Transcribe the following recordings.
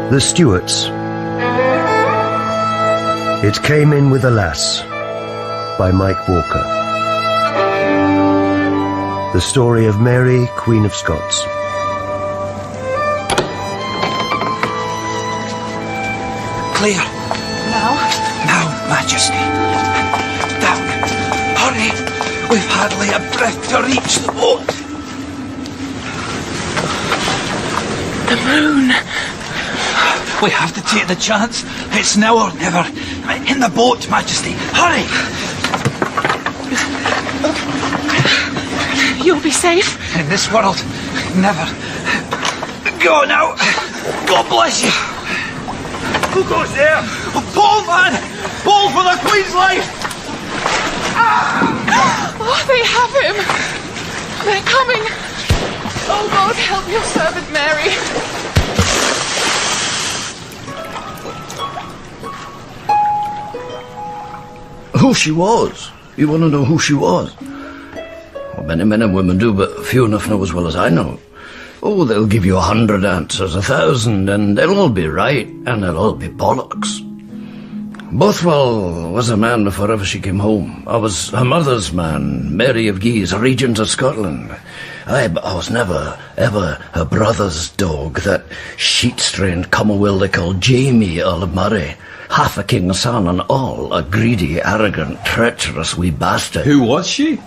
The Stuarts. It Came In With a Lass by Mike Walker. The story of Mary, Queen of Scots. Clear. Now? Now, Majesty. Down. Hurry. We've hardly a breath to reach the boat. The moon. We have to take the chance. It's now or never. In the boat, Majesty. Hurry. You'll be safe? In this world, never. Go now. God bless you. Who goes there? Paul, man! Paul for the Queen's life! Oh, they have him. They're coming. Oh, God, help your servant, Mary. Who she was? You want to know who she was? Well, many men and women do, but few enough know as well as I know. Oh, they'll give you 100 answers, 1,000, and they'll all be right, and they'll all be bollocks. Bothwell was a man before ever she came home. I was her mother's man, Mary of Guise, regent of Scotland. Aye, but I was never, ever her brother's dog, that sheet-strained commonweal they call Jeany, Earl of Moray. Half a king's son and all a greedy, arrogant, treacherous wee bastard. Who was she?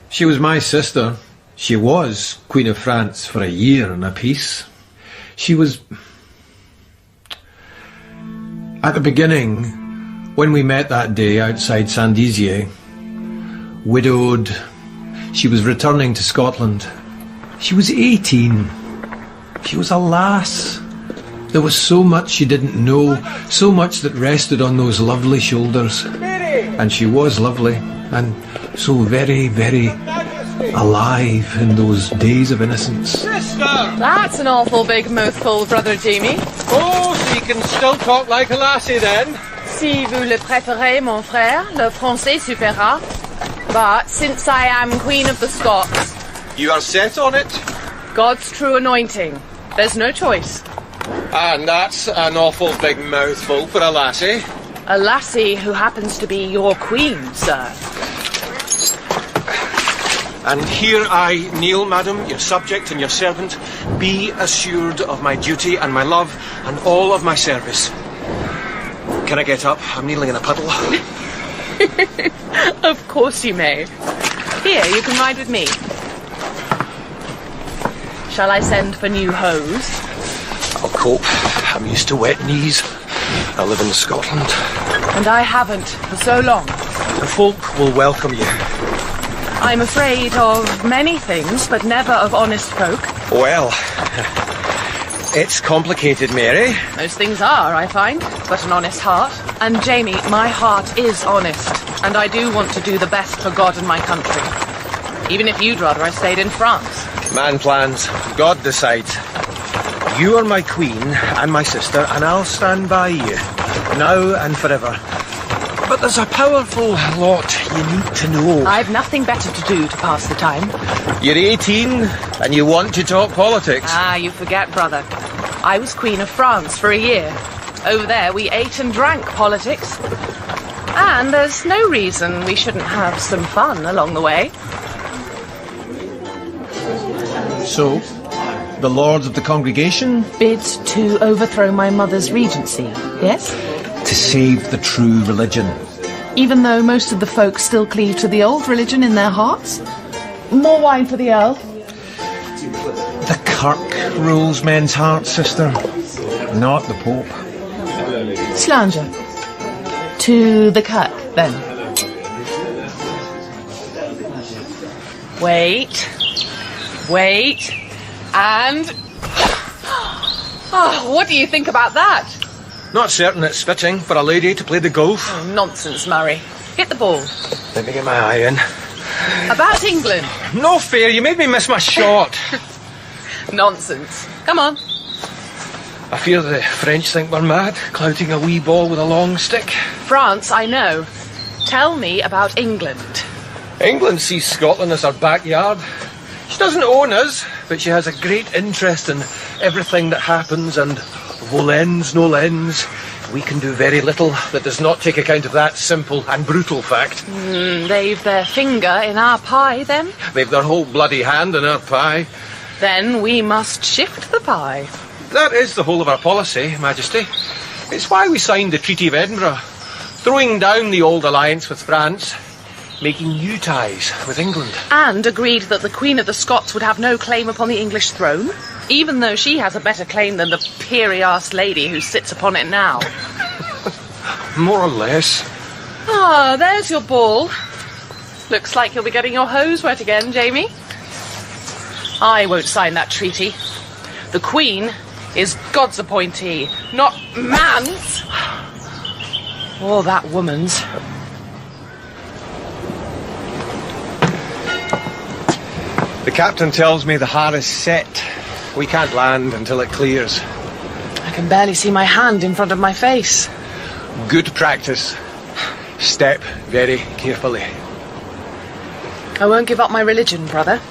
She was my sister. She was Queen of France for a year and a piece. She was... At the beginning, when we met that day outside Saint-Dizier, widowed, she was returning to Scotland. She was 18. She was a lass. There was so much she didn't know, so much that rested on those lovely shoulders. And she was lovely, and so very, very alive in those days of innocence. Sister! That's an awful big mouthful, Brother Jeany. Oh, so you can still talk like a lassie then? Si vous le préférez, mon frère, le français suffira. But since I am Queen of the Scots... You are set on it? God's true anointing. There's no choice. And that's an awful big mouthful for a lassie. A lassie who happens to be your queen, sir. And here I kneel, madam, your subject and your servant. Be assured of my duty and my love and all of my service. Can I get up? I'm kneeling in a puddle. Of course you may. Here, you can ride with me. Shall I send for new hose? I'll cope. I'm used to wet knees. I live in Scotland. And I haven't for so long. The folk will welcome you. I'm afraid of many things, but never of honest folk. Well, it's complicated, Mary. Most things are, I find, but an honest heart. And Jamie, my heart is honest, and I do want to do the best for God and my country. Even if you'd rather I stayed in France. Man plans, God decides. You are my queen and my sister, and I'll stand by you, now and forever. But there's a powerful lot you need to know. I've nothing better to do to pass the time. You're 18, and you want to talk politics. Ah, you forget, brother. I was Queen of France for a year. Over there, we ate and drank politics. And there's no reason we shouldn't have some fun along the way. So, the lords of the congregation? Bid to overthrow my mother's regency, yes? To save the true religion. Even though most of the folk still cleave to the old religion in their hearts? More wine for the Earl. The Kirk rules men's hearts, sister, not the Pope. Slanger. To the Kirk, then. Wait, and... Oh, what do you think about that? Not certain it's fitting for a lady to play the golf. Oh, nonsense, Murray. Hit the ball. Let me get my eye in. About England. No fair, you made me miss my shot. Nonsense. Come on. I fear the French think we're mad, clouting a wee ball with a long stick. France, I know. Tell me about England. England sees Scotland as her backyard. She doesn't own us, but she has a great interest in everything that happens and Volens, no lens. We can do very little that does not take account of that simple and brutal fact. They've their finger in our pie, then? They've their whole bloody hand in our pie. Then we must shift the pie. That is the whole of our policy, Majesty. It's why we signed the Treaty of Edinburgh, throwing down the old alliance with France, making new ties with England. And agreed that the Queen of the Scots would have no claim upon the English throne, even though she has a better claim than the peery-ass lady who sits upon it now. More or less. Ah, there's your ball. Looks like you'll be getting your hose wet again, Jamie. I won't sign that treaty. The Queen is God's appointee, not man's. Or that woman's. The captain tells me the har is set. We can't land until it clears. I can barely see my hand in front of my face. Good practice. Step very carefully. I won't give up my religion, brother.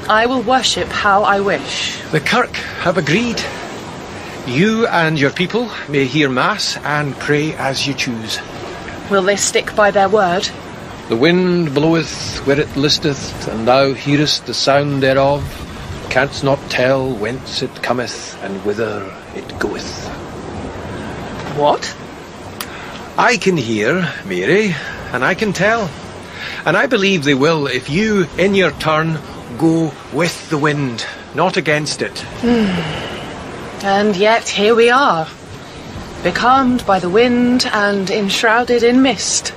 I will worship how I wish. The Kirk have agreed. You and your people may hear Mass and pray as you choose. Will they stick by their word? The wind bloweth where it listeth, and thou hearest the sound thereof, canst not tell whence it cometh and whither it goeth. What? I can hear, Mary, and I can tell. And I believe they will if you, in your turn, go with the wind, not against it. And yet here we are, becalmed by the wind and enshrouded in mist.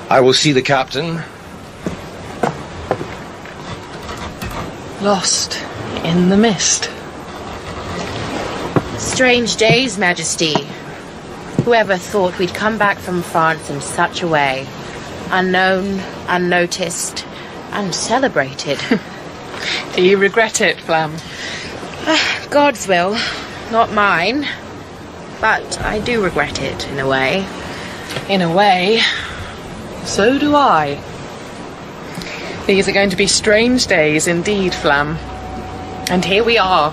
I will see the captain. Lost in the mist. Strange days, Majesty. Whoever thought we'd come back from France in such a way? Unknown, unnoticed, uncelebrated. Do you regret it, Flam? God's will, not mine. But I do regret it, in a way. In a way, so do I. These are going to be strange days indeed, Flam. And here we are,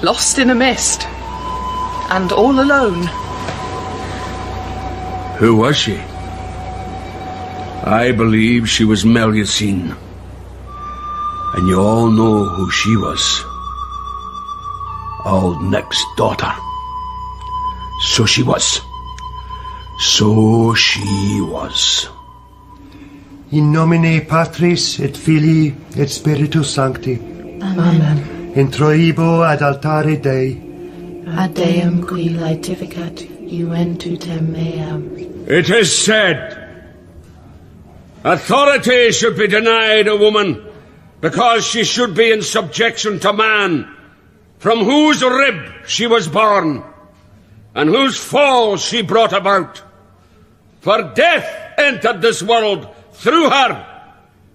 lost in a mist. And all alone. Who was she? I believe she was Melusine. And you all know who she was. Old Nick's daughter. So she was. So she was. In nomine Patris et Filii et Spiritus Sancti. Amen. Introibo ad altare Dei. Ad Deum qui laetificat iuventutem meam. It is said, authority should be denied a woman because she should be in subjection to man, from whose rib she was born, and whose fall she brought about. For death entered this world through her,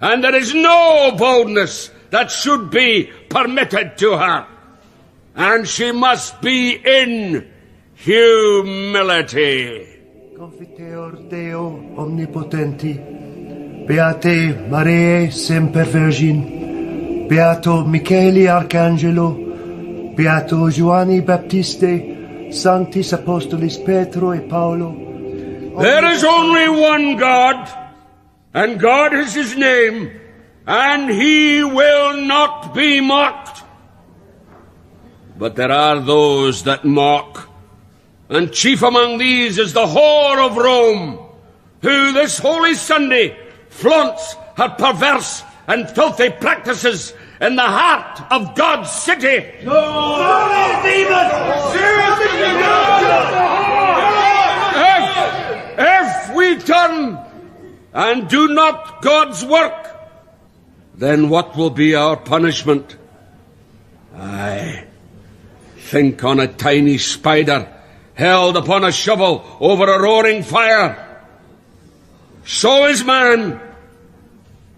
and there is no boldness that should be permitted to her, and she must be in humility. Confiteor Deo omnipotenti, Beate Mariae semper Virgin, Beato Michaeli Arcangelo, Beato Joanni Baptiste, Sanctis Apostolis Petro e Paolo. There is only one God, and God is his name, and he will not be mocked. But there are those that mock, and chief among these is the whore of Rome, who this holy Sunday flaunts her perverse and filthy practices in the heart of God's city. If we turn and do not God's work, then what will be our punishment? Aye, think on a tiny spider held upon a shovel over a roaring fire. So is man,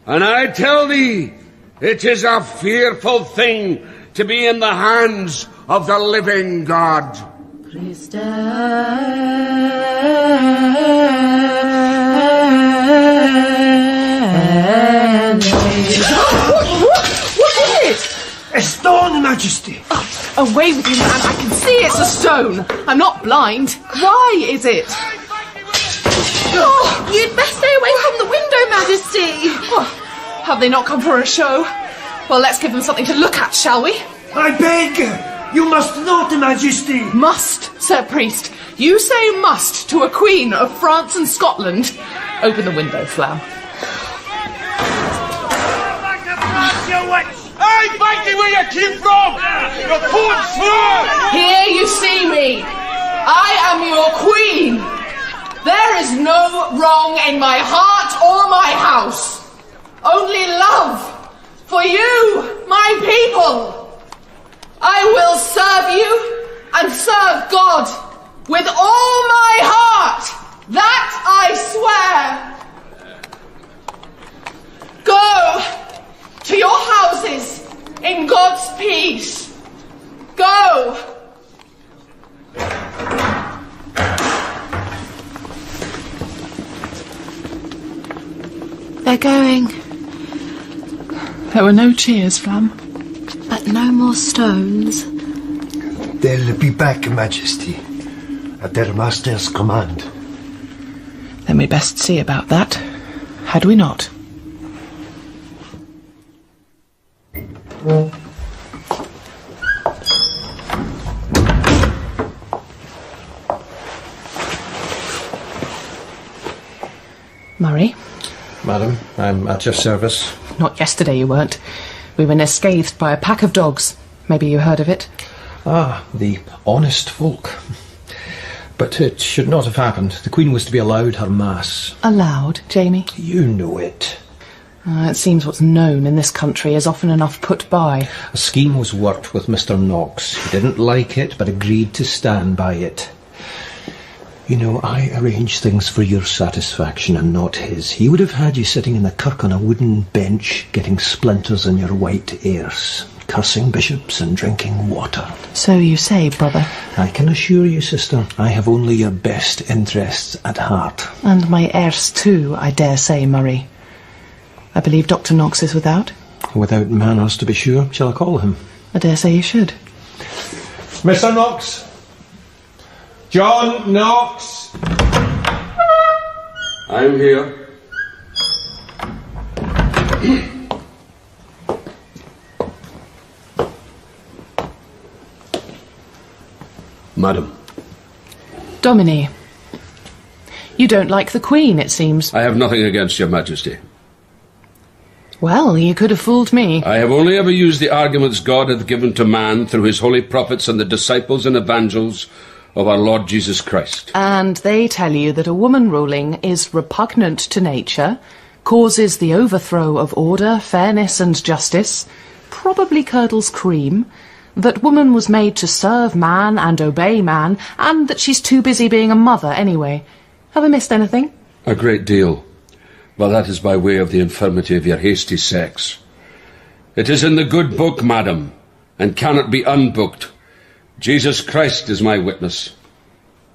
and I tell thee, it is a fearful thing to be in the hands of the living God. Christe. What is it? A stone, Majesty. Oh, Away with you, man. I can see it's a stone. I'm not blind. Why is it? Oh, you'd best stay away from the window, Majesty. Oh, have they not come for a show? Well, let's give them something to look at, shall we? I beg! You must not, Majesty! Must, Sir Priest. You say must to a queen of France and Scotland. Open the window, Plough. Hey, thank you where you came from! You poor fool! Here you see me. I am your queen. There is no wrong in my heart or my house. Only love for you, my people. I will serve you and serve God with all my heart. That I swear. Go to your houses in God's peace. Go. They're going. There were no cheers, Flam. But no more stones. They'll be back, Majesty, at their master's command. Then we'd best see about that, had we not? Murray? Madam, I'm at your service. Not yesterday you weren't. We were scathed by a pack of dogs. Maybe you heard of it? Ah, the honest folk. But it should not have happened. The Queen was to be allowed her mass. Allowed, Jeany? You know it. It seems what's known in this country is often enough put by. A scheme was worked with Mr. Knox. He didn't like it, but agreed to stand by it. You know, I arranged things for your satisfaction and not his. He would have had you sitting in the kirk on a wooden bench, getting splinters in your white ears, cursing bishops and drinking water. So you say, brother. I can assure you, sister, I have only your best interests at heart. And my heirs too, I dare say, Murray. I believe Dr. Knox is without. Without manners, to be sure. Shall I call him? I dare say you should. Mr. Knox! John Knox! I'm here. Madam. Domine. You don't like the Queen, it seems. I have nothing against your Majesty. Well, you could have fooled me. I have only ever used the arguments God hath given to man through his holy prophets and the disciples and evangels of our Lord Jesus Christ. And they tell you that a woman ruling is repugnant to nature, causes the overthrow of order, fairness and justice, probably curdles cream, that woman was made to serve man and obey man, and that she's too busy being a mother anyway. Have I missed anything? A great deal. But that is by way of the infirmity of your hasty sex. It is in the good book, madam, and cannot be unbooked. Jesus Christ is my witness.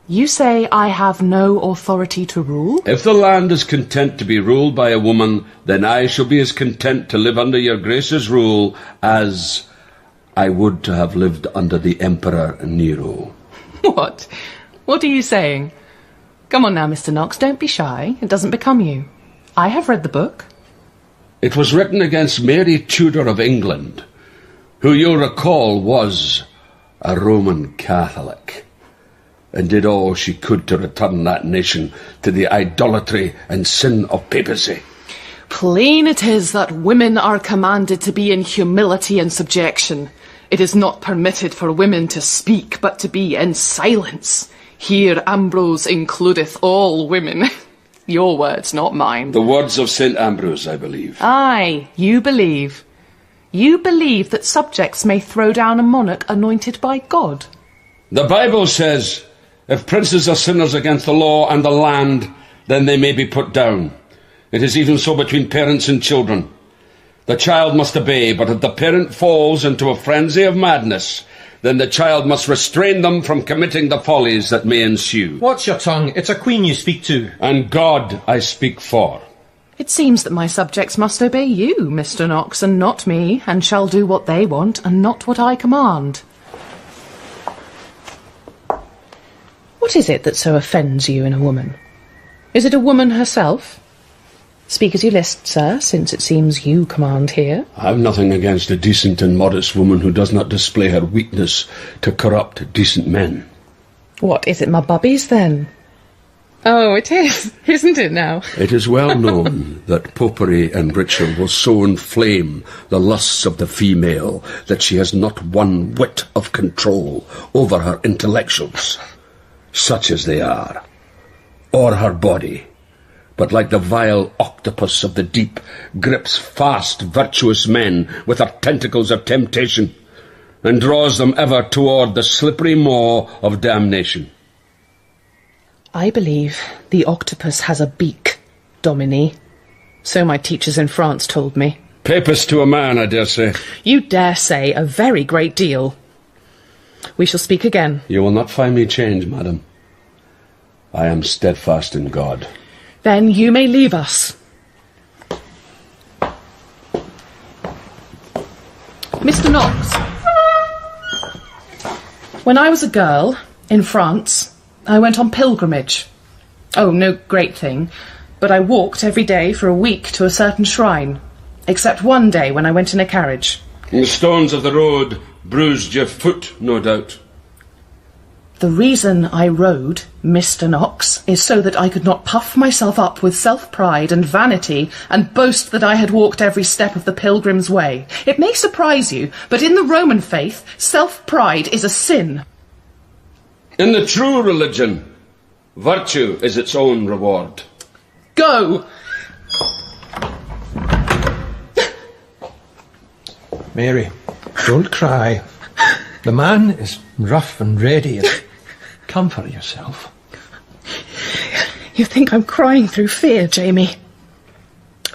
You say I have no authority to rule? If the land is content to be ruled by a woman, then I shall be as content to live under your grace's rule as I would to have lived under the Emperor Nero. What? What are you saying? Come on now, Mr. Knox, don't be shy. It doesn't become you. I have read the book. It was written against Mary Tudor of England, who you'll recall was a Roman Catholic, and did all she could to return that nation to the idolatry and sin of papacy. Plain it is that women are commanded to be in humility and subjection. It is not permitted for women to speak, but to be in silence. Here Ambrose includeth all women. Your words, not mine. The words of St. Ambrose, I believe. Aye, you believe. You believe that subjects may throw down a monarch anointed by God? The Bible says, if princes are sinners against the law and the land, then they may be put down. It is even so between parents and children. The child must obey, but if the parent falls into a frenzy of madness, then the child must restrain them from committing the follies that may ensue. Watch your tongue. It's a queen you speak to. And God I speak for. It seems that my subjects must obey you, Mr. Knox, and not me, and shall do what they want, and not what I command. What is it that so offends you in a woman? Is it a woman herself? Speak as you list, sir, since it seems you command here. I've nothing against a decent and modest woman who does not display her weakness to corrupt decent men. What, is it my bubbies, then? Oh, it is, isn't it now? It is well known that popery and ritual will so inflame the lusts of the female that she has not one whit of control over her intellectuals, such as they are, or her body, but like the vile octopus of the deep, grips fast virtuous men with her tentacles of temptation, and draws them ever toward the slippery maw of damnation. I believe the octopus has a beak, Domine. So my teachers in France told me. Papist to a man, I dare say. You dare say a very great deal. We shall speak again. You will not find me change, madam. I am steadfast in God. Then you may leave us. Mr. Knox. When I was a girl, in France, I went on pilgrimage. Oh, no great thing, but I walked every day for a week to a certain shrine, except one day when I went in a carriage. The stones of the road bruised your foot, no doubt. The reason I rode, Mr. Knox, is so that I could not puff myself up with self-pride and vanity and boast that I had walked every step of the pilgrim's way. It may surprise you, but in the Roman faith, self-pride is a sin. In the true religion, virtue is its own reward. Go! Mary, don't cry. The man is rough and ready. Comfort yourself. You think I'm crying through fear, Jamie?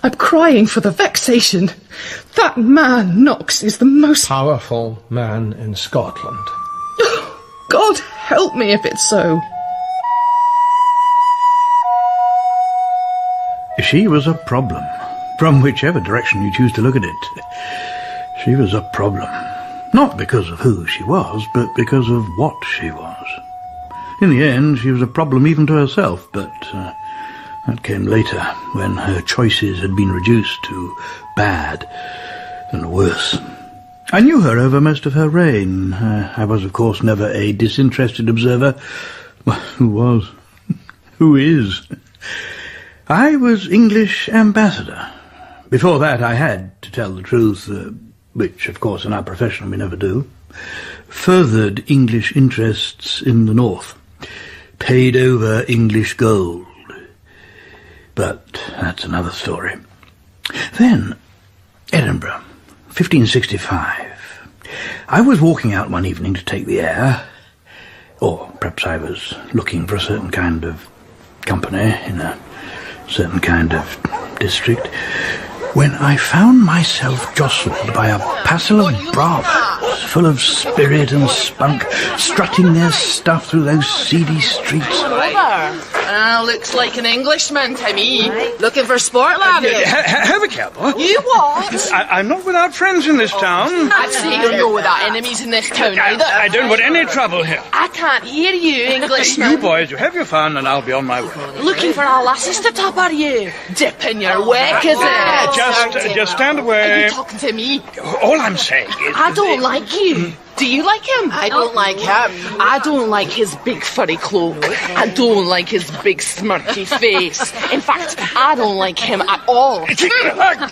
I'm crying for the vexation. That man, Knox, is the most powerful man in Scotland. God help me if it's so. She was a problem, from whichever direction you choose to look at it. She was a problem, not because of who she was, but because of what she was. In the end, she was a problem even to herself, but that came later, when her choices had been reduced to bad and worse. I knew her over most of her reign. I was, of course, never a disinterested observer. Well, who was? Who is? I was English ambassador. Before that, I had, to tell the truth, which, of course, in our profession we never do, furthered English interests in the north, paid over English gold. But that's another story. Then, Edinburgh, 1565. I was walking out one evening to take the air, or perhaps I was looking for a certain kind of company in a certain kind of district, when I found myself jostled by a passel of bravos full of spirit and spunk, strutting their stuff through those seedy streets. Looks like an Englishman to me. Looking for sport, laddie. Have a care, boy. You what? I'm not without friends in this town. I'd say you're not without enemies in this town either. I don't want any trouble here. I can't hear you, Englishman. You boys, you have your fun and I'll be on my way. Looking for our lasses to top, are you? Dipping your wake, is it? Just stand Are away. you talking to me? All I'm saying is... I don't like you. Do you like him? I don't like him. I don't like his big furry cloak. I don't like his big smirky face. In fact, I don't like him at all.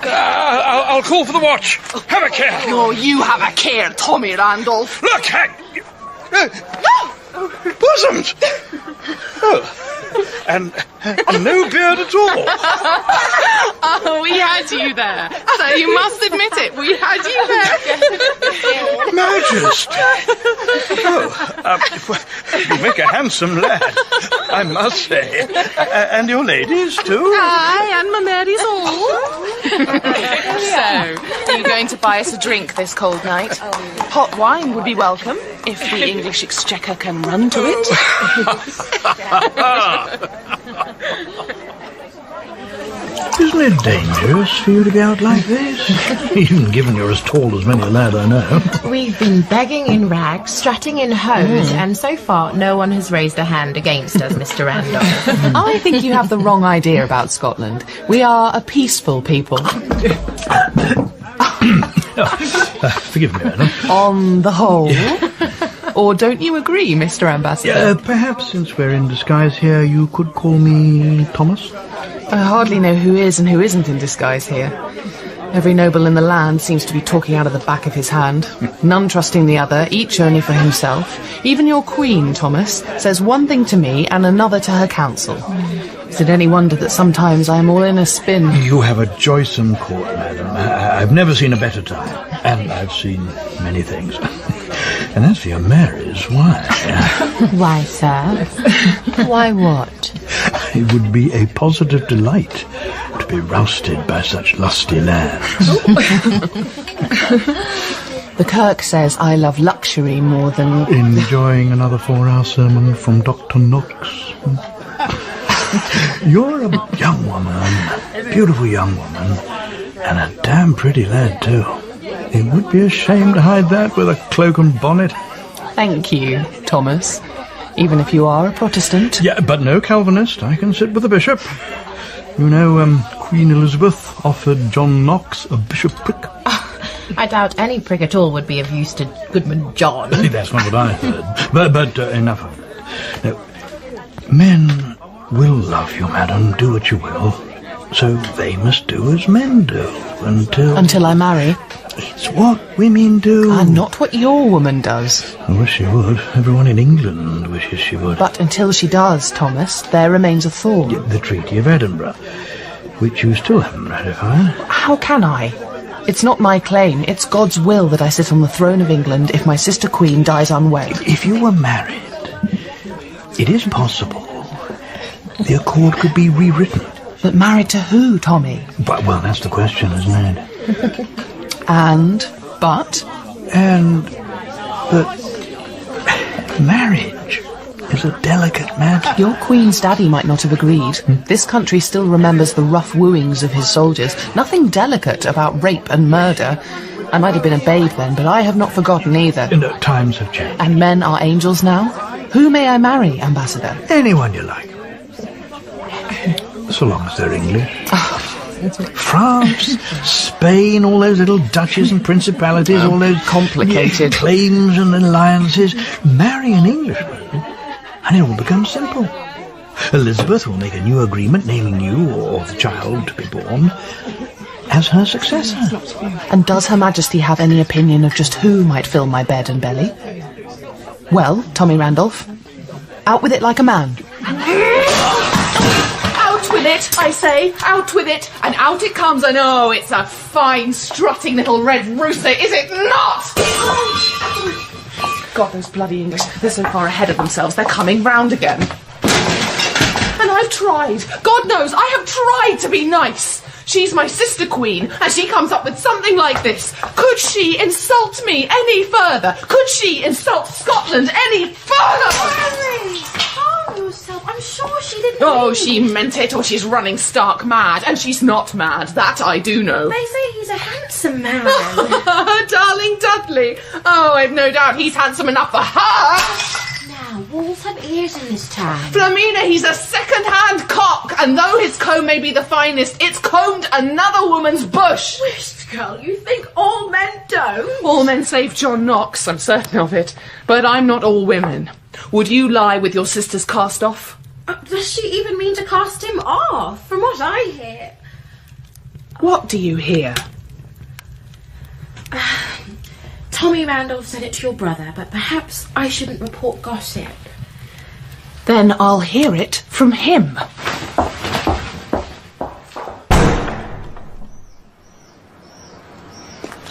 I'll call for the watch. Have a care. No, you have a care, Tommy Randolph. Look, bosoms. Oh, and no beard at all. Oh, we had you there. So you must admit it, we had you there. Majesty. Oh, you make a handsome lad, I must say. And your ladies, too. Aye, and my Mary's all. So, are you going to buy us a drink this cold night? Hot wine would be welcome, if the English Exchequer can run to it. Isn't it dangerous for you to be out like this? Even given you're as tall as many a lad I know. We've been begging in rags, strutting in hose, and so far no one has raised a hand against us, Mr. Randolph. I think you have the wrong idea about Scotland. We are a peaceful people. Forgive me, Anna. On the whole. Or don't you agree, Mr. Ambassador? Perhaps, since we're in disguise here, you could call me Thomas? I hardly know who is and who isn't in disguise here. Every noble in the land seems to be talking out of the back of his hand, none trusting the other, each only for himself. Even your queen, Thomas, says one thing to me and another to her council. Is it any wonder that sometimes I am all in a spin? You have a joysome court, madam. I've never seen a better time, and I've seen many things. And as for your marriage, why? Why, sir? Why what? It would be a positive delight to be rousted by such lusty lads. The Kirk says I love luxury more than... Enjoying another 4-hour sermon from Dr. Knox. You're a young woman, a beautiful young woman, and a damn pretty lad too. It would be a shame to hide that with a cloak and bonnet. Thank you, Thomas. Even if you are a Protestant. Yeah, but no Calvinist. I can sit with the bishop. You know, Queen Elizabeth offered John Knox a bishopric. I doubt any prick at all would be of use to Goodman John. That's not what I heard. But enough of it. Now, men will love you, madam, do what you will. So they must do as men do until I marry. It's what women do. And not what your woman does. I wish she would. Everyone in England wishes she would. But until she does, Thomas, there remains a thorn. The Treaty of Edinburgh, which you still haven't ratified. How can I? It's not my claim. It's God's will that I sit on the throne of England if my sister Queen dies unwed. If you were married, it is possible the accord could be rewritten. But married to who, Tommy? Well, that's the question, isn't it? But marriage is a delicate matter. Your Queen's daddy might not have agreed. This country still remembers the rough wooings of his soldiers. Nothing delicate about rape and murder. I might have been a babe then, but I have not forgotten either. No, times have changed. And men are angels now? Who may I marry, Ambassador? Anyone you like. So long as they're English. France, Spain, all those little duchies and principalities, all those complicated claims and alliances. Marry an Englishman, and it will become simple. Elizabeth will make a new agreement naming you, or the child to be born, as her successor. And does Her Majesty have any opinion of just who might fill my bed and belly? Well, Tommy Randolph, out with it like a man. Out with it, I say, out with it, and out it comes, and oh, it's a fine, strutting little red rooster, is it not? God, those bloody English, they're so far ahead of themselves, they're coming round again. And I've tried, God knows, I have tried to be nice. She's my sister Queen, and she comes up with something like this. Could she insult me any further? Could she insult Scotland any further? Mary, calm yourself. I'm sure she didn't. Oh, she meant it, or she's running stark mad, and she's not mad. That I do know. They say he's a handsome man. Darling Dudley. Oh, I've no doubt he's handsome enough for her. Now, wolves have ears in this town. Flamina, he's a second-hand cock, and though his comb may be the finest, it's combed another woman's bush. Whisht, girl, you think all men don't? All men save John Knox, I'm certain of it. But I'm not all women. Would you lie with your sister's cast-off? Does she even mean to cast him off? From what I hear. What do you hear? Tommy Randolph said it to your brother, but perhaps I shouldn't report gossip. Then I'll hear it from him.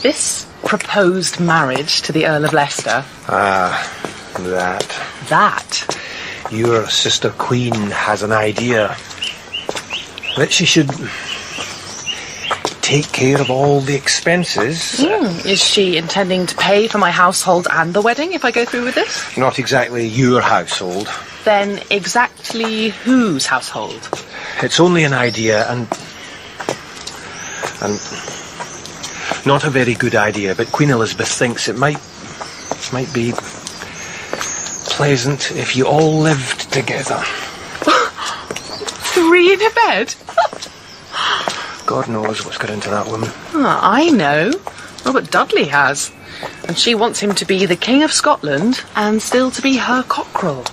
This proposed marriage to the Earl of Leicester. That. Your sister Queen has an idea that she should take care of all the expenses. Is she intending to pay for my household and the wedding if I go through with this? Not exactly your household. Then exactly whose household? It's only an idea, and And not a very good idea, but Queen Elizabeth thinks it might be pleasant if you all lived together. 3 in a bed? God knows what's got into that woman. I know. Robert Dudley has. And she wants him to be the King of Scotland and still to be her cockerel.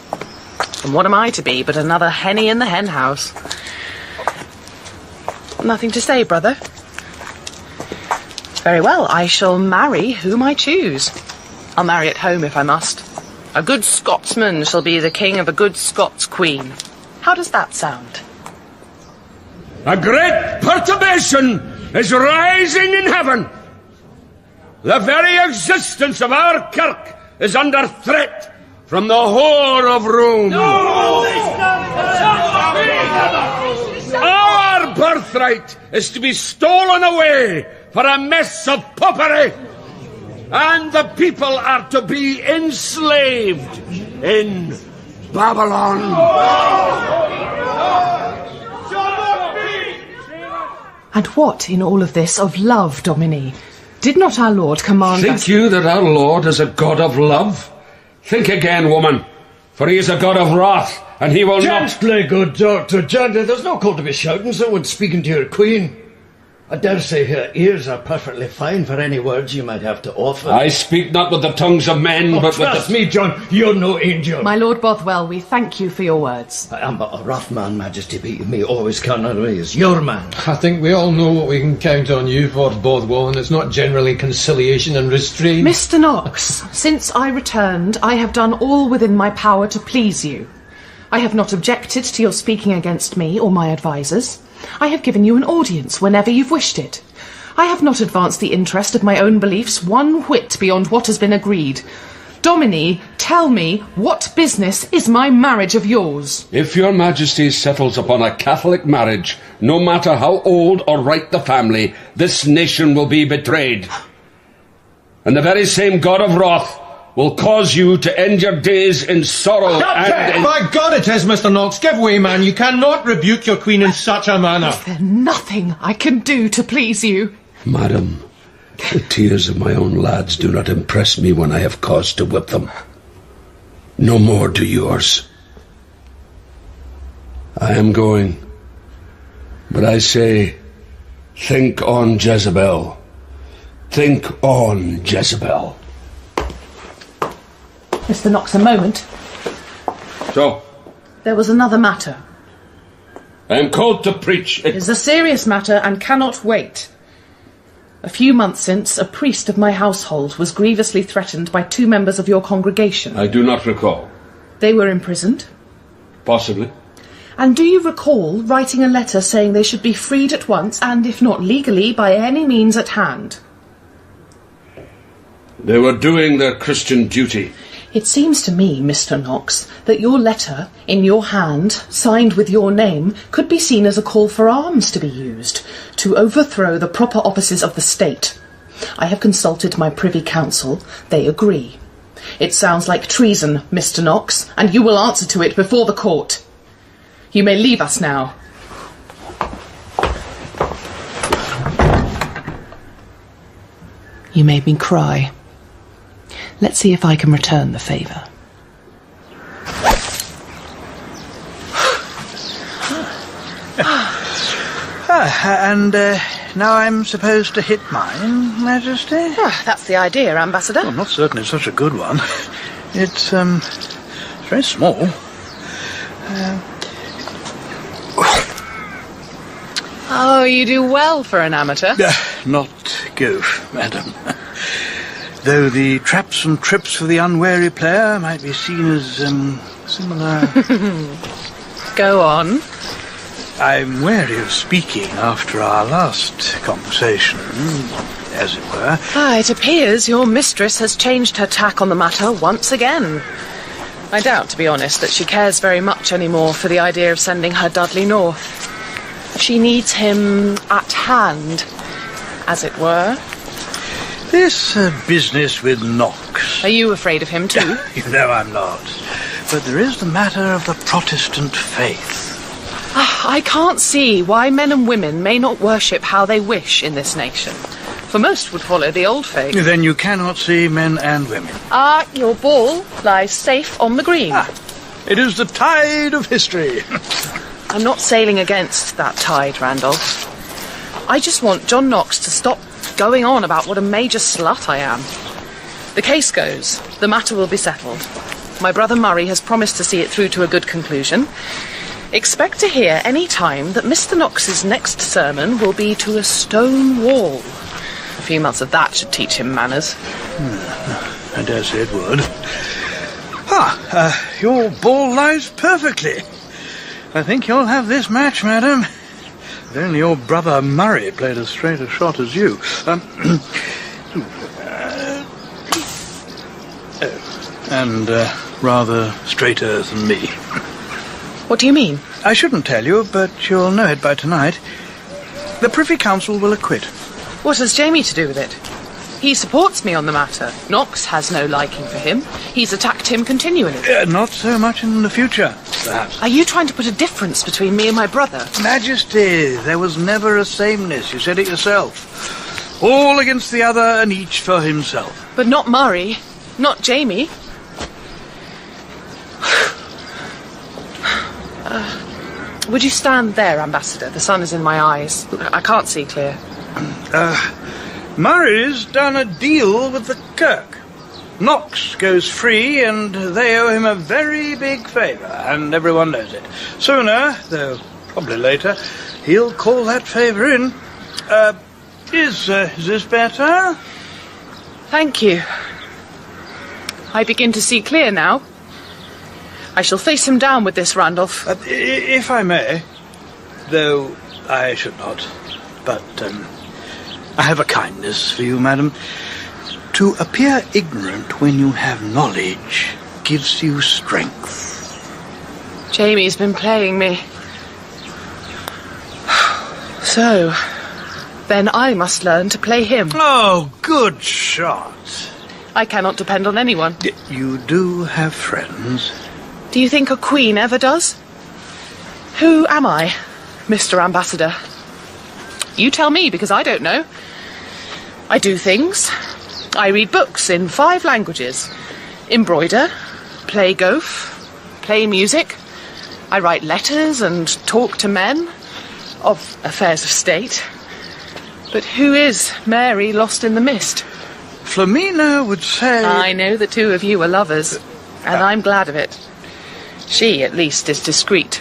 And what am I to be but another henny in the hen house? Nothing to say, brother. Very well, I shall marry whom I choose. I'll marry at home if I must. A good Scotsman shall be the king of a good Scots queen. How does that sound? A great perturbation is rising in heaven. The very existence of our kirk is under threat from the whore of Rome. Our birthright is to be stolen away for a mess of popery, and the people are to be enslaved in Babylon. And what in all of this of love, Domine? Did not our Lord command us... Think you that our Lord is a God of love? Think again, woman, for he is a God of wrath, and he will not... Gently, good Dr. Judd, there's no call to be shouting, someone's speaking to your queen. I dare say her ears are perfectly fine for any words you might have to offer. I speak not with the tongues of men, but with trust me, John, you're no angel. My Lord Bothwell, we thank you for your words. I am but a rough man, Majesty, but you may always count on me as your man. I think we all know what we can count on you for, Bothwell, and it's not generally conciliation and restraint. Mr. Knox, since I returned, I have done all within my power to please you. I have not objected to your speaking against me or my advisers. I have given you an audience whenever you've wished it. I have not advanced the interest of my own beliefs one whit beyond what has been agreed. Domine, tell me, what business is my marriage of yours? If your Majesty settles upon a Catholic marriage, no matter how old or right the family, this nation will be betrayed. And the very same God of wrath will cause you to end your days in sorrow and... By God it is, Mr. Knox. Give way, man. You cannot rebuke your queen in such a manner. Is there nothing I can do to please you? Madam, the tears of my own lads do not impress me when I have cause to whip them. No more do yours. I am going, but I say, think on Jezebel. Think on Jezebel. Mr. Knox, a moment. So? There was another matter. I am called to preach. It is a serious matter and cannot wait. A few months since, a priest of my household was grievously threatened by 2 members of your congregation. I do not recall. They were imprisoned? Possibly. And do you recall writing a letter saying they should be freed at once, and if not legally, by any means at hand? They were doing their Christian duty. It seems to me, Mr. Knox, that your letter, in your hand, signed with your name, could be seen as a call for arms to be used, to overthrow the proper offices of the state. I have consulted my Privy Council. They agree. It sounds like treason, Mr. Knox, and you will answer to it before the court. You may leave us now. You made me cry. Let's see if I can return the favour. And now I'm supposed to hit mine, Majesty? That's the idea, Ambassador. Well, not certain it's such a good one. It's very small. Oh, you do well for an amateur. Not goof, madam. Though the traps and trips for the unwary player might be seen as similar. Go on. I'm wary of speaking after our last conversation, as it were. It appears your mistress has changed her tack on the matter once again. I doubt, to be honest, that she cares very much anymore for the idea of sending her Dudley north. She needs him at hand, as it were. This business with Knox... Are you afraid of him too? No, I'm not. But there is the matter of the Protestant faith. I can't see why men and women may not worship how they wish in this nation. For most would follow the old faith. Then you cannot see men and women. Your ball lies safe on the green. It is the tide of history. I'm not sailing against that tide, Randolph. I just want John Knox to stop going on about what a major slut I am. The case goes. The matter will be settled. My brother Murray has promised to see it through to a good conclusion. Expect to hear any time that Mr. Knox's next sermon will be to a stone wall. A few months of that should teach him manners. I dare say it would. Your ball lies perfectly. I think you'll have this match, madam. If only your brother Murray played as straight a shot as you. And rather straighter than me. What do you mean? I shouldn't tell you, but you'll know it by tonight. The Privy Council will acquit. What has Jeany to do with it? He supports me on the matter. Knox has no liking for him. He's attacked him continually. Not so much in the future, perhaps. Are you trying to put a difference between me and my brother? Majesty, there was never a sameness. You said it yourself. All against the other and each for himself. But not Murray. Not Jeany. Would you stand there, Ambassador? The sun is in my eyes. I can't see clear. Murray's done a deal with the Kirk. Knox goes free, and they owe him a very big favour, and everyone knows it. Sooner, though probably later, he'll call that favour in. Is this better? Thank you. I begin to see clear now. I shall face him down with this, Randolph. If I may, though I should not, but I have a kindness for you, madam. To appear ignorant when you have knowledge gives you strength. Jamie's been playing me. So, then I must learn to play him. Oh, good shot. I cannot depend on anyone. You do have friends. Do you think a queen ever does? Who am I, Mr. Ambassador? You tell me, because I don't know. I do things. I read books in 5 languages. Embroider, play golf, play music. I write letters and talk to men of affairs of state. But who is Mary lost in the mist? Flamina would say... I know the two of you are lovers, and I'm glad of it. She, at least, is discreet,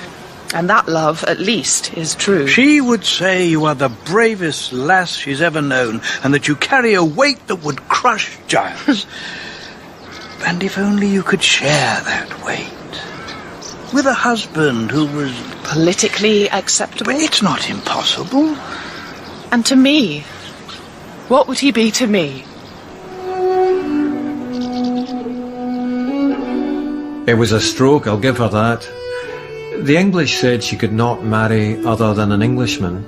and that love, at least, is true. She would say you are the bravest lass she's ever known, and that you carry a weight that would crush giants. And if only you could share that weight with a husband who was... politically acceptable? It's not impossible. And to me? What would he be to me? It was a stroke, I'll give her that. The English said she could not marry other than an Englishman.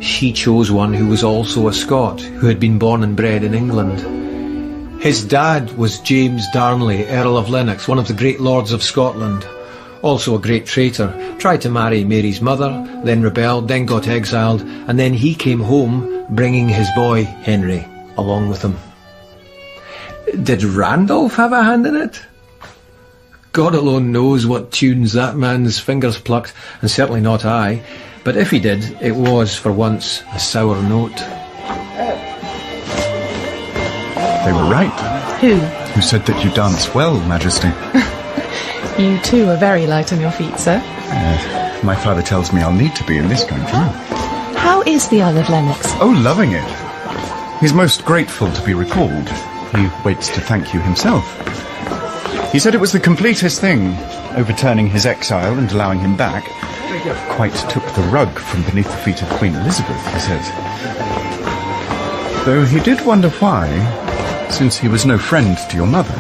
She chose one who was also a Scot, who had been born and bred in England. His dad was James Darnley, Earl of Lennox, one of the great lords of Scotland. Also a great traitor. Tried to marry Mary's mother, then rebelled, then got exiled, and then he came home, bringing his boy, Henry, along with him. Did Randolph have a hand in it? God alone knows what tunes that man's fingers plucked, and certainly not I. But if he did, it was, for once, a sour note. They were right. Who? Who said that you dance well, Majesty. You too are very light on your feet, sir. My father tells me I'll need to be in this country. How is the Earl of Lennox? Oh, loving it. He's most grateful to be recalled. He waits to thank you himself. He said it was the completest thing, overturning his exile and allowing him back. Quite took the rug from beneath the feet of Queen Elizabeth, he says. Though he did wonder why, since he was no friend to your mother.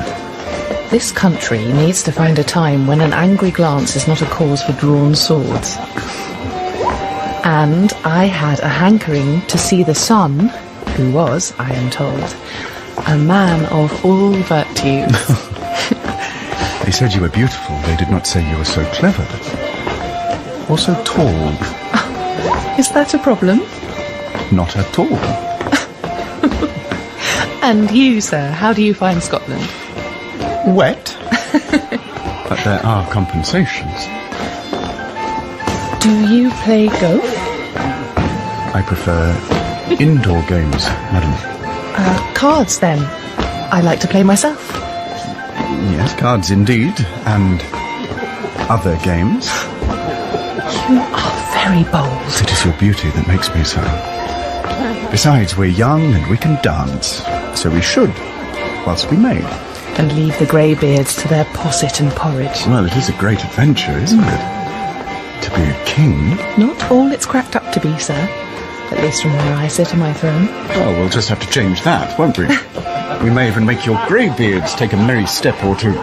This country needs to find a time when an angry glance is not a cause for drawn swords. And I had a hankering to see the son, who was, I am told, a man of all virtues. They said you were beautiful. They did not say you were so clever. Also tall. Is that a problem? Not at all. And you, sir, how do you find Scotland? Wet. But there are compensations. Do you play golf? I prefer indoor games, madam. Cards, then. I like to play myself. Yes, cards indeed, and other games. You are very bold. It is your beauty that makes me so. Besides, we're young and we can dance, so we should, whilst we may. And leave the greybeards to their posset and porridge. Well, it is a great adventure, isn't it? To be a king. Not all it's cracked up to be, sir. At least from where I sit on my throne. Oh, we'll just have to change that, won't we? We may even make your greybeards take a merry step or two.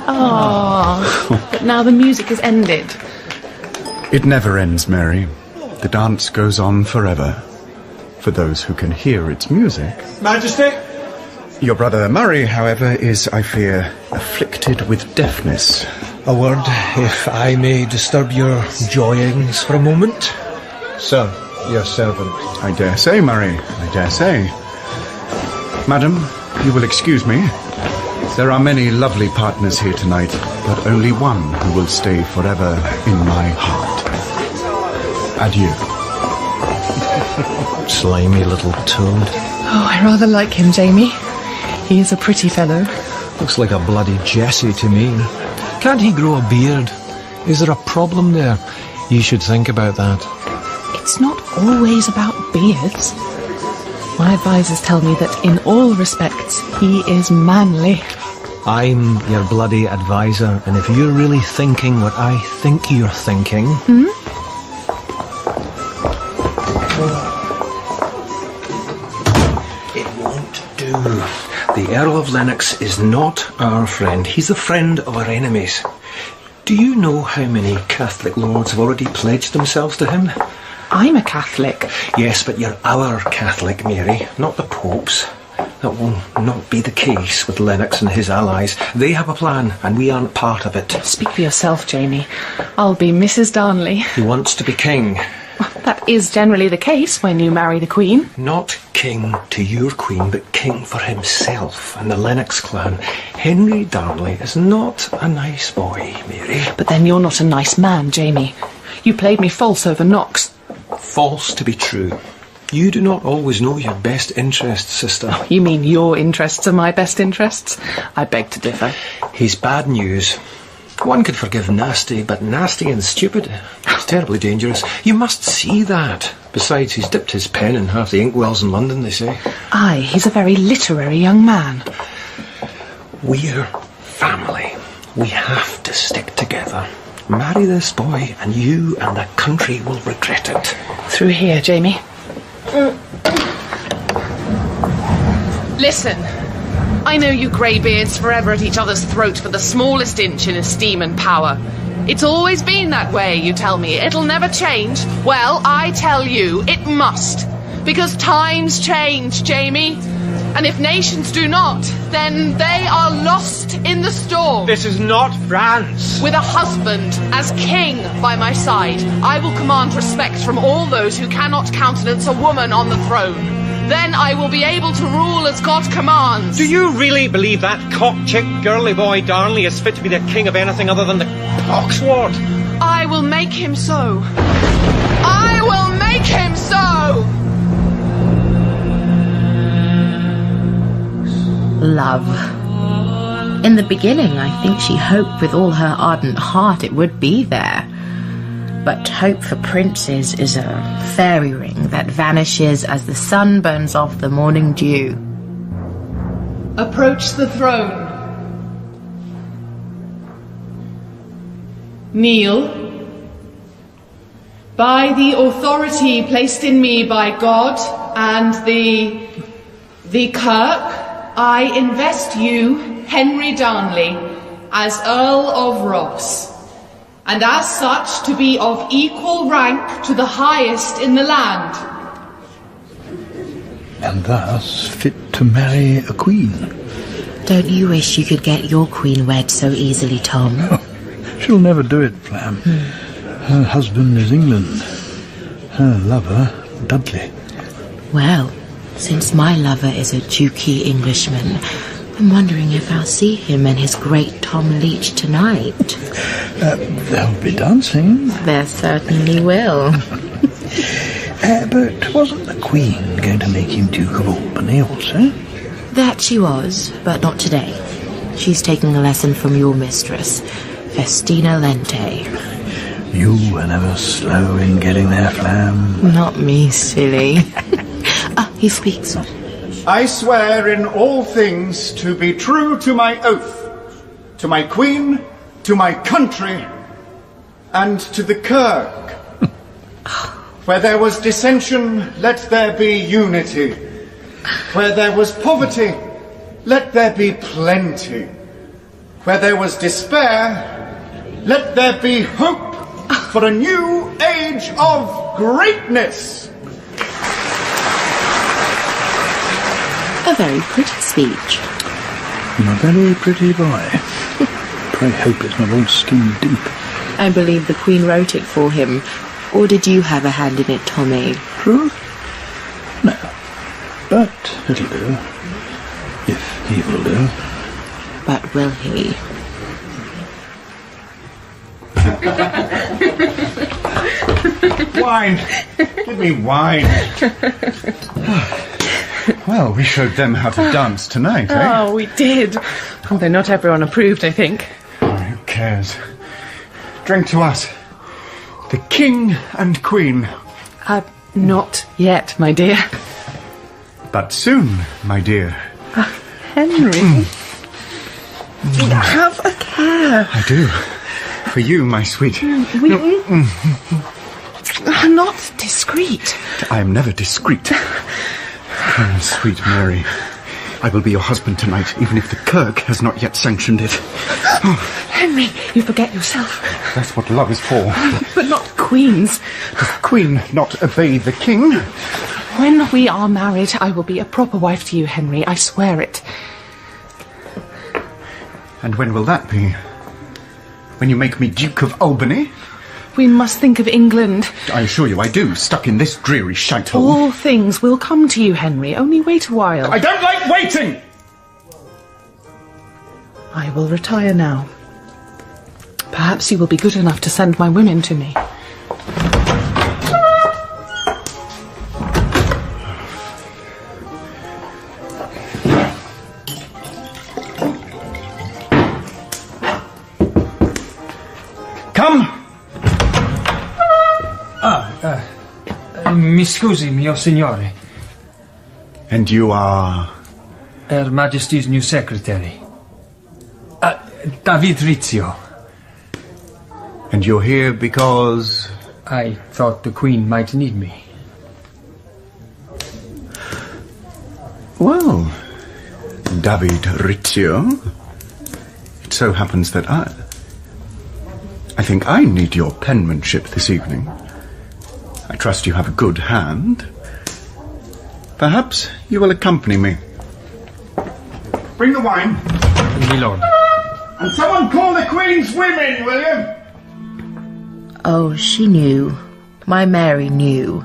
Ah, but now the music has ended. It never ends, Mary. The dance goes on forever. For those who can hear its music. Majesty? Your brother Murray, however, is, I fear, afflicted with deafness. A word, if I may disturb your joyings for a moment. Sir, your servant. I dare say, Murray, I dare say. Madam, you will excuse me. There are many lovely partners here tonight, but only one who will stay forever in my heart. Adieu. Slimy little toad. Oh, I rather like him, Jamie. He is a pretty fellow. Looks like a bloody Jessie to me. Can't he grow a beard? Is there a problem there? You should think about that. It's not always about beards. My advisors tell me that in all respects, he is manly. I'm your bloody advisor, and if you're really thinking what I think you're thinking... It won't do. The Earl of Lennox is not our friend. He's the friend of our enemies. Do you know how many Catholic lords have already pledged themselves to him? I'm a Catholic. Yes, but you're our Catholic, Mary, not the Pope's. That will not be the case with Lennox and his allies. They have a plan, and we aren't part of it. Speak for yourself, Jamie. I'll be Mrs. Darnley. He wants to be king. That is generally the case when you marry the Queen. Not king to your Queen, but king for himself and the Lennox clan. Henry Darnley is not a nice boy, Mary. But then you're not a nice man, Jamie. You played me false over Knox. False to be true. You do not always know your best interests, sister. You mean your interests are my best interests? I beg to differ. He's bad news. One could forgive nasty, but nasty and stupid, it's terribly dangerous. You must see that. Besides, he's dipped his pen in half the inkwells in London, they say. Aye, he's a very literary young man. We're family. We have to stick together. Marry this boy, and you and the country will regret it. Through here, Jamie. Listen, I know you greybeards forever at each other's throat for the smallest inch in esteem and power. It's always been that way, you tell me. It'll never change. Well, I tell you, it must. Because times change, Jamie. And if nations do not, then they are lost in the storm. This is not France. With a husband as king by my side, I will command respect from all those who cannot countenance a woman on the throne. Then I will be able to rule as God commands. Do you really believe that cock-chick girly boy Darnley is fit to be the king of anything other than the poxwort? I will make him so. I will make him so! Love. In the beginning, I think she hoped with all her ardent heart it would be there. But hope for princes is a fairy ring that vanishes as the sun burns off the morning dew. Approach the throne. Kneel. By the authority placed in me by God and the Kirk, I invest you, Henry Darnley, as Earl of Ross, and as such to be of equal rank to the highest in the land. And thus fit to marry a queen. Don't you wish you could get your queen wed so easily, Tom? She'll never do it, Plough. Her husband is England. Her lover, Dudley. Well, since my lover is a dukey Englishman, I'm wondering if I'll see him and his great Tom Leach tonight. There'll be dancing. There certainly will. But wasn't the Queen going to make him Duke of Albany also? That she was, but not today. She's taking a lesson from your mistress, Festina Lente. You were never slow in getting there, Flam. Not me, silly. He speaks. I swear in all things to be true to my oath, to my Queen, to my country, and to the Kirk. Where there was dissension, let there be unity. Where there was poverty, let there be plenty. Where there was despair, let there be hope for a new age of greatness. A very pretty speech. A very pretty boy. Pray hope it's not all skin deep. I believe the Queen wrote it for him. Or did you have a hand in it, Tommy? Truth? No. But it'll do. If he will do. But will he? Wine! Give me wine! Well, we showed them how to dance tonight, eh? Oh, we did. Although not everyone approved, I think. Oh, who cares? Drink to us. The King and Queen. Not yet, my dear. But soon, my dear. Henry. Have a care. I do. For you, my sweet. Not discreet. I am never discreet. Oh, sweet Mary. I will be your husband tonight, even if the Kirk has not yet sanctioned it. Oh. Henry, you forget yourself. That's what love is for. But not queens. Does the Queen not obey the King? When we are married, I will be a proper wife to you, Henry. I swear it. And when will that be? When you make me Duke of Albany? We must think of England. I assure you I do, stuck in this dreary shithole. All things will come to you, Henry. Only wait a while. I don't like waiting! I will retire now. Perhaps you will be good enough to send my women to me. Come! Mi scusi, mio signore. And you are? Her Majesty's new secretary. David Rizzio. And you're here because? I thought the Queen might need me. Well, David Rizzio, it so happens that I think I need your penmanship this evening. I trust you have a good hand. Perhaps you will accompany me. Bring the wine. My lord. And someone call the Queen's women, will you? Oh, she knew. My Mary knew.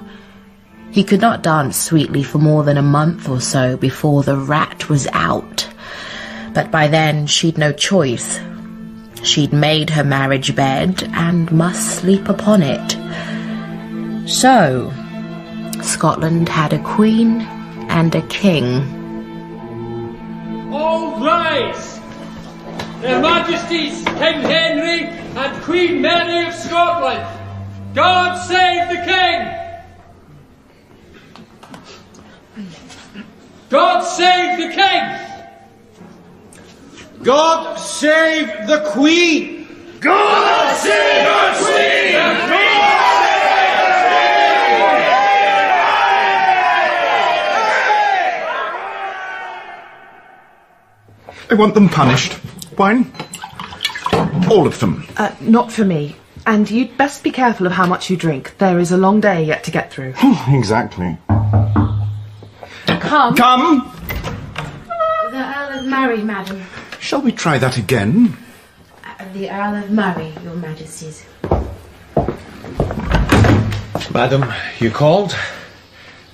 He could not dance sweetly for more than a month or so before the rat was out. But by then she'd no choice. She'd made her marriage bed and must sleep upon it. So, Scotland had a queen and a king. All rise! Their Majesties King Henry and Queen Mary of Scotland. God save the King! God save the King! God save the Queen! God save the Queen! I want them punished. Wine? All of them. Not for me. And you'd best be careful of how much you drink. There is a long day yet to get through. Exactly. Come. Come! The Earl of Moray, madam. Shall we try that again? The Earl of Moray, your Majesties. Madam, you called?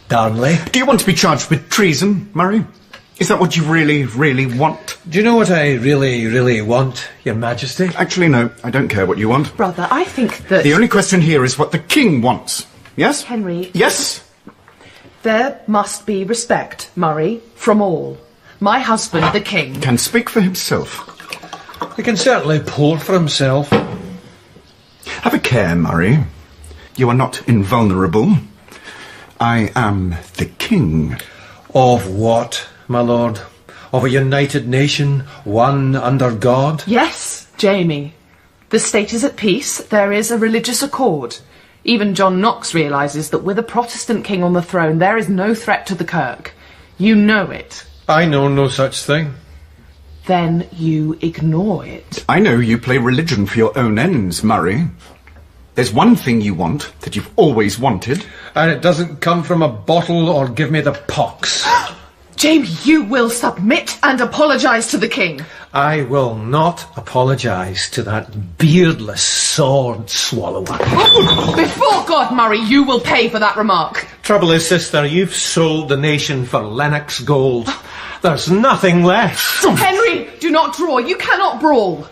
Darnley? Do you want to be charged with treason, Murray? Is that what you really, really want? Do you know what I really, really want, Your Majesty? Actually, no. I don't care what you want. Brother, I think that... The only question here is what the king wants. Yes? Henry... Yes? There must be respect, Murray, from all. My husband, the king... Can speak for himself. He can certainly pour for himself. Have a care, Murray. You are not invulnerable. I am the king. Of what, my lord? Of a united nation, one under God? Yes, Jamie. The state is at peace. There is a religious accord. Even John Knox realises that with a Protestant king on the throne, there is no threat to the Kirk. You know it. I know no such thing. Then you ignore it. I know you play religion for your own ends, Murray. There's one thing you want that you've always wanted. And it doesn't come from a bottle or give me the pox. Jamie, you will submit and apologise to the king. I will not apologise to that beardless sword swallower. Before God, Murray, you will pay for that remark. Trouble is, sister, you've sold the nation for Lennox gold. There's nothing left. Henry, do not draw. You cannot brawl.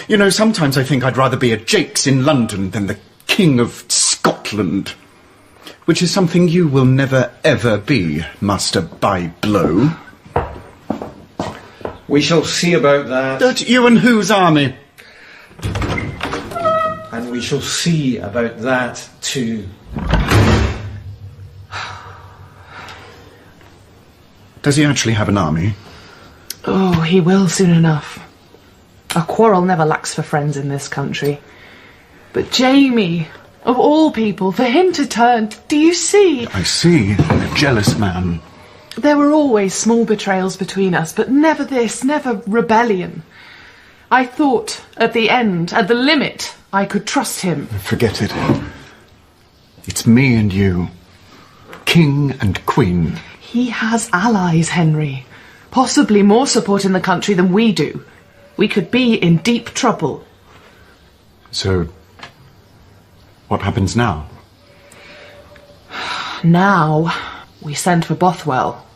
You know, sometimes I think I'd rather be a Jakes in London than the King of Scotland. Which is something you will never, ever be, Master By-Blow. We shall see about that. That you and whose army? And we shall see about that, too. Does he actually have an army? Oh, he will soon enough. A quarrel never lacks for friends in this country. But Jamie, of all people, for him to turn, do you see? I see. A jealous man. There were always small betrayals between us, but never this, never rebellion. I thought, at the end, at the limit, I could trust him. Forget it. It's me and you. King and Queen. He has allies, Henry. Possibly more support in the country than we do. We could be in deep trouble. So, what happens now? Now, we send for Bothwell.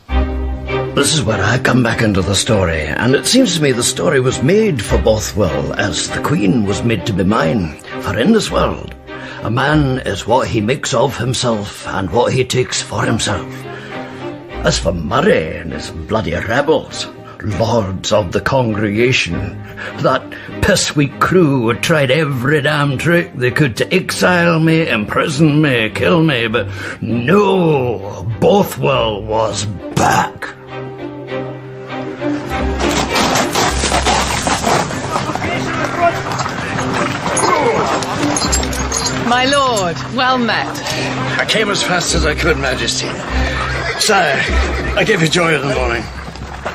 This is where I come back into the story, and it seems to me the story was made for Bothwell, as the Queen was made to be mine. For in this world, a man is what he makes of himself, and what he takes for himself. As for Murray and his bloody rebels, lords of the congregation, that piss-weak crew had tried every damn trick they could to exile me, imprison me, kill me, but no, Bothwell was back. My lord, well met. I came as fast as I could, Majesty. Sire, I gave you joy in the morning.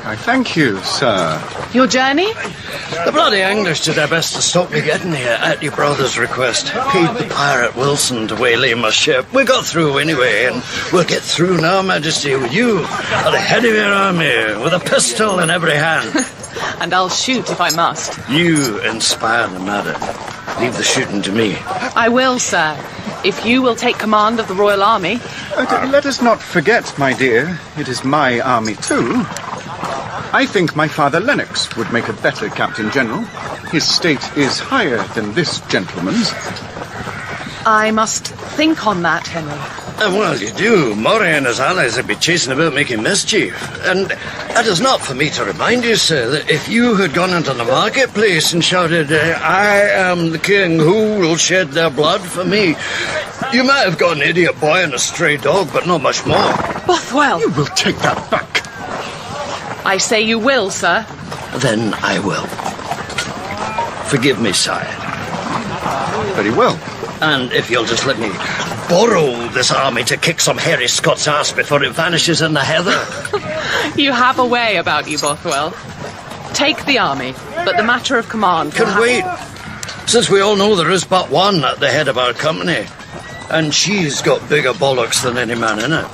I thank you, sir. Your journey? The bloody English did their best to stop me getting here at your brother's request. Paid the pirate Wilson to waylay my ship. We got through anyway, and we'll get through now, Majesty, with you at the head of your army, with a pistol in every hand. And I'll shoot if I must. You inspire the matter. Leave the shooting to me. I will, sir, if you will take command of the Royal Army. Let us not forget, my dear, it is my army too. I think my father Lennox would make a better Captain General. His state is higher than this gentleman's. I must think on that, Henry. Well, you do. Moray and his allies would be chasing about making mischief. And that is not for me to remind you, sir, that if you had gone into the marketplace and shouted, I am the king, who will shed their blood for me? You might have got an idiot boy and a stray dog, but not much more. Bothwell! You will take that back. I say you will, sir. Then I will. Forgive me, sire. Very well. And if you'll just let me borrow this army to kick some hairy Scots ass before it vanishes in the heather. You have a way about you, Bothwell. Take the army, but the matter of command can wait, since we all know there is but one at the head of our company, and she's got bigger bollocks than any man in it.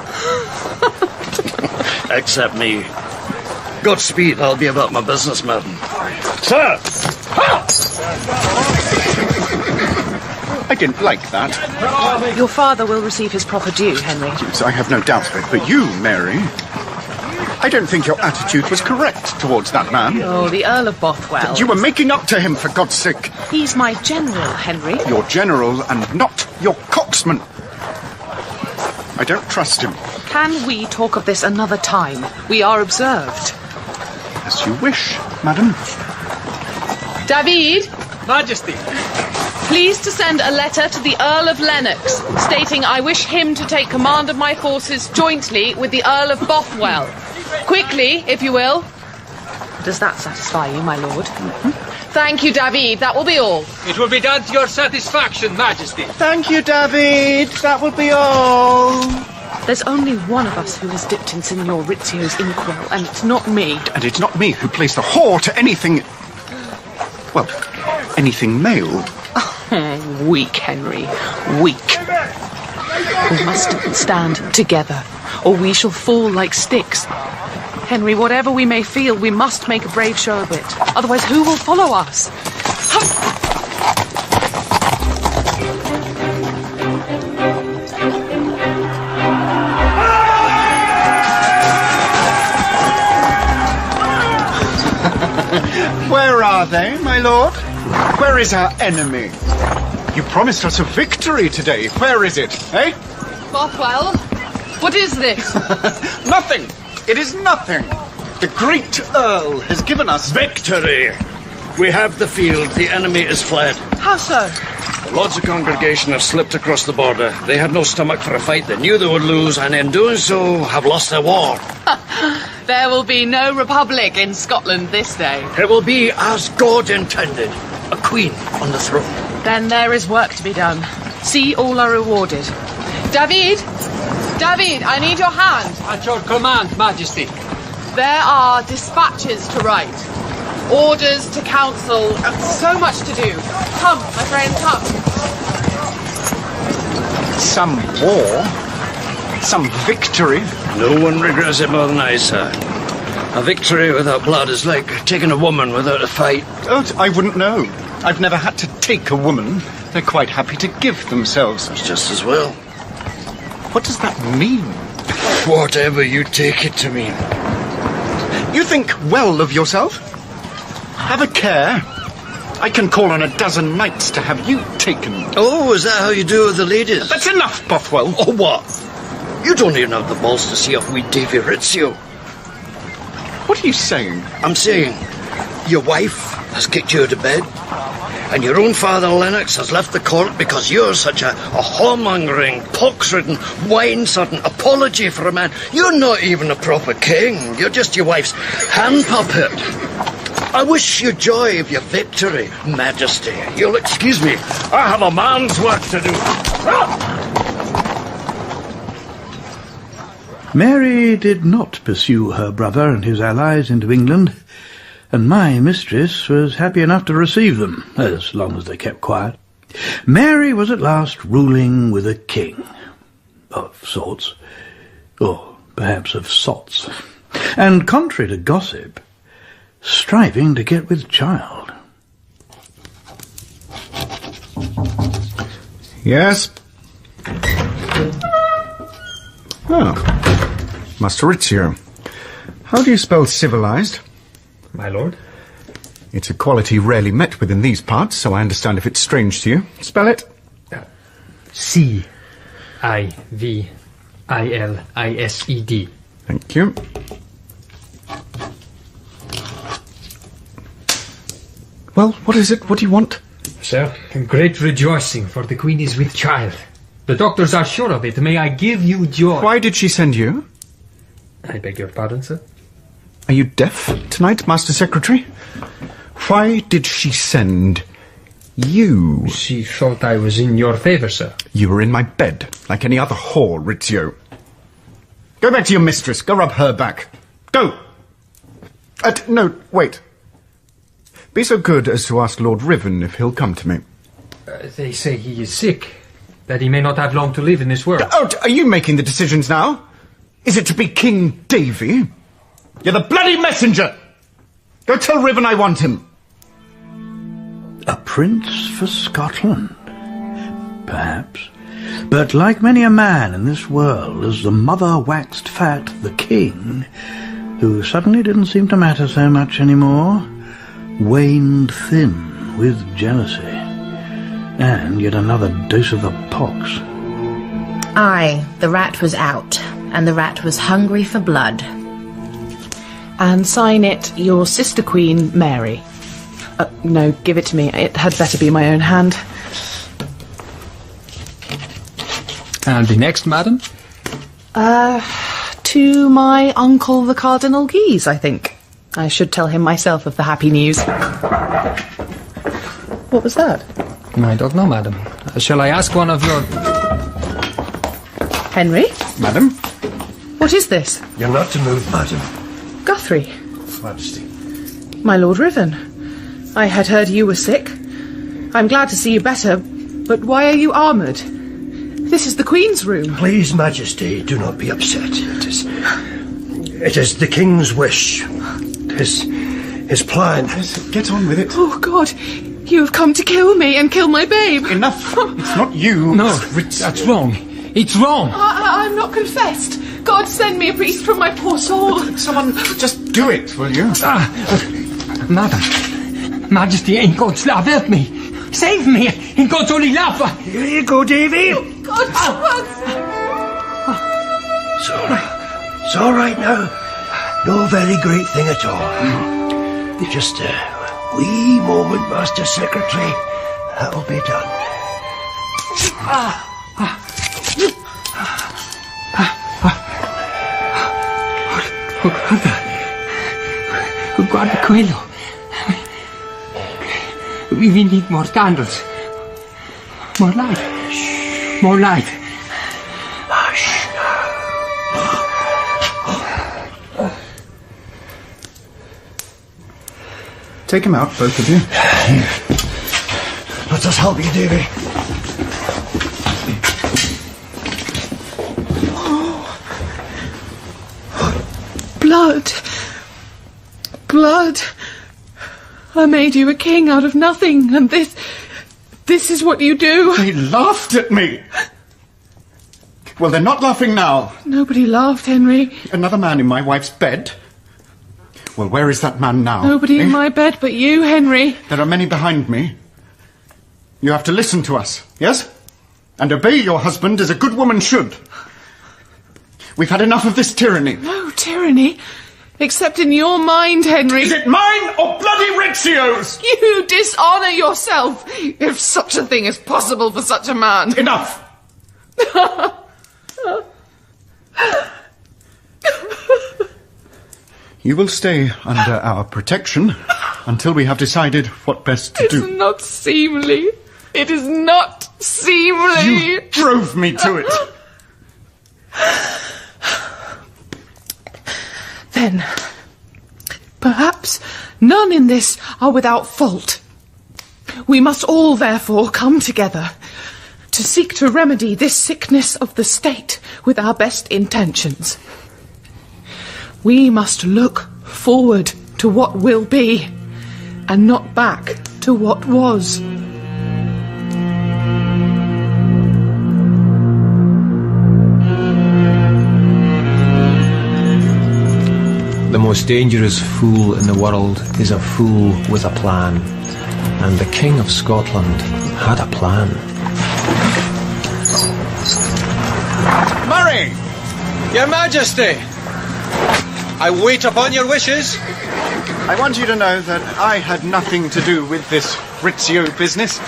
Except me. Godspeed, I'll be about my business, madam. Sir! Ha! I didn't like that. Your father will receive his proper due, Henry. Yes, I have no doubt of it. But you, Mary, I don't think your attitude was correct towards that man. Oh, the Earl of Bothwell. You were making up to him, for God's sake. He's my general, Henry. Your general and not your coxman. I don't trust him. Can we talk of this another time? We are observed. As you wish, madam. David! Majesty! Please to send a letter to the Earl of Lennox, stating I wish him to take command of my forces jointly with the Earl of Bothwell. Quickly, if you will. Does that satisfy you, my lord? Thank you, David. That will be all. It will be done to your satisfaction, Majesty. Thank you, David. That will be all. There's only one of us who has dipped in Signor Rizzio's inkwell, and it's not me. And it's not me who placed a whore to anything... well, anything male. Oh, weak, Henry. Weak. We must stand together, or we shall fall like sticks. Henry, whatever we may feel, we must make a brave show of it. Otherwise, who will follow us? Where are they, my lord? Where is our enemy? You promised us a victory today. Where is it, eh? Bothwell, what is this? Nothing. It is nothing. The great Earl has given us victory. We have the field. The enemy is fled. How so? The Lords of Congregation have slipped across the border. They had no stomach for a fight. They knew they would lose, and in doing so, have lost their war. There will be no republic in Scotland this day. It will be as God intended. A queen on the throne. Then there is work to be done. See, all are rewarded. David! David, I need your hand. At your command, Majesty. There are dispatches to write. Orders to council. So much to do. Come, my friend, come. some war, some victory. No one regrets it more than I, sir. A victory without blood is like taking a woman without a fight. Oh, I wouldn't know. I've never had to take a woman. They're quite happy to give themselves. It's just as well. What does that mean? Whatever you take it to mean. You think well of yourself? Have a care. I can call on a dozen knights to have you taken. Oh, is that how you do with the ladies? That's enough, Bothwell. Oh, what? You don't even have the balls to see off wee Davy Rizzio. What are you saying? I'm saying your wife has kicked you out of bed, and your own father Lennox has left the court because you're such a whoremongering, pox-ridden, wine-sodden apology for a man. You're not even a proper king. You're just your wife's hand puppet. I wish you joy of your victory, Majesty. You'll excuse me. I have a man's work to do. Mary did not pursue her brother and his allies into England, and my mistress was happy enough to receive them, as long as they kept quiet. Mary was at last ruling with a king, of sorts, or perhaps of sots, and contrary to gossip, striving to get with child. Yes? Oh. Master Rizzio. How do you spell civilized? My lord? It's a quality rarely met within these parts, so I understand if it's strange to you. Spell it. C-I-V-I-L-I-S-E-D. Thank you. Well, what is it? What do you want? Sir, great rejoicing, for the Queen is with child. The doctors are sure of it. May I give you joy? Why did she send you? I beg your pardon, sir? Are you deaf tonight, Master Secretary? Why did she send you? She thought I was in your favour, sir. You were in my bed, like any other whore, Rizzio. Go back to your mistress. Go rub her back. Go! No, wait. Be so good as to ask Lord Riven if he'll come to me. They say he is sick, that he may not have long to live in this world. Oh, are you making the decisions now? Is it to be King Davy? You're the bloody messenger! Go tell Riven I want him. A prince for Scotland. perhaps. But like many a man in this world, as the mother waxed fat, the king, who suddenly didn't seem to matter so much anymore, waned thin with jealousy. And yet another dose of the pox. Aye, the rat was out, and the rat was hungry for blood. And sign it, your sister queen, Mary. No, give it to me. It had better be my own hand. And the next, madam? To my uncle, the Cardinal Guise, I think. I should tell him myself of the happy news. What was that? I don't know, madam. Shall I ask one of your... Henry? Madam? What is this? You're not to move, madam. Guthrie. Majesty. My Lord Riven. I had heard you were sick. I'm glad to see you better, but why are you armoured? This is the Queen's room. Please, Majesty, do not be upset. It is the King's wish. His plan. Yes, get on with it. Oh, God. You have come to kill me and kill my babe. Enough. It's not you. No, that's wrong. It's wrong. I'm not confessed. God, send me a priest from my poor soul. Someone just do it, will you? Madam, Majesty, in God's love, help me. Save me, in God's holy love. Here you go, Davy. God, It's all right. It's all right now. No very great thing at all. Just a wee moment, Master Secretary. That'll be done. Guarda quello. We need more candles. More light. More light. Hush. Take him out, both of you. Let us help you, Davy. Blood. Blood. I made you a king out of nothing, and this is what you do. They laughed at me. Well, they're not laughing now. Nobody laughed, Henry. Another man in my wife's bed. Well, where is that man now? Nobody in my bed but you, Henry. There are many behind me. You have to listen to us, yes? And obey your husband as a good woman should. We've had enough of this tyranny. No tyranny. Except in your mind, Henry. Is it mine or bloody Rizzio's? You dishonour yourself, if such a thing is possible for such a man. Enough! You will stay under our protection until we have decided what best to do. It's not seemly. It is not seemly. You drove me to it. Then, perhaps none in this are without fault. We must all, therefore, come together to seek to remedy this sickness of the state with our best intentions. We must look forward to what will be, and not back to what was. The most dangerous fool in the world is a fool with a plan. And the King of Scotland had a plan. Murray! Your Majesty! I wait upon your wishes. I want you to know that I had nothing to do with this Rizzio business.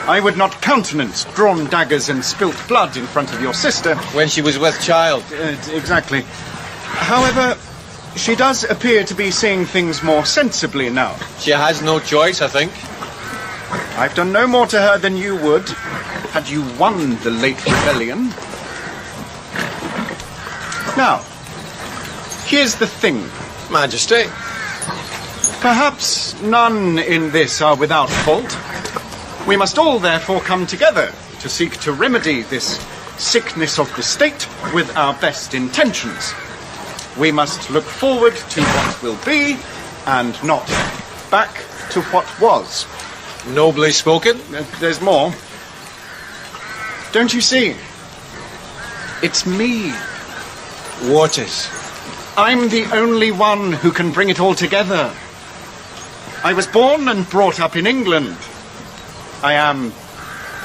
I would not countenance drawn daggers and spilt blood in front of your sister. When she was with child. Exactly. However, she does appear to be seeing things more sensibly now. She has no choice, I think. I've done no more to her than you would, had you won the late rebellion. Now, here's the thing. Majesty. Perhaps none in this are without fault. We must all therefore come together to seek to remedy this sickness of the state with our best intentions. We must look forward to what will be, and not back to what was. Nobly spoken. There's more. Don't you see? It's me. Waters. I'm the only one who can bring it all together. I was born and brought up in England. I am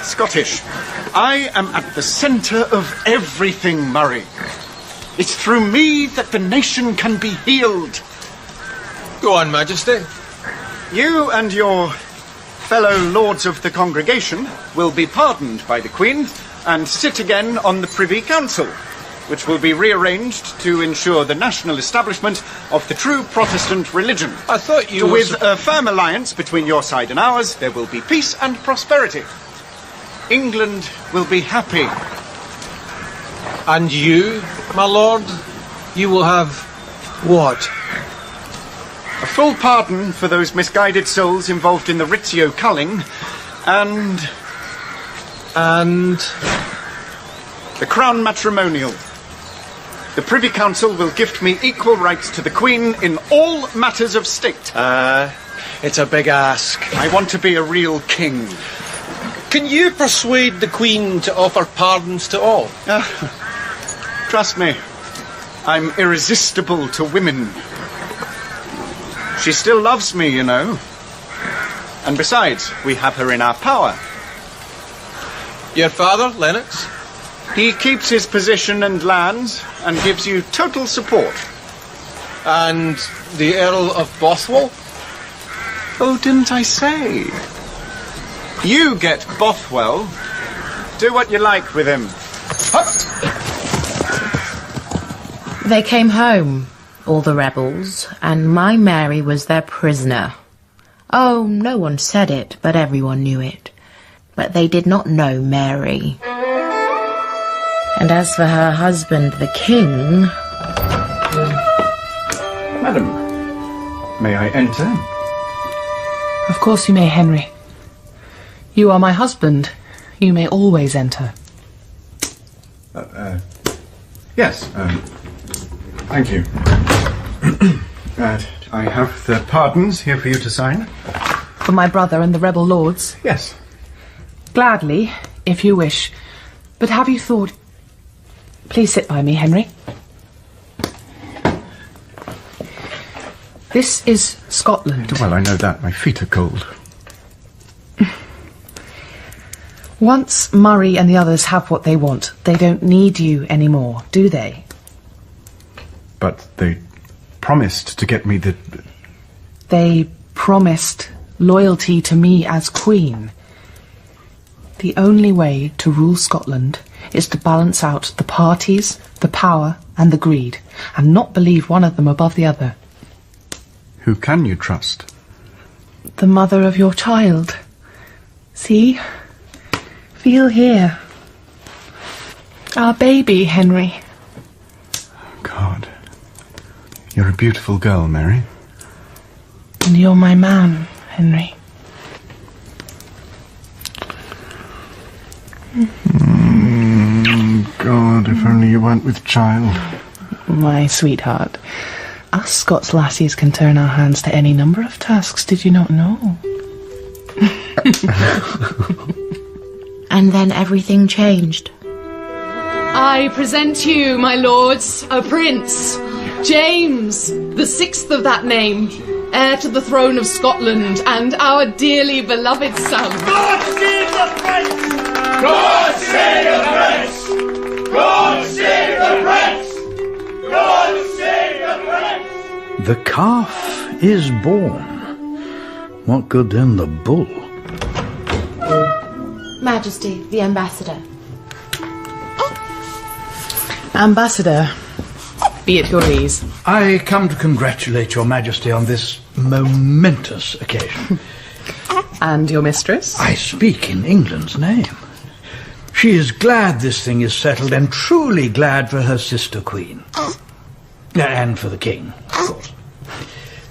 Scottish. I am at the centre of everything, Murray. It's through me that the nation can be healed. Go on, Majesty. You and your fellow lords of the congregation will be pardoned by the Queen and sit again on the Privy Council, which will be rearranged to ensure the national establishment of the true Protestant religion. I thought you With a firm alliance between your side and ours, there will be peace and prosperity. England will be happy. And you, my lord, you will have what? A full pardon for those misguided souls involved in the Rizzio culling, and the crown matrimonial. The Privy Council will gift me equal rights to the Queen in all matters of state. It's a big ask. I want to be a real king. Can you persuade the Queen to offer pardons to all? Trust me, I'm irresistible to women. She still loves me, you know. And besides, we have her in our power. Your father, Lennox? He keeps his position and lands and gives you total support. And the Earl of Bothwell? Oh, didn't I say? You get Bothwell. Do what you like with him. They came home, all the rebels, and my Mary was their prisoner. Oh, no one said it, but everyone knew it. But they did not know Mary. And as for her husband, the king... Madam, may I enter? Of course you may, Henry. You are my husband. You may always enter. Yes, thank you. I have the pardons here for you to sign. For my brother and the rebel lords? Yes. Gladly, if you wish. But have you thought... Please sit by me, Henry. This is Scotland. Well, I know that. My feet are cold. Once Murray and the others have what they want, they don't need you anymore, do they? But they promised to get me the... They promised loyalty to me as Queen. The only way to rule Scotland is to balance out the parties, the power and the greed, and not believe one of them above the other. Who can you trust? The mother of your child. See? Feel here. Our baby, Henry. God. You're a beautiful girl, Mary. And you're my man, Henry. God, if only you weren't with child. My sweetheart, us Scots lassies can turn our hands to any number of tasks, did you not know? And then everything changed. I present you, my lords, a prince, James, the sixth of that name, heir to the throne of Scotland, and our dearly beloved son. God save the prince! God save the prince! God save the prince! God save the prince! The calf is born. What good then the bull? Majesty, the ambassador. Ambassador, be at your ease. I come to congratulate your Majesty on this momentous occasion. And your mistress? I speak in England's name. She is glad this thing is settled, and truly glad for her sister Queen. And for the King, of course.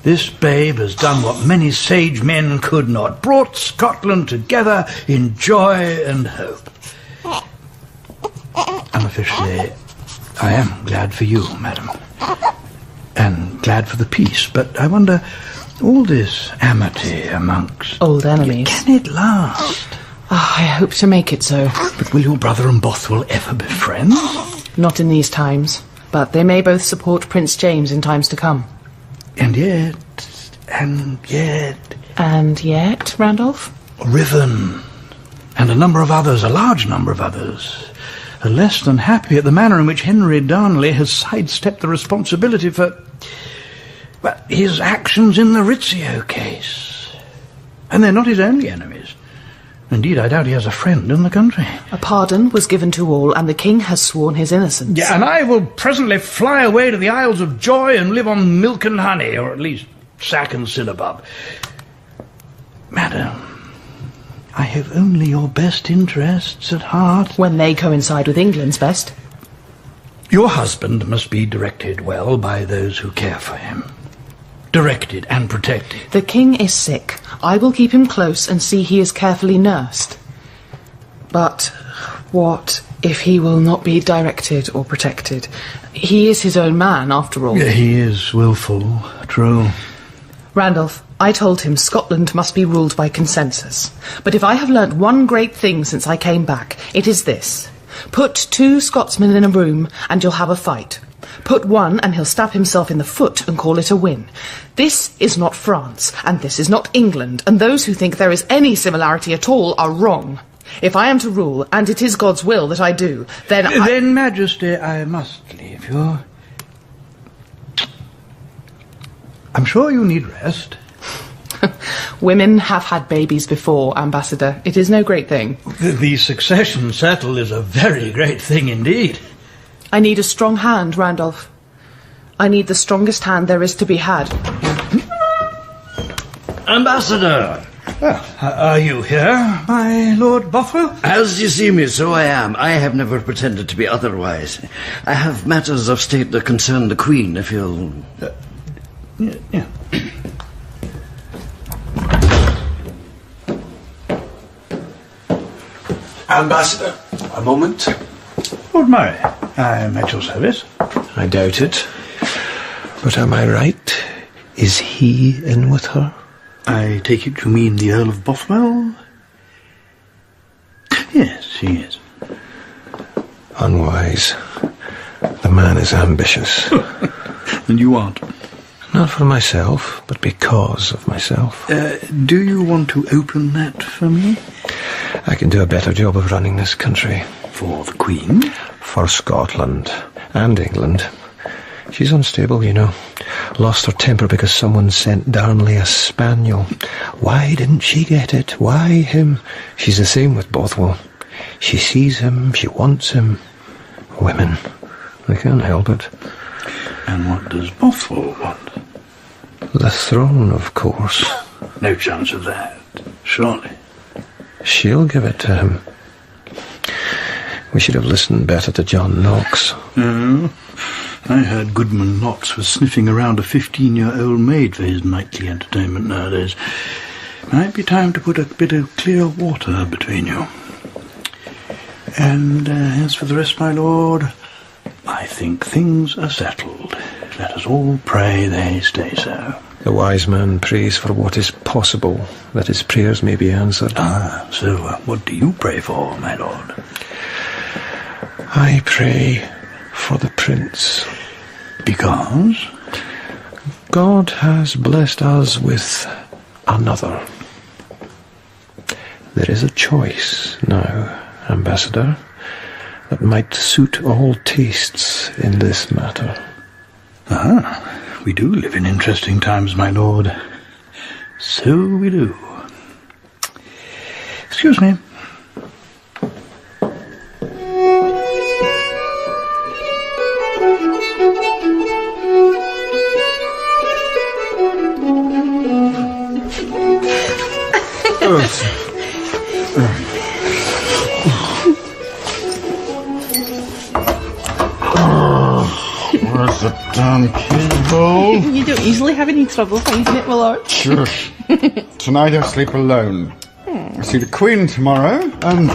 This babe has done what many sage men could not, brought Scotland together in joy and hope. Unofficially, I am glad for you, madam, and glad for the peace, but I wonder, all this amity amongst... Old enemies. Can it last? I hope to make it so. But will your brother and Bothwell ever be friends? Not in these times, but they may both support Prince James in times to come. And yet... And yet, Randolph? Riven, and a large number of others, are less than happy at the manner in which Henry Darnley has sidestepped the responsibility for his actions in the Rizzio case. And they're not his only enemies. Indeed, I doubt he has a friend in the country. A pardon was given to all, and the king has sworn his innocence. Yeah, and I will presently fly away to the Isles of Joy and live on milk and honey, or at least sack and syllabub. Madam, I have only your best interests at heart. When they coincide with England's best. Your husband must be directed well by those who care for him. Directed and protected. The king is sick. I will keep him close and see he is carefully nursed. But what if he will not be directed or protected? He is his own man, after all. Yeah, he is willful, true. Randolph, I told him Scotland must be ruled by consensus. But if I have learnt one great thing since I came back, it is this. Put 2 Scotsmen in a room and you'll have a fight. Put one and he'll stab himself in the foot and call it a win. This is not France, and this is not England, and those who think there is any similarity at all are wrong. If I am to rule, and it is God's will that I do, then Then, Majesty, I must leave you. I'm sure you need rest. Women have had babies before, Ambassador. It is no great thing. The succession settled is a very great thing indeed. I need a strong hand, Randolph. I need the strongest hand there is to be had. Ambassador! Are you here, my Lord Bothwell? As you see me, so I am. I have never pretended to be otherwise. I have matters of state that concern the Queen, if you'll... Yeah. Ambassador, a moment. Lord Moray, I am at your service. I doubt it. But am I right? Is he in with her? I take it you mean the Earl of Bothwell? Yes, he is. Unwise. The man is ambitious. And you aren't? Not for myself, but because of myself. Do you want to open that for me? I can do a better job of running this country. For the Queen? For Scotland. And England. She's unstable, you know. Lost her temper because someone sent Darnley a spaniel. Why didn't she get it? Why him? She's the same with Bothwell. She sees him, she wants him. Women. They can't help it. And what does Bothwell want? The throne, of course. No chance of that, surely. She'll give it to him. We should have listened better to John Knox. I heard Goodman Knox was sniffing around a 15-year-old maid for his nightly entertainment nowadays. Might be time to put a bit of clear water between you. And as for the rest, my lord, I think things are settled. Let us all pray they stay so. The wise man prays for what is possible, that his prayers may be answered. So what do you pray for, my lord? I pray for the prince. Because? God has blessed us with another. There is a choice now, Ambassador, that might suit all tastes in this matter. We do live in interesting times, my lord. So we do. Excuse me. Where's the damn key bowl? You don't usually have any trouble finding it, my lord. Shush. Tonight I sleep alone. I see the Queen tomorrow, and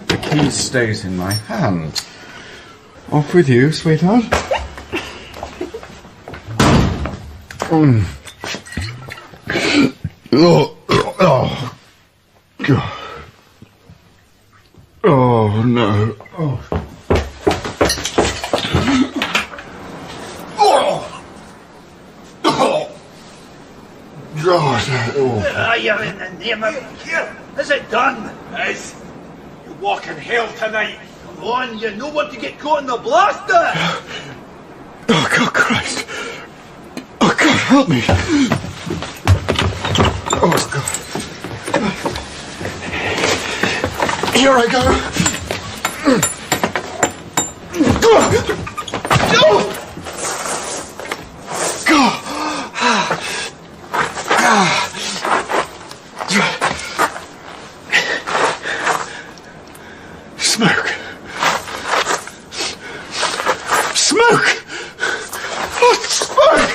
the key stays in my hand. Off with you, sweetheart. Oh, God. Oh, no. Oh. God. Oh. You're in the name of... Here, is it done? Yes. You walk in hell tonight. Come on, you know what to get caught in the blaster. Oh, God, Christ. Oh, God, help me. Oh, God. Here I go. Smoke. Smoke! What smoke?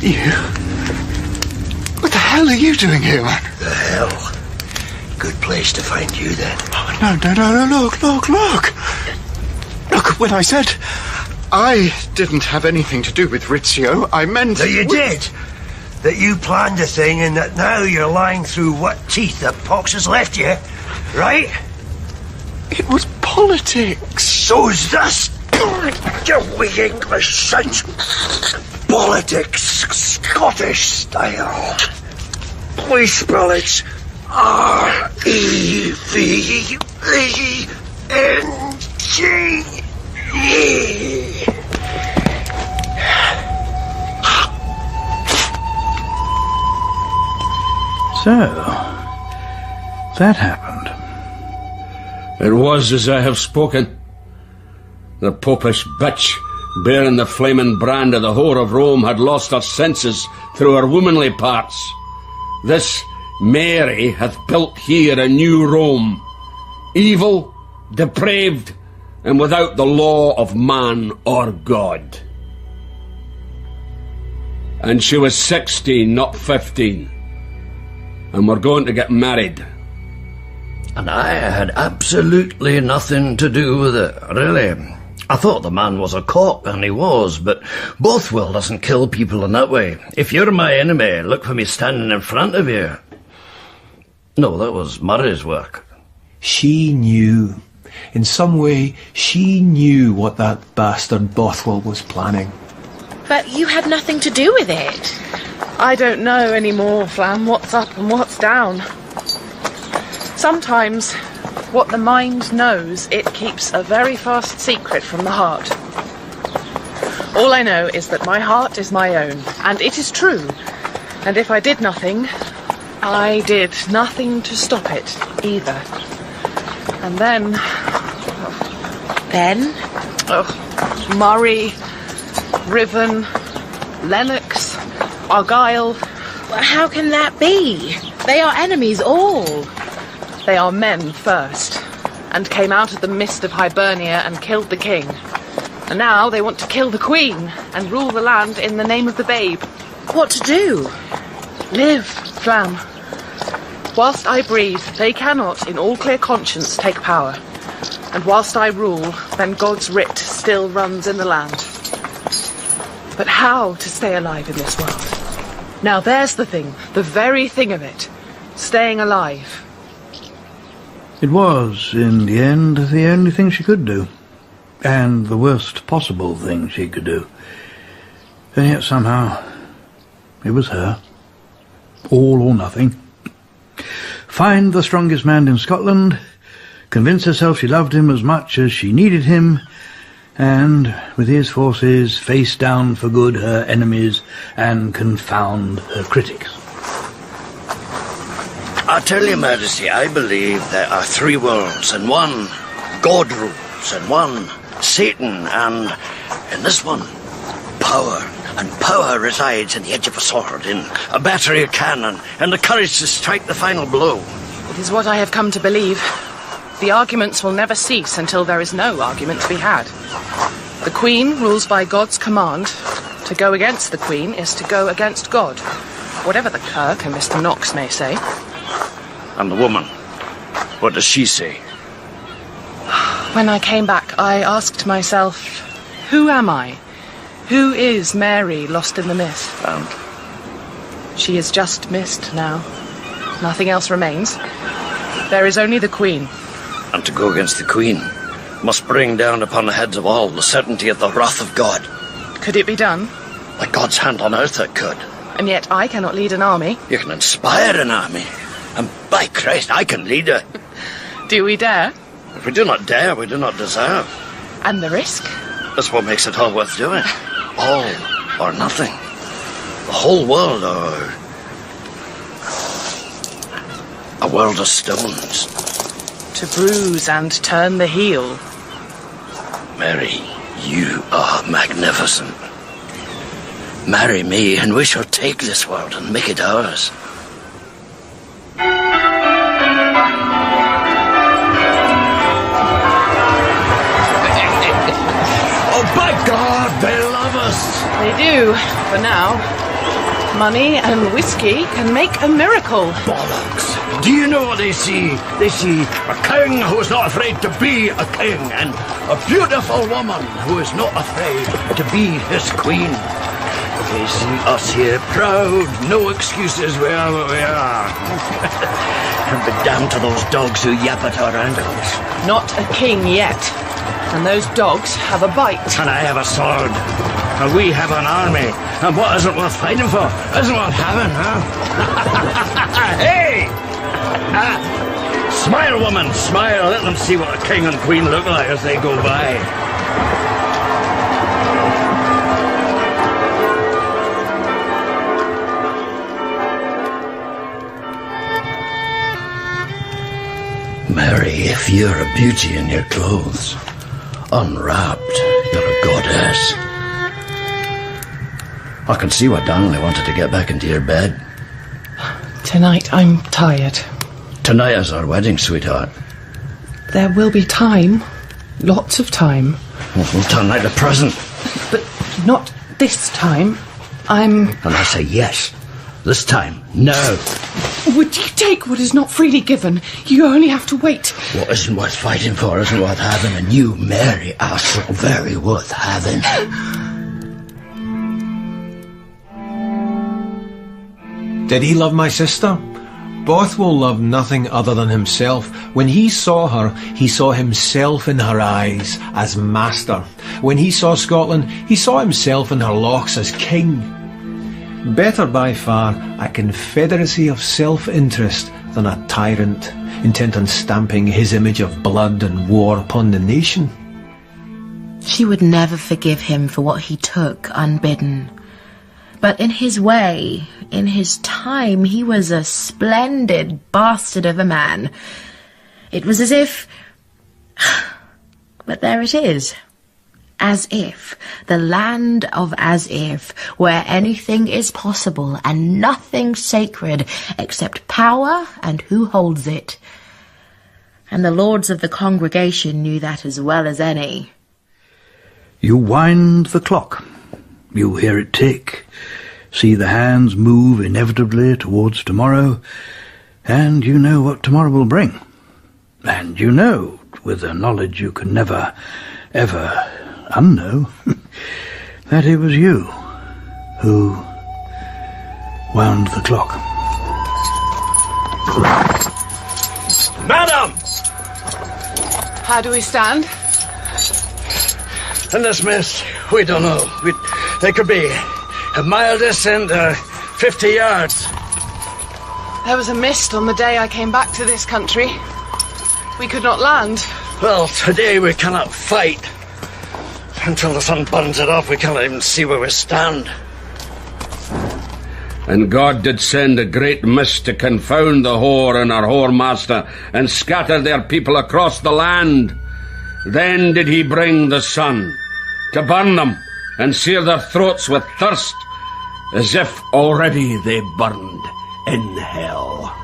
You? What the hell are you doing here, man? The hell? Good place to find you, then. Oh, no, look. Look, when I said I didn't have anything to do with Rizzio, I meant... That you did? That you planned the thing and that now you're lying through what teeth the pox has left you, right? It was politics. So's this. You wee English sons. Politics, Scottish style. Please spell it R-E-V-E-N-G-E. So, that happened. It was as I have spoken. The popish bitch, bearing the flaming brand of the whore of Rome, had lost her senses through her womanly parts. This Mary hath built here a new Rome, evil, depraved, and without the law of man or God. And she was 16, not 15. And we're going to get married. And I had absolutely nothing to do with it, really. I thought the man was a cock, and he was, but Bothwell doesn't kill people in that way. If you're my enemy, look for me standing in front of you. No, that was Murray's work. She knew. In some way, she knew what that bastard Bothwell was planning. But you had nothing to do with it. I don't know anymore, Flam, what's up and what's down. Sometimes what the mind knows, it keeps a very fast secret from the heart. All I know is that my heart is my own, and it is true. And if I did nothing, I did nothing to stop it either. And then... Then? Oh, Moray, Riven, Lennox, Argyll. Well, how can that be? They are enemies all. They are men first, and came out of the mist of Hibernia and killed the king. And now they want to kill the queen and rule the land in the name of the babe. What to do? Live, Flam. Whilst I breathe, they cannot, in all clear conscience, take power. And whilst I rule, then God's writ still runs in the land. But how to stay alive in this world? Now there's the thing, the very thing of it. Staying alive. It was, in the end, the only thing she could do. And the worst possible thing she could do. And yet somehow, it was her. All or nothing. Find the strongest man in Scotland, convince herself she loved him as much as she needed him, and, with his forces, face down for good her enemies and confound her critics. I tell you, Majesty, I believe there are three worlds, and one God rules, and one Satan, and in this one, power. And power resides in the edge of a sword, in a battery of cannon, and the courage to strike the final blow. It is what I have come to believe. The arguments will never cease until there is no argument to be had. The Queen rules by God's command. To go against the Queen is to go against God, whatever the Kirk and Mr. Knox may say. And the woman, what does she say? When I came back, I asked myself, who am I? Who is Mary lost in the mist? She is just mist now. Nothing else remains. There is only the Queen. And to go against the Queen must bring down upon the heads of all the certainty of the wrath of God. Could it be done? Like God's hand on earth it could. And yet I cannot lead an army. You can inspire an army. And by Christ, I can lead it. Do we dare? If we do not dare, we do not deserve. And the risk? That's what makes it all worth doing. All or nothing. The whole world or a world of stones. To bruise and turn the heel. Mary, you are magnificent. Marry me and we shall take this world and make it ours. Oh, by God, they love us. They do, for now. Money and whiskey can make a miracle. Bollocks. Do you know what they see? They see a king who is not afraid to be a king, and a beautiful woman who is not afraid to be his queen. They see us here proud, no excuses, we are what we are. And be damned to those dogs who yap at our ankles. Not a king yet. And those dogs have a bite. And I have a sword. And we have an army. And what isn't worth fighting for isn't worth having, huh? Hey! Smile, woman, smile. Let them see what a king and queen look like as they go by. Mary, if you're a beauty in your clothes, unwrapped, you're a goddess. I can see why Darnley wanted to get back into your bed. Tonight I'm tired. Tonight is our wedding, sweetheart. There will be time. Lots of time. We'll turn like the present. But not this time. And I say yes. This time. No. Would you take what is not freely given? You only have to wait. What isn't worth fighting for isn't worth having, and you, Mary, are so very worth having. Did he love my sister? Bothwell loved nothing other than himself. When he saw her, he saw himself in her eyes as master. When he saw Scotland, he saw himself in her locks as king. Better by far a confederacy of self-interest than a tyrant intent on stamping his image of blood and war upon the nation. She would never forgive him for what he took unbidden. But in his way, in his time, he was a splendid bastard of a man. It was as if... But there it is. As if. The land of as if, where anything is possible and nothing sacred except power and who holds it. And the lords of the congregation knew that as well as any. You wind the clock. You hear it tick, see the hands move inevitably towards tomorrow, and you know what tomorrow will bring. And you know, with a knowledge you can never, ever unknow, that it was you who wound the clock. Madam! How do we stand? In this mist, we don't know. They could be a mile distant, 50 yards. There was a mist on the day I came back to this country. We could not land. Well, today we cannot fight. Until the sun burns it off, we cannot even see where we stand. And God did send a great mist to confound the whore and her whoremaster, and scatter their people across the land. Then did he bring the sun, to burn them, and sear their throats with thirst, as if already they burned in hell.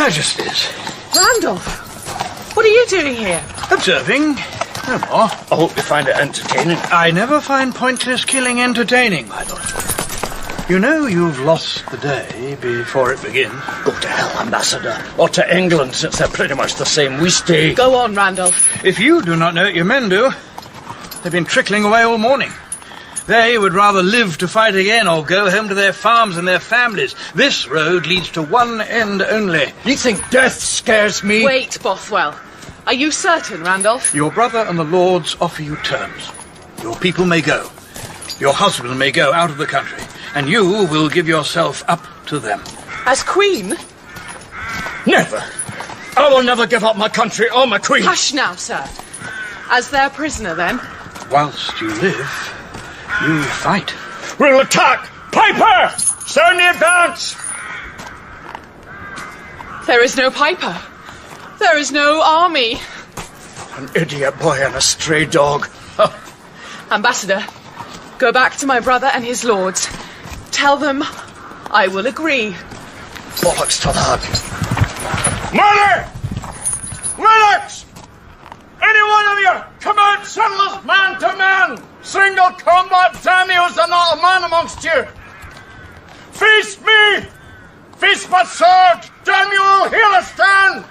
Majesties. Randolph, what are you doing here? Observing. No more. I hope you find it entertaining. I never find pointless killing entertaining, my lord. You know you've lost the day before it begins. Go to hell, Ambassador. Or to England, since they're pretty much the same. We stay. Go on, Randolph. If you do not know it, your men do. They've been trickling away all morning. They would rather live to fight again or go home to their farms and their families. This road leads to one end only. You think death scares me? Wait, Bothwell. Are you certain, Randolph? Your brother and the lords offer you terms. Your people may go. Your husband may go out of the country. And you will give yourself up to them. As queen? Never. I will never give up my country or my queen. Hush now, sir. As their prisoner, then? Whilst you live, you fight. We'll attack! Piper! Sound the advance! There is no piper. There is no army. An idiot boy and a stray dog. Ambassador, go back to my brother and his lords. Tell them I will agree. Bollocks to that. Murder! Lennox! Any one of you, come out, settle us man to man! Single combat, damn you, is there not a man amongst you? Face me! Face my sword! Damn you all, here I stand!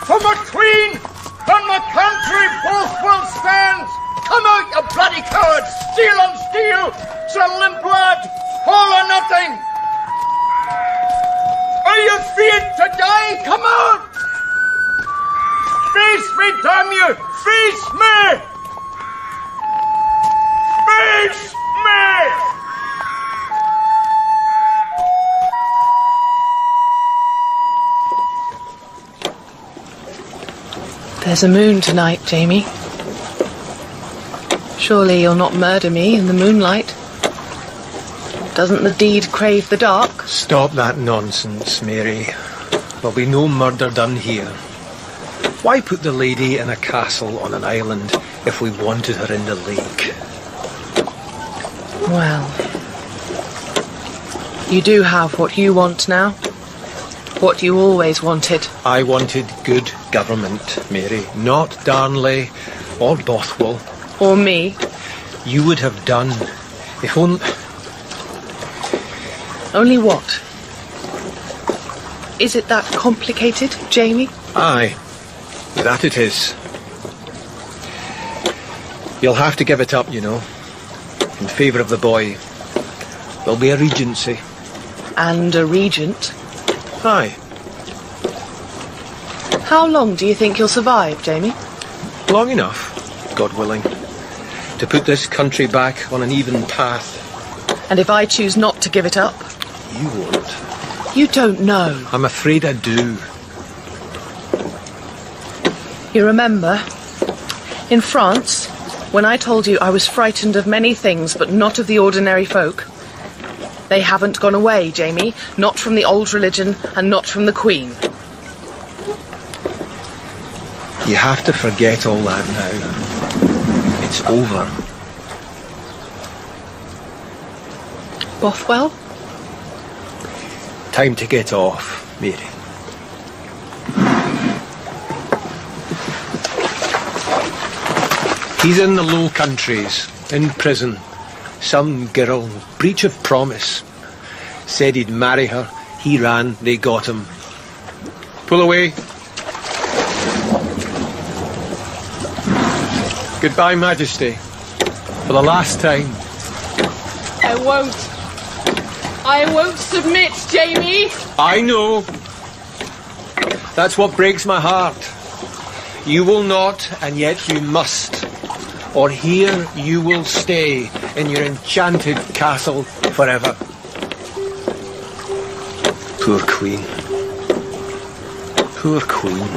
For my queen and my country both will stand! Come out, you bloody cowards! Steel on steel! Settle in blood! All or nothing! Are you feared to die? Come out! Face me, damn you! Face me! Face me! There's a moon tonight, Jamie. Surely you'll not murder me in the moonlight. Doesn't the deed crave the dark? Stop that nonsense, Mary. There'll be no murder done here. Why put the lady in a castle on an island if we wanted her in the lake? Well, you do have what you want now. What you always wanted. I wanted good government, Mary. Not Darnley or Bothwell. Or me. You would have done if only... Only what? Is it that complicated, Jamie? Aye, that it is. You'll have to give it up, you know, in favour of the boy. There'll be a regency. And a regent? Aye. How long do you think you'll survive, Jamie? Long enough, God willing, to put this country back on an even path. And if I choose not to give it up? You won't. You don't know. I'm afraid I do. You remember, in France, when I told you I was frightened of many things, but not of the ordinary folk? They haven't gone away, Jamie. Not from the old religion, and not from the Queen. You have to forget all that now. It's over. Bothwell? Time to get off, Mary. He's in the Low Countries, in prison. Some girl, breach of promise. Said he'd marry her. He ran, they got him. Pull away. Goodbye, Majesty. For the last time. I won't. I won't submit, Jamie. I know. That's what breaks my heart. You will not, and yet you must. Or here you will stay in your enchanted castle forever. Poor Queen. Poor Queen.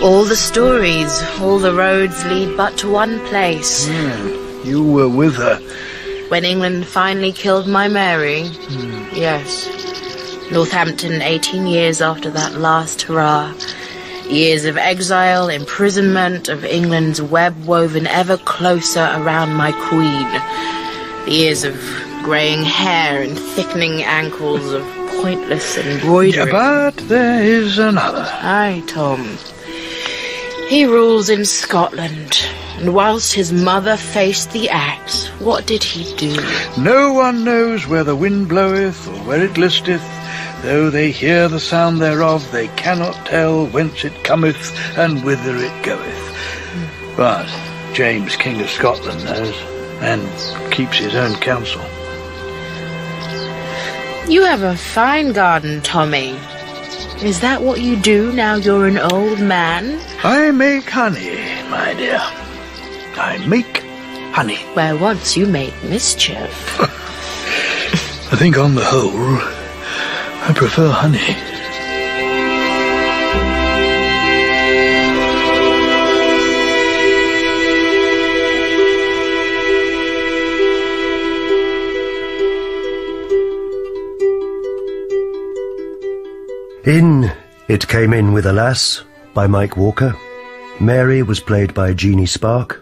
All the stories, all the roads lead but to one place. You were with her. When England finally killed my Mary. Yes. Northampton, 18 years after that last hurrah. Years of exile, imprisonment, of England's web woven ever closer around my queen. Years of greying hair and thickening ankles, of pointless embroidery. But there is another. Aye, Tom. He rules in Scotland, and whilst his mother faced the axe, what did he do? No one knows where the wind bloweth, or where it listeth. Though they hear the sound thereof, they cannot tell whence it cometh, and whither it goeth. But James, King of Scotland, knows, and keeps his own counsel. You have a fine garden, Tommy. Is that what you do now you're an old man? I make honey, my dear. I make honey. Where once you made mischief. I think on the whole, I prefer honey. In It Came In With a Lass by Mike Walker. Mary was played by Jeany Spark,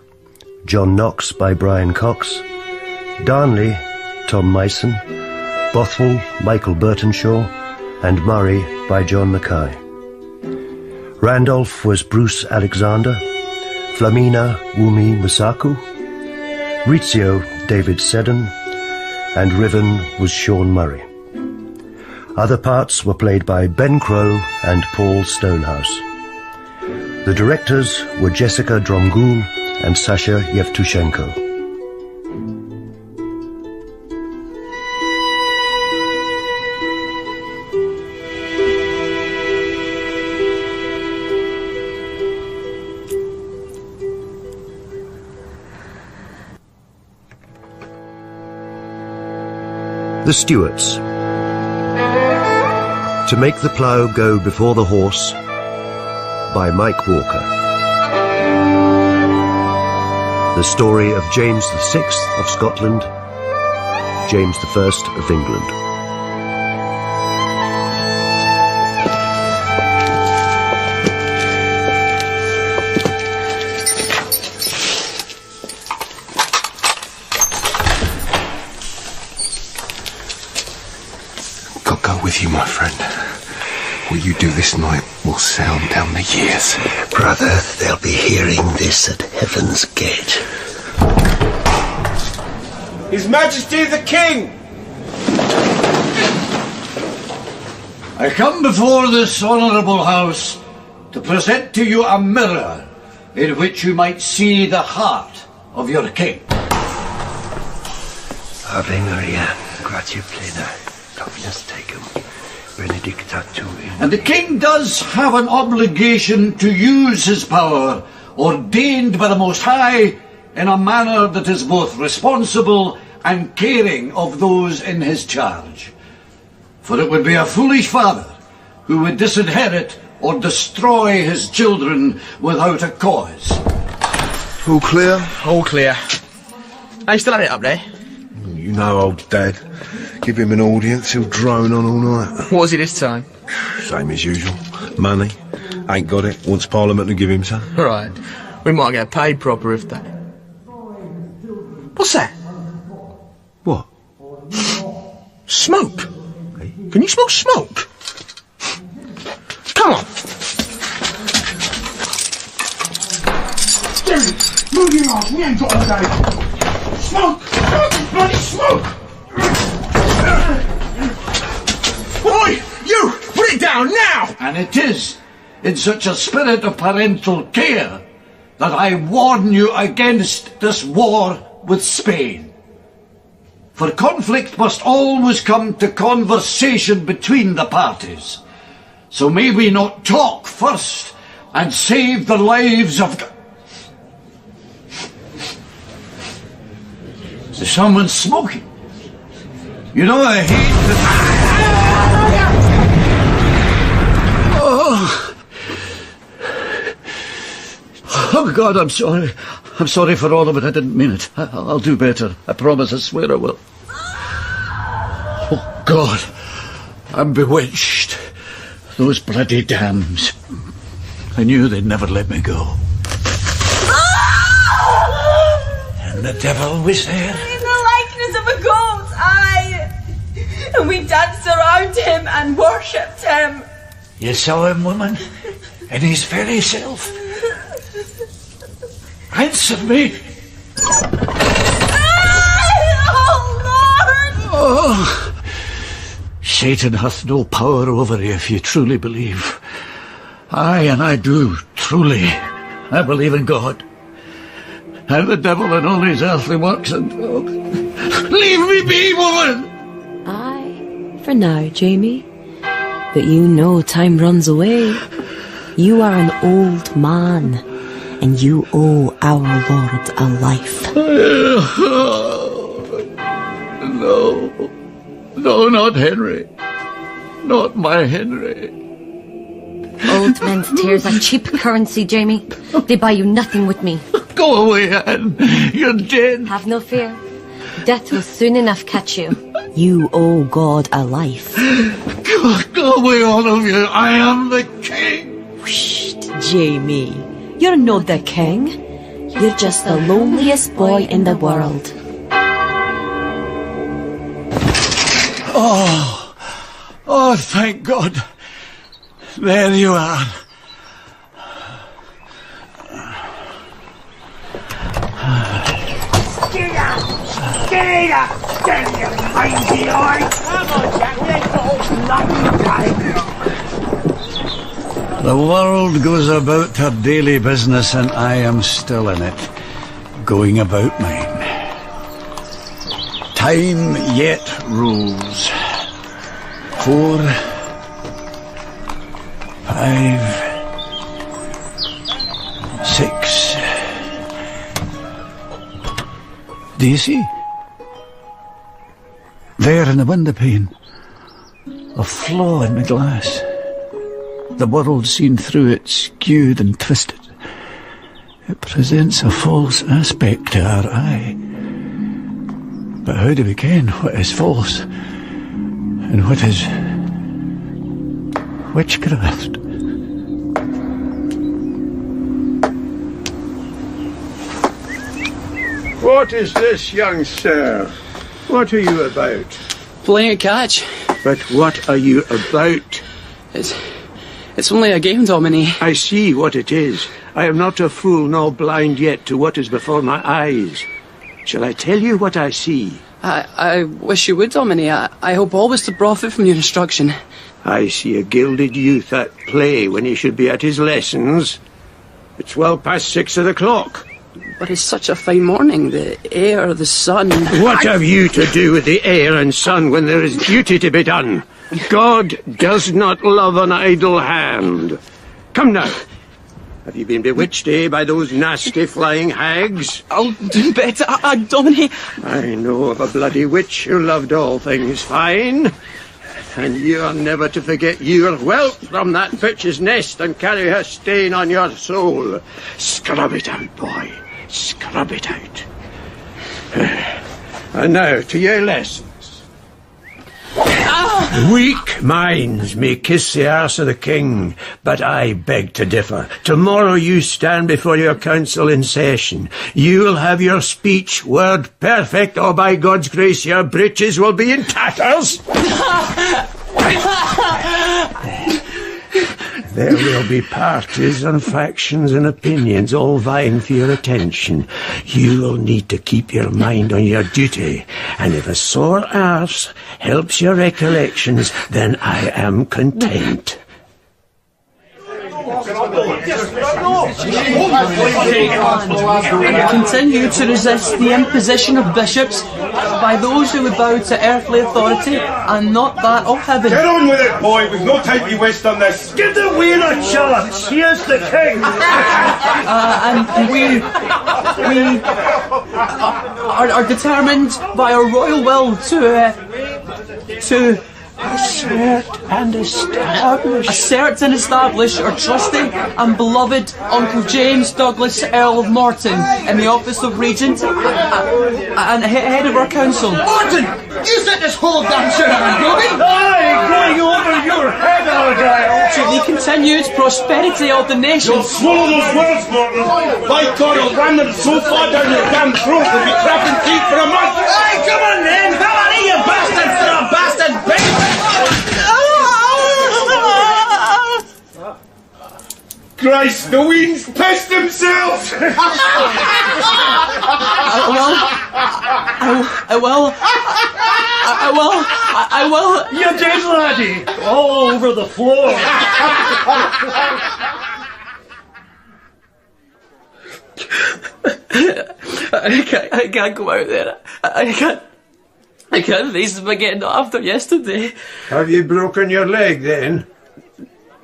John Knox by Brian Cox, Darnley, Tom Mison, Bothwell, Michael Bertenshaw, and Moray by John Mackay. Randolph was Bruce Alexander, Flamina Wumi Musaku, Rizzio David Seddon, and Riven was Sean Murray. Other parts were played by Ben Crowe and Paul Stonehouse. The directors were Jessica Dromgoole and Sasha Yevtushenko. The Stuarts. To Make the Plough Go Before the Horse by Mike Walker. The story of James VI of Scotland, James I of England. God go with you, my friend. What you do this night will sound down the years. Brother, they'll be hearing this at Heaven's Gate. His Majesty the King! I come before this honourable house to present to you a mirror in which you might see the heart of your king. Ave Maria, gratia plena, Dominus tecum, benedicta tu in... And the king does have an obligation to use his power, ordained by the Most High, in a manner that is both responsible and caring of those in his charge. For it would be a foolish father who would disinherit or destroy his children without a cause. All clear? All clear. They still had it up there? You know old Dad. Give him an audience, he'll drone on all night. What was it this time? Same as usual. Money. Ain't got it. Wants Parliament to give him some. Right. We might get paid proper if that. What's that? What? Smoke. Can you smell smoke? Come on. Jerry, move your arse. We ain't got all day. Smoke! Bloody smoke! Oi! You! Put it down now! And it is in such a spirit of parental care that I warn you against this war with Spain. For conflict must always come to conversation between the parties. So may we not talk first and save the lives of... Is someone smoking? You know I hate the... Oh, God, I'm sorry. I'm sorry for all of it. I didn't mean it. I'll do better. I promise. I swear I will. Oh, God. I'm bewitched. Those bloody dams. I knew they'd never let me go. And the devil was there. In the likeness of a goat, aye. And we danced around him and worshipped him. You saw him, woman? In his very self? Answer me! Oh, Satan hath no power over you if you truly believe. Aye, and I do, truly. I believe in God. And the devil and all his earthly works, and... Leave me be, woman! Aye, for now, Jamie. But you know time runs away. You are an old man, and you owe our Lord a life. No, not Henry. Not my Henry. Old men's tears are cheap currency, Jamie. They buy you nothing with me. Go away, Anne. You're dead. Have no fear. Death will soon enough catch you. You owe God a life. Go away, all of you. I am the king. Whoosh, Jamie. You're not the king. You're just the loneliest boy in the world. Oh, thank God. There you are. Get out! Get out! Get your mighty eye! Come on, Jack, we ain't got all nothing time. The world goes about her daily business, and I am still in it, going about mine. Time yet rules. 4, 5, 6. Do you see? There in the window pane, a flaw in the glass. The world seen through it, skewed and twisted. It presents a false aspect to our eye. But how do we ken what is false and what is witchcraft? What is this, young sir? What are you about? Playing at catch. But what are you about? It's only a game, Dominie. I see what it is. I am not a fool nor blind yet to what is before my eyes. Shall I tell you what I see? I wish you would, Dominie. I hope always to profit from your instruction. I see a gilded youth at play when he should be at his lessons. It's well past 6 o'clock. But it's such a fine morning. The air, the sun... What have you to do with the air and sun when there is duty to be done? God does not love an idle hand. Come now. Have you been bewitched, by those nasty flying hags? I'll do better, Dominie. I know of a bloody witch who loved all things fine. And you're never to forget your wealth from that bitch's nest and carry her stain on your soul. Scrub it out, boy. Scrub it out. And now, to your lessons. Weak minds may kiss the arse of the king, but I beg to differ. Tomorrow you stand before your council in session. You'll have your speech word perfect, or by God's grace your breeches will be in tatters. There will be parties and factions and opinions all vying for your attention. You will need to keep your mind on your duty, and if a sore arse helps your recollections, then I am content. Continue to resist the imposition of bishops by those who would bow to earthly authority and not that of heaven. Get on with it, boy. We've no time to waste on this. Give the wheel a chance. Here's the king. And we are determined by our royal will to Assert and establish. Assert and establish our trusty and beloved Uncle James Douglas, Earl of Morton, in the office of Regent and head of our council. Morton! You set this whole damn ceremony going? Aye, going over your head, Argyle. To the continued prosperity of the nation. You'll swallow those words, Morton. By God, I'll ram them so far down your damn throat they'll be crapping teeth for a month. Aye, come on then! How are you bastards for a bastard bitch? Christ, the weens pissed themselves! I will. You did, laddie. All over the floor. I can't go out there. I can't face them again after yesterday. Have you broken your leg then?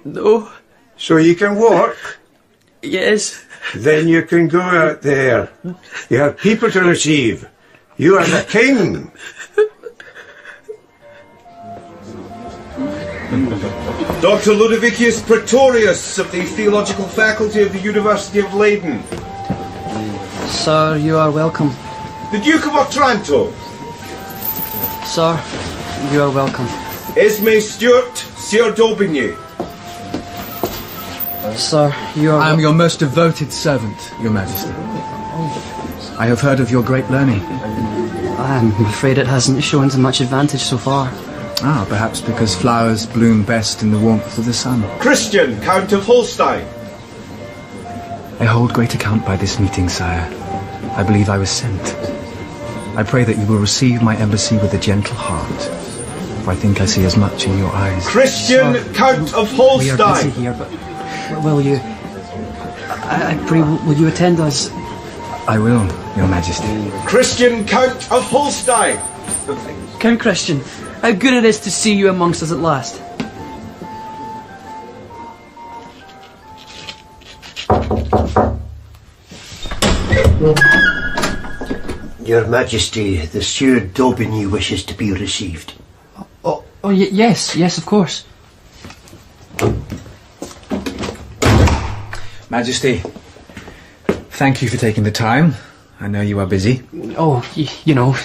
No. So you can walk? Yes. Then you can go out there. You have people to receive. You are the king. Dr. Ludovicius Praetorius of the Theological Faculty of the University of Leyden. Sir, you are welcome. The Duke of Otranto. Sir, you are welcome. Esme Stuart, Sir Daubigny. Sir, you are... I am your most devoted servant, Your Majesty. I have heard of your great learning. I am afraid it hasn't shown to much advantage so far. Ah, perhaps because flowers bloom best in the warmth of the sun. Christian, Count of Holstein. I hold great account by this meeting, sire. I believe I was sent. I pray that you will receive my embassy with a gentle heart, for I think I see as much in your eyes. Christian, Count of Holstein. We are busy here, but will you... I pray, will you attend us? I will, Your Majesty. Christian, Count of Holstein. Count Christian, how good it is to see you amongst us at last. Your Majesty, the Sieur d'Aubigny wishes to be received. Yes, of course. Majesty, thank you for taking the time. I know you are busy. Oh, you know,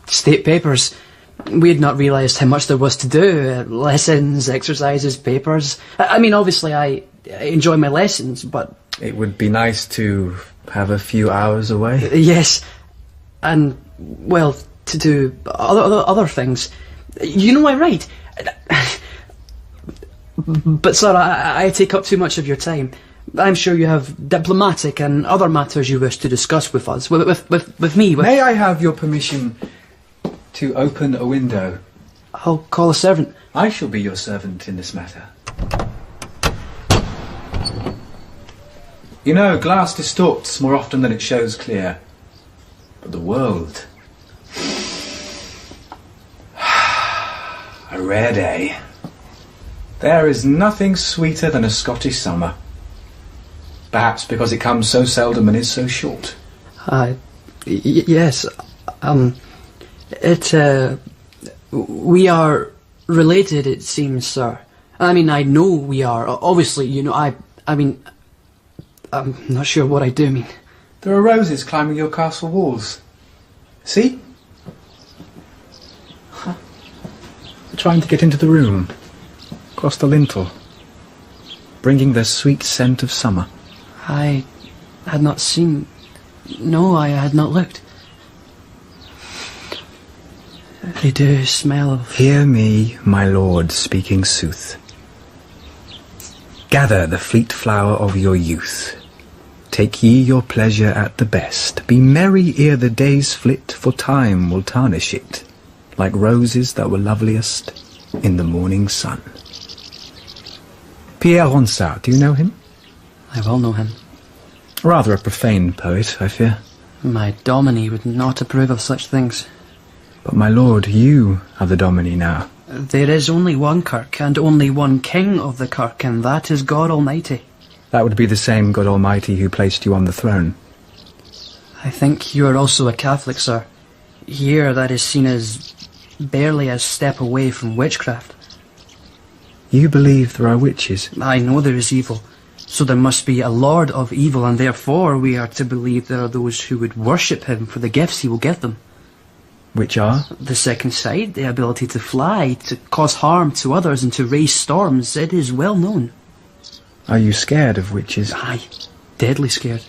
state papers. We had not realised how much there was to do. Lessons, exercises, papers. I mean, obviously I enjoy my lessons, but... It would be nice to have a few hours away. Yes, and, well, to do other things. You know I'm right. But, sir, I take up too much of your time. I'm sure you have diplomatic and other matters you wish to discuss with us, with me. May I have your permission to open a window? I'll call a servant. I shall be your servant in this matter. You know, glass distorts more often than it shows clear. But the world... A rare day. There is nothing sweeter than a Scottish summer. Perhaps because it comes so seldom and is so short. Yes. We are related, it seems, sir. I mean, I know we are. Obviously, you know, I mean, I'm not sure what I do mean. There are roses climbing your castle walls. See? Huh. Trying to get into the room. Across the lintel. Bringing the sweet scent of summer. I had not seen... No, I had not looked. They do smell of... Hear me, my lord, speaking sooth. Gather the fleet flower of your youth. Take ye your pleasure at the best. Be merry ere the days flit, for time will tarnish it, like roses that were loveliest in the morning sun. Pierre Ronsard, do you know him? I well know him. Rather a profane poet, I fear. My dominie would not approve of such things. But my lord, you are the dominie now. There is only one kirk, and only one king of the kirk, and that is God Almighty. That would be the same God Almighty who placed you on the throne. I think you are also a Catholic, sir. Here that is seen as barely a step away from witchcraft. You believe there are witches? I know there is evil. So there must be a lord of evil, and therefore we are to believe there are those who would worship him for the gifts he will give them. Which are? The second sight, the ability to fly, to cause harm to others, and to raise storms. It is well known. Are you scared of witches? Aye, deadly scared.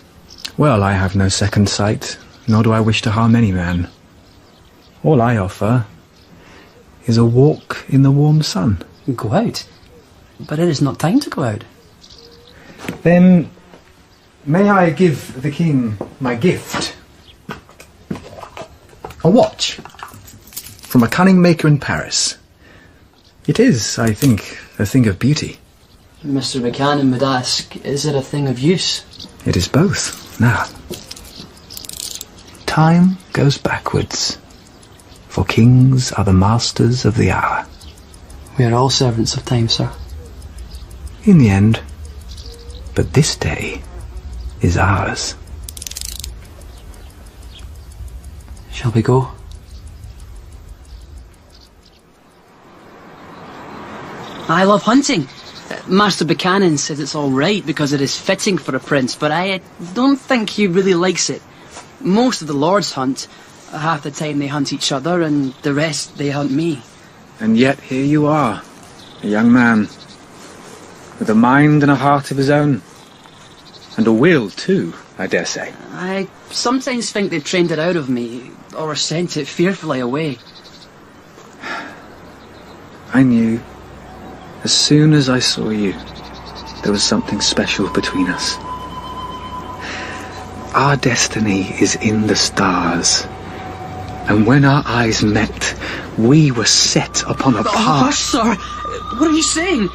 Well, I have no second sight, nor do I wish to harm any man. All I offer is a walk in the warm sun. Go out? But it is not time to go out. Then, may I give the king my gift? A watch from a cunning maker in Paris. It is, I think, a thing of beauty. Mr. Buchanan would ask, is it a thing of use? It is both. Now, time goes backwards, for kings are the masters of the hour. We are all servants of time, sir. In the end. But this day is ours. Shall we go? I love hunting. Master Buchanan says it's all right because it is fitting for a prince, but I don't think he really likes it. Most of the lords hunt. Half the time they hunt each other, and the rest they hunt me. And yet here you are, a young man, with a mind and a heart of his own. And a will, too, I dare say. I sometimes think they trained it out of me, or sent it fearfully away. I knew, as soon as I saw you, there was something special between us. Our destiny is in the stars. And when our eyes met, we were set upon a path. Oh, sir! What are you saying?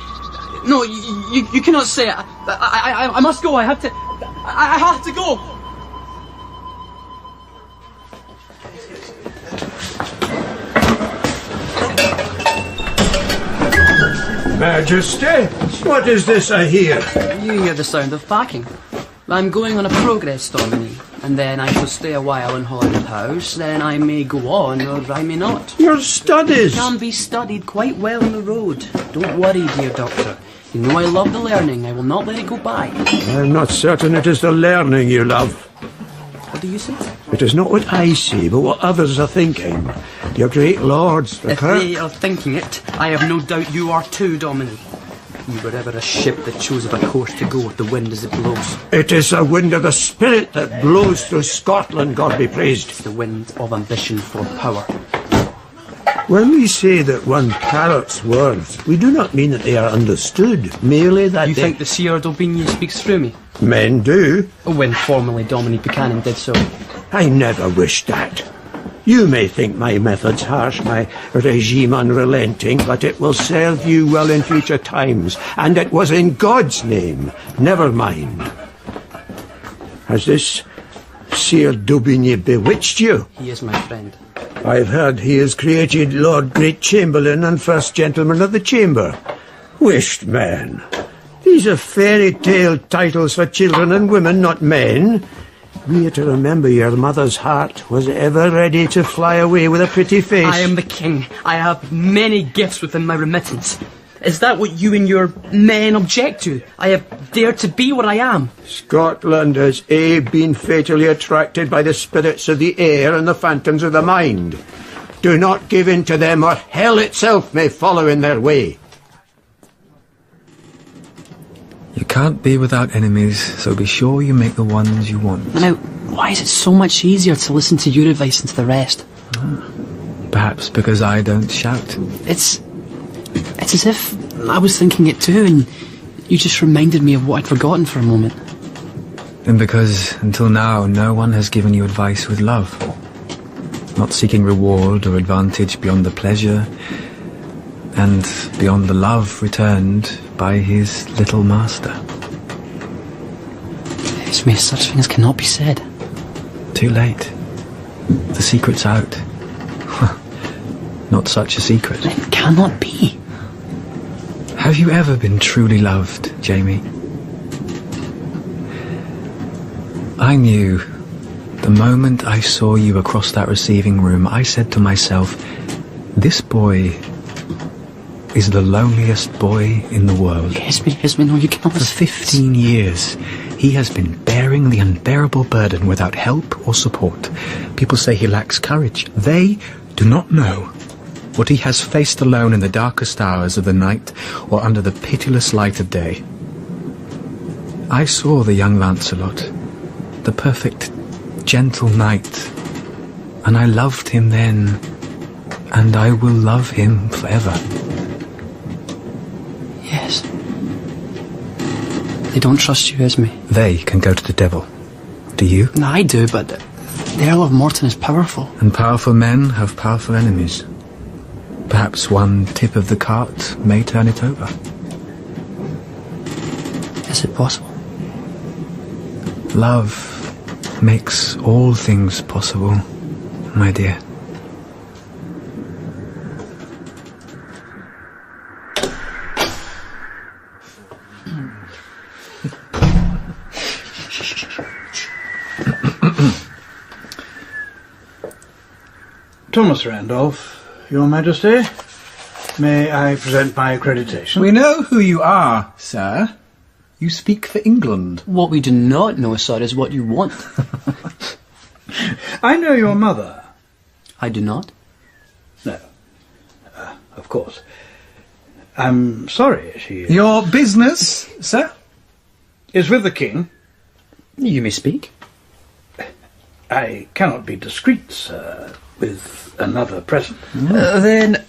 No, you cannot say it. I must go. I have to go. Majesty, what is this I hear? You hear the sound of packing. I'm going on a progress, Darnley, and then I shall stay a while in Holyrood House. Then I may go on, or I may not. Your studies can be studied quite well on the road. Don't worry, dear doctor. You know I love the learning. I will not let it go by. I'm not certain it is the learning you love. What do you say? It is not what I see, but what others are thinking. Your great lords, the If Kirk. they are thinking it, I have no doubt you are too, Dominic. You were ever a ship that chose of a course to go with the wind as it blows. It is the wind of the spirit that blows through Scotland, God be praised. The wind of ambition for power. When we say that one parrots words, we do not mean that they are understood, merely that You think the Sieur d'Aubigny speaks through me? Men do. When formerly Dominic Buchanan did so. I never wished that. You may think my methods harsh, my regime unrelenting, but it will serve you well in future times, and it was in God's name, never mine. Has this Sieur d'Aubigny bewitched you? He is my friend. I've heard he is created Lord Great Chamberlain and First Gentleman of the Chamber. Wished man. These are fairy tale titles for children and women, not men. We are to remember your mother's heart was ever ready to fly away with a pretty face. I am the king. I have many gifts within my remittance. Is that what you and your men object to? I have dared to be what I am. Scotland has been fatally attracted by the spirits of the air and the phantoms of the mind. Do not give in to them, or hell itself may follow in their way. You can't be without enemies, so be sure you make the ones you want. Now, why is it so much easier to listen to your advice than to the rest? Perhaps because I don't shout. It's as if I was thinking it too, and you just reminded me of what I'd forgotten for a moment. And because, until now, no one has given you advice with love. Not seeking reward or advantage beyond the pleasure and beyond the love returned by his little master. It's me, such things cannot be said. Too late. The secret's out. Not such a secret. It cannot be. Have you ever been truly loved, Jamie? I knew the moment I saw you across that receiving room, I said to myself, this boy is the loneliest boy in the world. Esme, no, you cannot. For 15 years, he has been bearing the unbearable burden without help or support. People say he lacks courage. They do not know what he has faced alone in the darkest hours of the night or under the pitiless light of day. I saw the young Lancelot, the perfect, gentle knight, and I loved him then, and I will love him forever. Yes. They don't trust you, Esme. They can go to the devil. Do you? No, I do, but the Earl of Morton is powerful. And powerful men have powerful enemies. Perhaps one tip of the cart may turn it over. Is it possible? Love makes all things possible, my dear. Thomas Randolph, Your Majesty, may I present my accreditation? We know who you are, sir. You speak for England. What we do not know, sir, is what you want. I know your mother. I do not. No. Of course. I'm sorry, she... Your business, sir? Is with the king. You may speak. I cannot be discreet, sir, with another present. Then,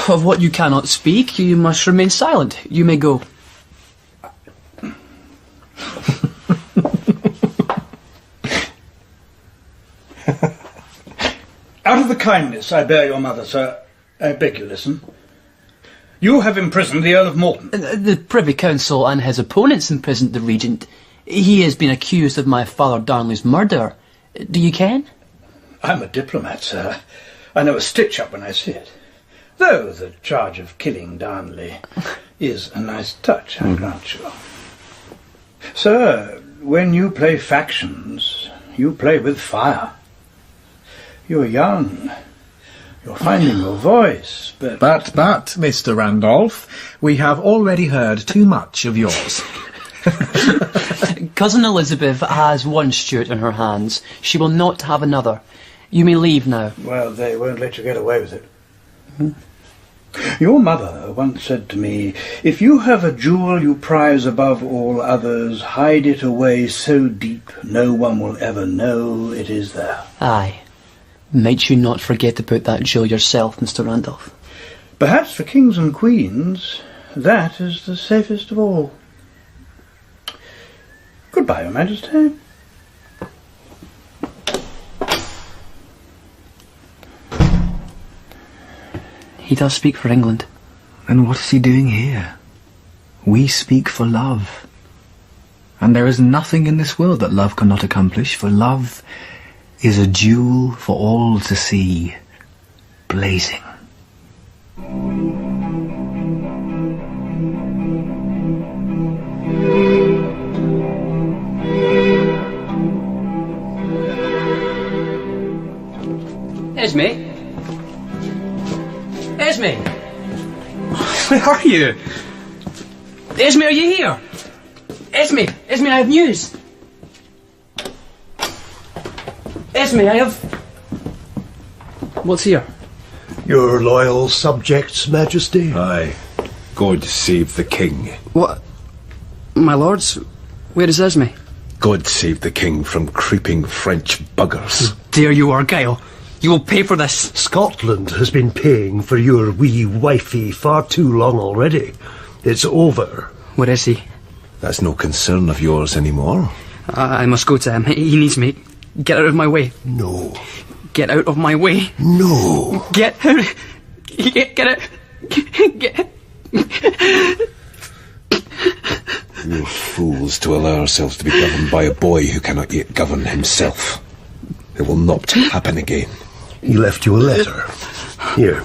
of what you cannot speak, you must remain silent. You may go. Out of the kindness I bear your mother, sir, I beg you listen. You have imprisoned the Earl of Morton. The Privy Council and his opponents imprisoned the Regent. He has been accused of my father Darnley's murder. Do you ken? I'm a diplomat, sir. I know a stitch up when I see it. Though the charge of killing Darnley is a nice touch, I grant you. Sir, when you play factions, you play with fire. You're young. You're finding your voice, but... But, Mr. Randolph, we have already heard too much of yours. Cousin Elizabeth has one Stuart in her hands. She will not have another. You may leave now. Well, they won't let you get away with it. Your mother once said to me, if you have a jewel you prize above all others, hide it away so deep no one will ever know it is there. Aye. Might you not forget about that jewel yourself, Mr. Randolph? Perhaps for kings and queens, that is the safest of all. Goodbye, Your Majesty. He does speak for England. And what is he doing here? We speak for love. And there is nothing in this world that love cannot accomplish, for love is a jewel for all to see, blazing. Esme? Esme? Where are you? Esme, are you here? Esme, I have news. Esme, I have... What's here? Your loyal subjects, Majesty. Aye. God save the king. What? My lords, where is Esme? God save the king from creeping French buggers. Dare you, Argyle? You will pay for this. Scotland has been paying for your wee wifey far too long already. It's over. Where is he? That's no concern of yours anymore. I must go to him. He needs me. Get out of my way. No. Get out of my way. No. Get out. Get out. Get... We're fools to allow ourselves to be governed by a boy who cannot yet govern himself. It will not happen again. He left you a letter. Here.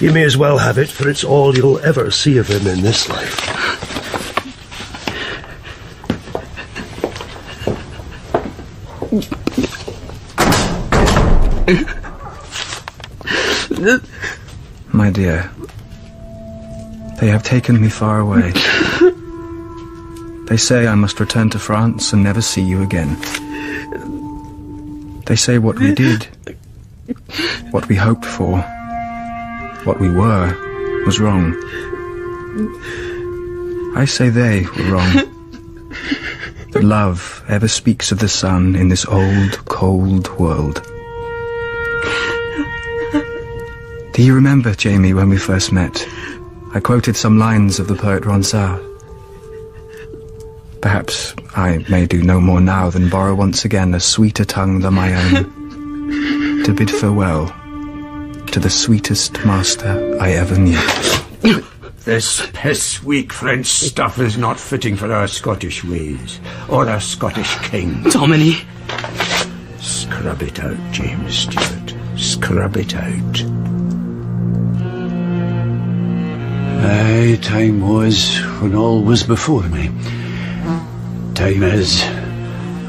You may as well have it, for it's all you'll ever see of him in this life. My dear, They have taken me far away. They say I must return to France and never see you again. They say what we did, what we hoped for, what we were, was wrong. I say they were wrong. That love ever speaks of the sun in this old, cold world. Do you remember, Jeany, when we first met? I quoted some lines of the poet Ronsard. Perhaps I may do no more now than borrow once again a sweeter tongue than my own, to bid farewell to the sweetest master I ever knew. This piss-weak French stuff is not fitting for our Scottish ways, or our Scottish king. Dominie! Scrub it out, James Stuart. Scrub it out. Aye, time was when all was before me. Time is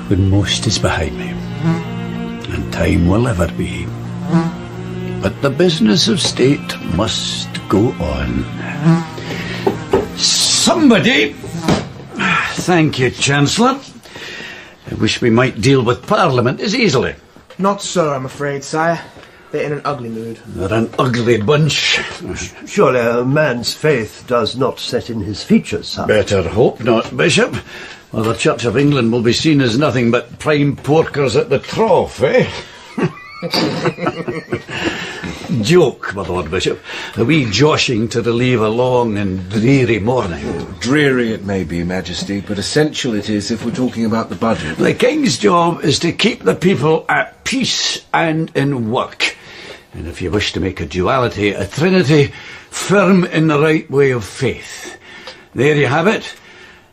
when most is behind me. And time will ever be. But the business of state must go on. Somebody... Thank you, Chancellor. I wish we might deal with Parliament as easily. Not so, I'm afraid, sire. They're in an ugly mood. They're an ugly bunch. Surely a man's faith does not set in his features, sire. Better hope not, Bishop. Well, the Church of England will be seen as nothing but prime porkers at the trough, eh? Joke, my Lord Bishop. A wee joshing to relieve a long and dreary morning. Dreary it may be, Majesty, but essential it is if we're talking about the budget. The King's job is to keep the people at peace and in work. And if you wish to make a duality a trinity, firm in the right way of faith. There you have it.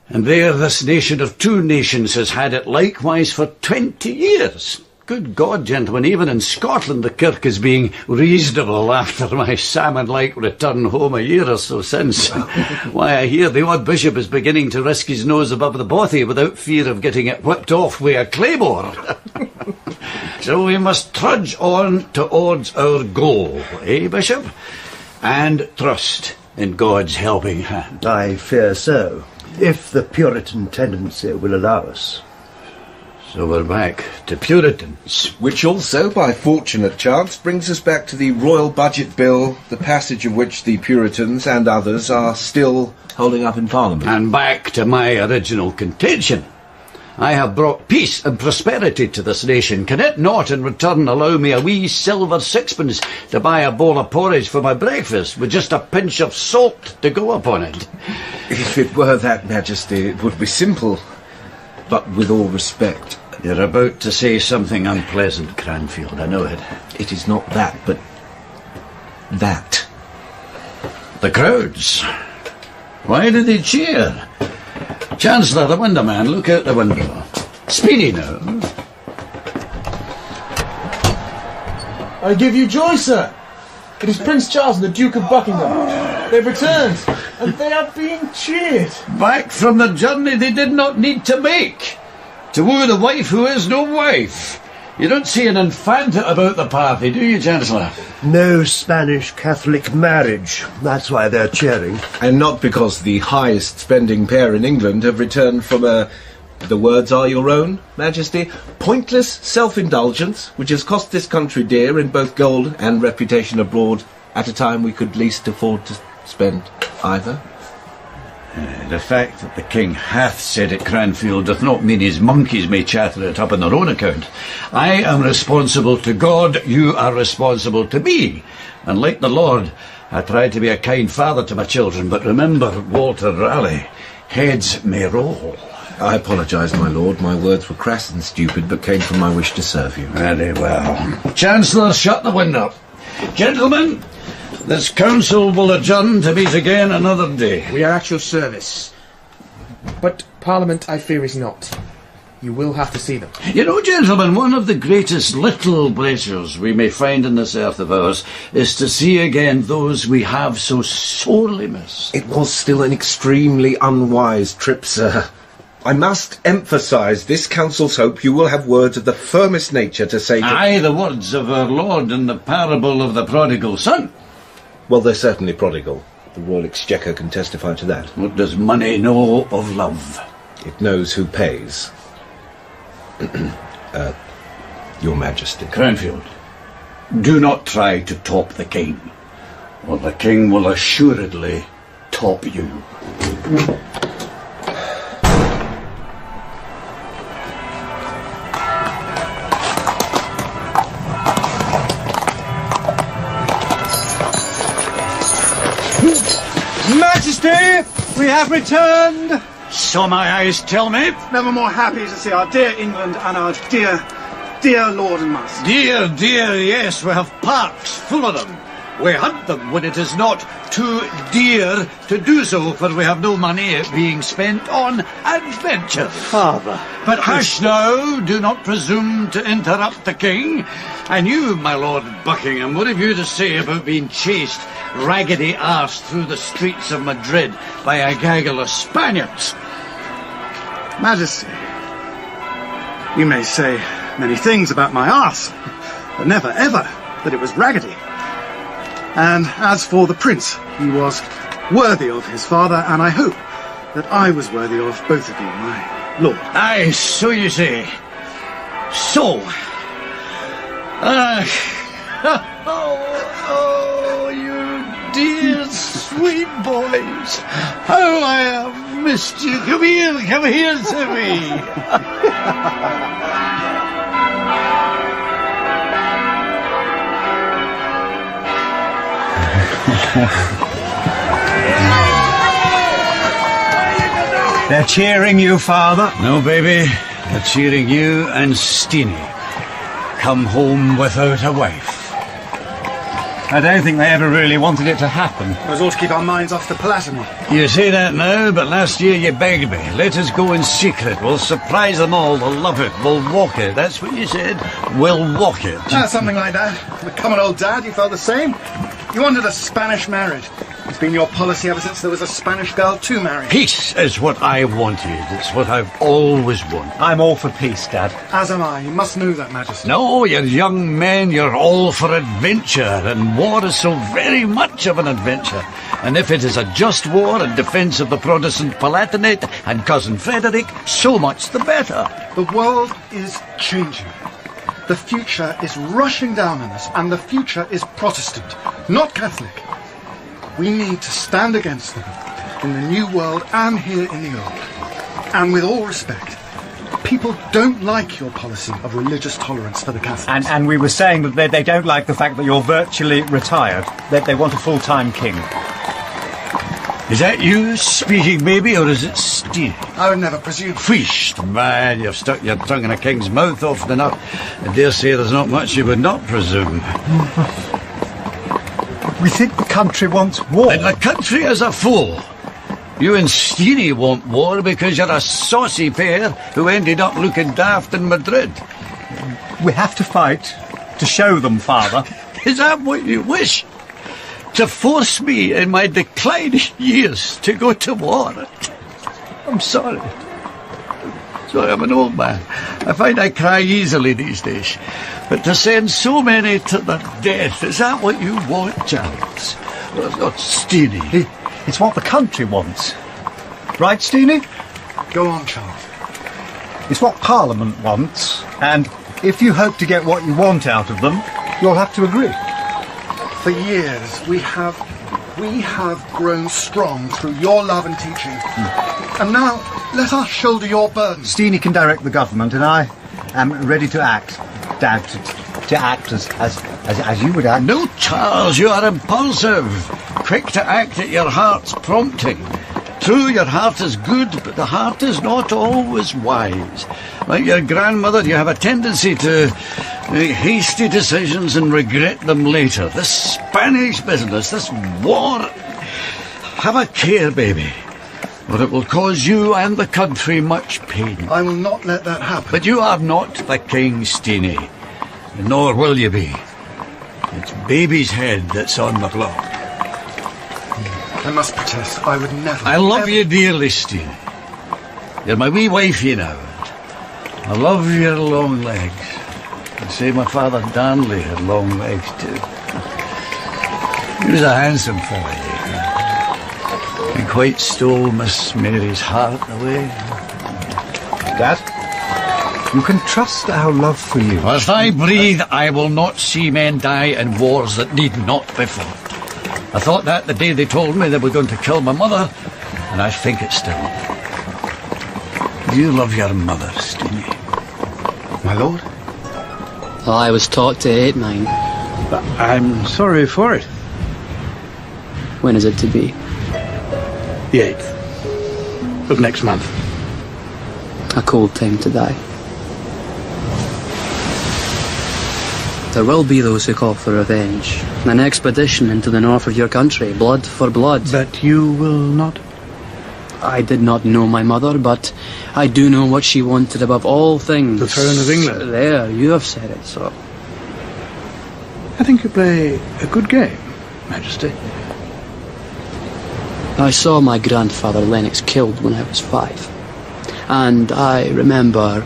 And there this nation of two nations has had it likewise for 20 years. Good God, gentlemen, even in Scotland the kirk is being reasonable after my salmon-like return home a year or so since. Why, I hear the odd bishop is beginning to risk his nose above the bothy without fear of getting it whipped off with a claymore. So we must trudge on towards our goal, eh, Bishop? And trust in God's helping hand. I fear so, if the Puritan tendency will allow us. So we're back to Puritans. Which also, by fortunate chance, brings us back to the Royal Budget Bill, the passage of which the Puritans and others are still holding up in Parliament. And back to my original contention. I have brought peace and prosperity to this nation. Can it not, in return, allow me a wee silver sixpence to buy a bowl of porridge for my breakfast, with just a pinch of salt to go upon it? If it were that, Majesty, it would be simple. But with all respect... You're about to say something unpleasant, Cranfield, I know it. It is not that, but... that. The crowds. Why do they cheer? Chancellor, the window man, look out the window. Speedy now. I give you joy, sir. It is Prince Charles and the Duke of Buckingham. They've returned, and they are being cheered. Back from the journey they did not need to make. To woo the wife who is no wife. You don't see an infanta about the party, do you, Chancellor? No Spanish Catholic marriage. That's why they're cheering. And not because the highest spending pair in England have returned from the words are your own, Majesty, pointless self-indulgence, which has cost this country dear in both gold and reputation abroad, at a time we could least afford to spend either. The fact that the King hath said it, Cranfield, doth not mean his monkeys may chatter it up on their own account. I am responsible to God, you are responsible to me. And like the Lord, I try to be a kind father to my children, but remember, Walter Raleigh, heads may roll. I apologise, my lord. My words were crass and stupid, but came from my wish to serve you. Very well. Chancellor, shut the window. Gentlemen, this council will adjourn to meet again another day. We are at your service. But Parliament, I fear, is not. You will have to see them. You know, gentlemen, one of the greatest little pleasures we may find in this earth of ours is to see again those we have so sorely missed. It was still an extremely unwise trip, sir. I must emphasise this council's hope you will have words of the firmest nature to say to... Aye, the words of our Lord in the parable of the prodigal son. Well, they're certainly prodigal. The Royal Exchequer can testify to that. What does money know of love? It knows who pays. Your Majesty. Cranfield, do not try to top the king, or the king will assuredly top you. Majesty, we have returned. So my eyes tell me. Never more happy to see our dear England and our dear Lord and Master. Dear, yes, we have parks full of them. We hunt them when it is not too dear to do so, for we have no money being spent on adventures. Father. But hush now, do not presume to interrupt the king. And you, my Lord Buckingham, what have you to say about being chased raggedy-arsed through the streets of Madrid by a gaggle of Spaniards? Majesty, you may say many things about my arse, but never ever that it was raggedy. And as for the prince, he was worthy of his father, and I hope that I was worthy of both of you, my lord. Aye, so you say. So. Oh, you dear sweet boys. How I have missed you. Come here to me. They're cheering you, Father. No, baby. They're cheering you and Steenie. Come home without a wife. I don't think they ever really wanted it to happen. It was all to keep our minds off the Palatine. You say that now, but last year you begged me. Let us go in secret. We'll surprise them all. They'll love it. We'll walk it. That's what you said. We'll walk it. Something like that. Come on, old dad, you felt the same? You wanted a Spanish marriage. It's been your policy ever since there was a Spanish girl to marry. Peace is what I wanted. It's what I've always wanted. I'm all for peace, Dad. As am I. You must know that, Majesty. No, you're young men. You're all for adventure. And war is so very much of an adventure. And if it is a just war in defence of the Protestant Palatinate and Cousin Frederick, so much the better. The world is changing. The future is rushing down on us, and the future is Protestant, not Catholic. We need to stand against them in the new world and here in the old. And with all respect, people don't like your policy of religious tolerance for the Catholics. And we were saying that they don't like the fact that you're virtually retired, that they want a full-time king. Is that you speaking, baby, or is it Steve? I would never presume. Feast, man, you've stuck your tongue in a king's mouth often enough. I dare say there's not much you would not presume. We think the country wants war. And the country as a fool. You and Steenie want war because you're a saucy pair who ended up looking daft in Madrid. We have to fight to show them, Father. Is that what you wish? To force me in my declining years to go to war? I'm sorry. Sorry, I'm an old man. I find I cry easily these days. But to send so many to their death, is that what you want, Charles? Well, not Steenie. It's what the country wants. Right, Steenie? Go on, Charles. It's what Parliament wants, and if you hope to get what you want out of them, you'll have to agree. For years, we have grown strong through your love and teaching. And now, let us shoulder your burden. Steenie can direct the government, and I am ready to act, Dad, to act as you would act. No, Charles, you are impulsive, quick to act at your heart's prompting. True, your heart is good, but the heart is not always wise. Like your grandmother, you have a tendency to make hasty decisions and regret them later. This Spanish business, this war... Have a care, baby, or it will cause you and the country much pain. I will not let that happen. But you are not the king, Steenie, nor will you be. It's baby's head that's on the block. I must protest. I would never... I love you dearly, Steenie. You're my wee wifey now. I love your long legs. I say my father Darnley had long legs too. He was a handsome fella. quite stole Miss Mary's heart away. Dad, you can trust our love for you. As I breathe, I will not see men die in wars that need not be fought. I thought that the day they told me they were going to kill my mother, and I think it still. You love your mother, Jeany. My lord? Well, I was taught to hate mine. But I'm sorry for it. When is it to be? The 8th of next month. A cold time to die. There will be those who call for revenge. An expedition into the north of your country, blood for blood. But you will not? I did not know my mother, but I do know what she wanted above all things. The throne of England. There, you have said it, so. I think you play a good game, Majesty. I saw my grandfather Lennox killed when I was 5. And I remember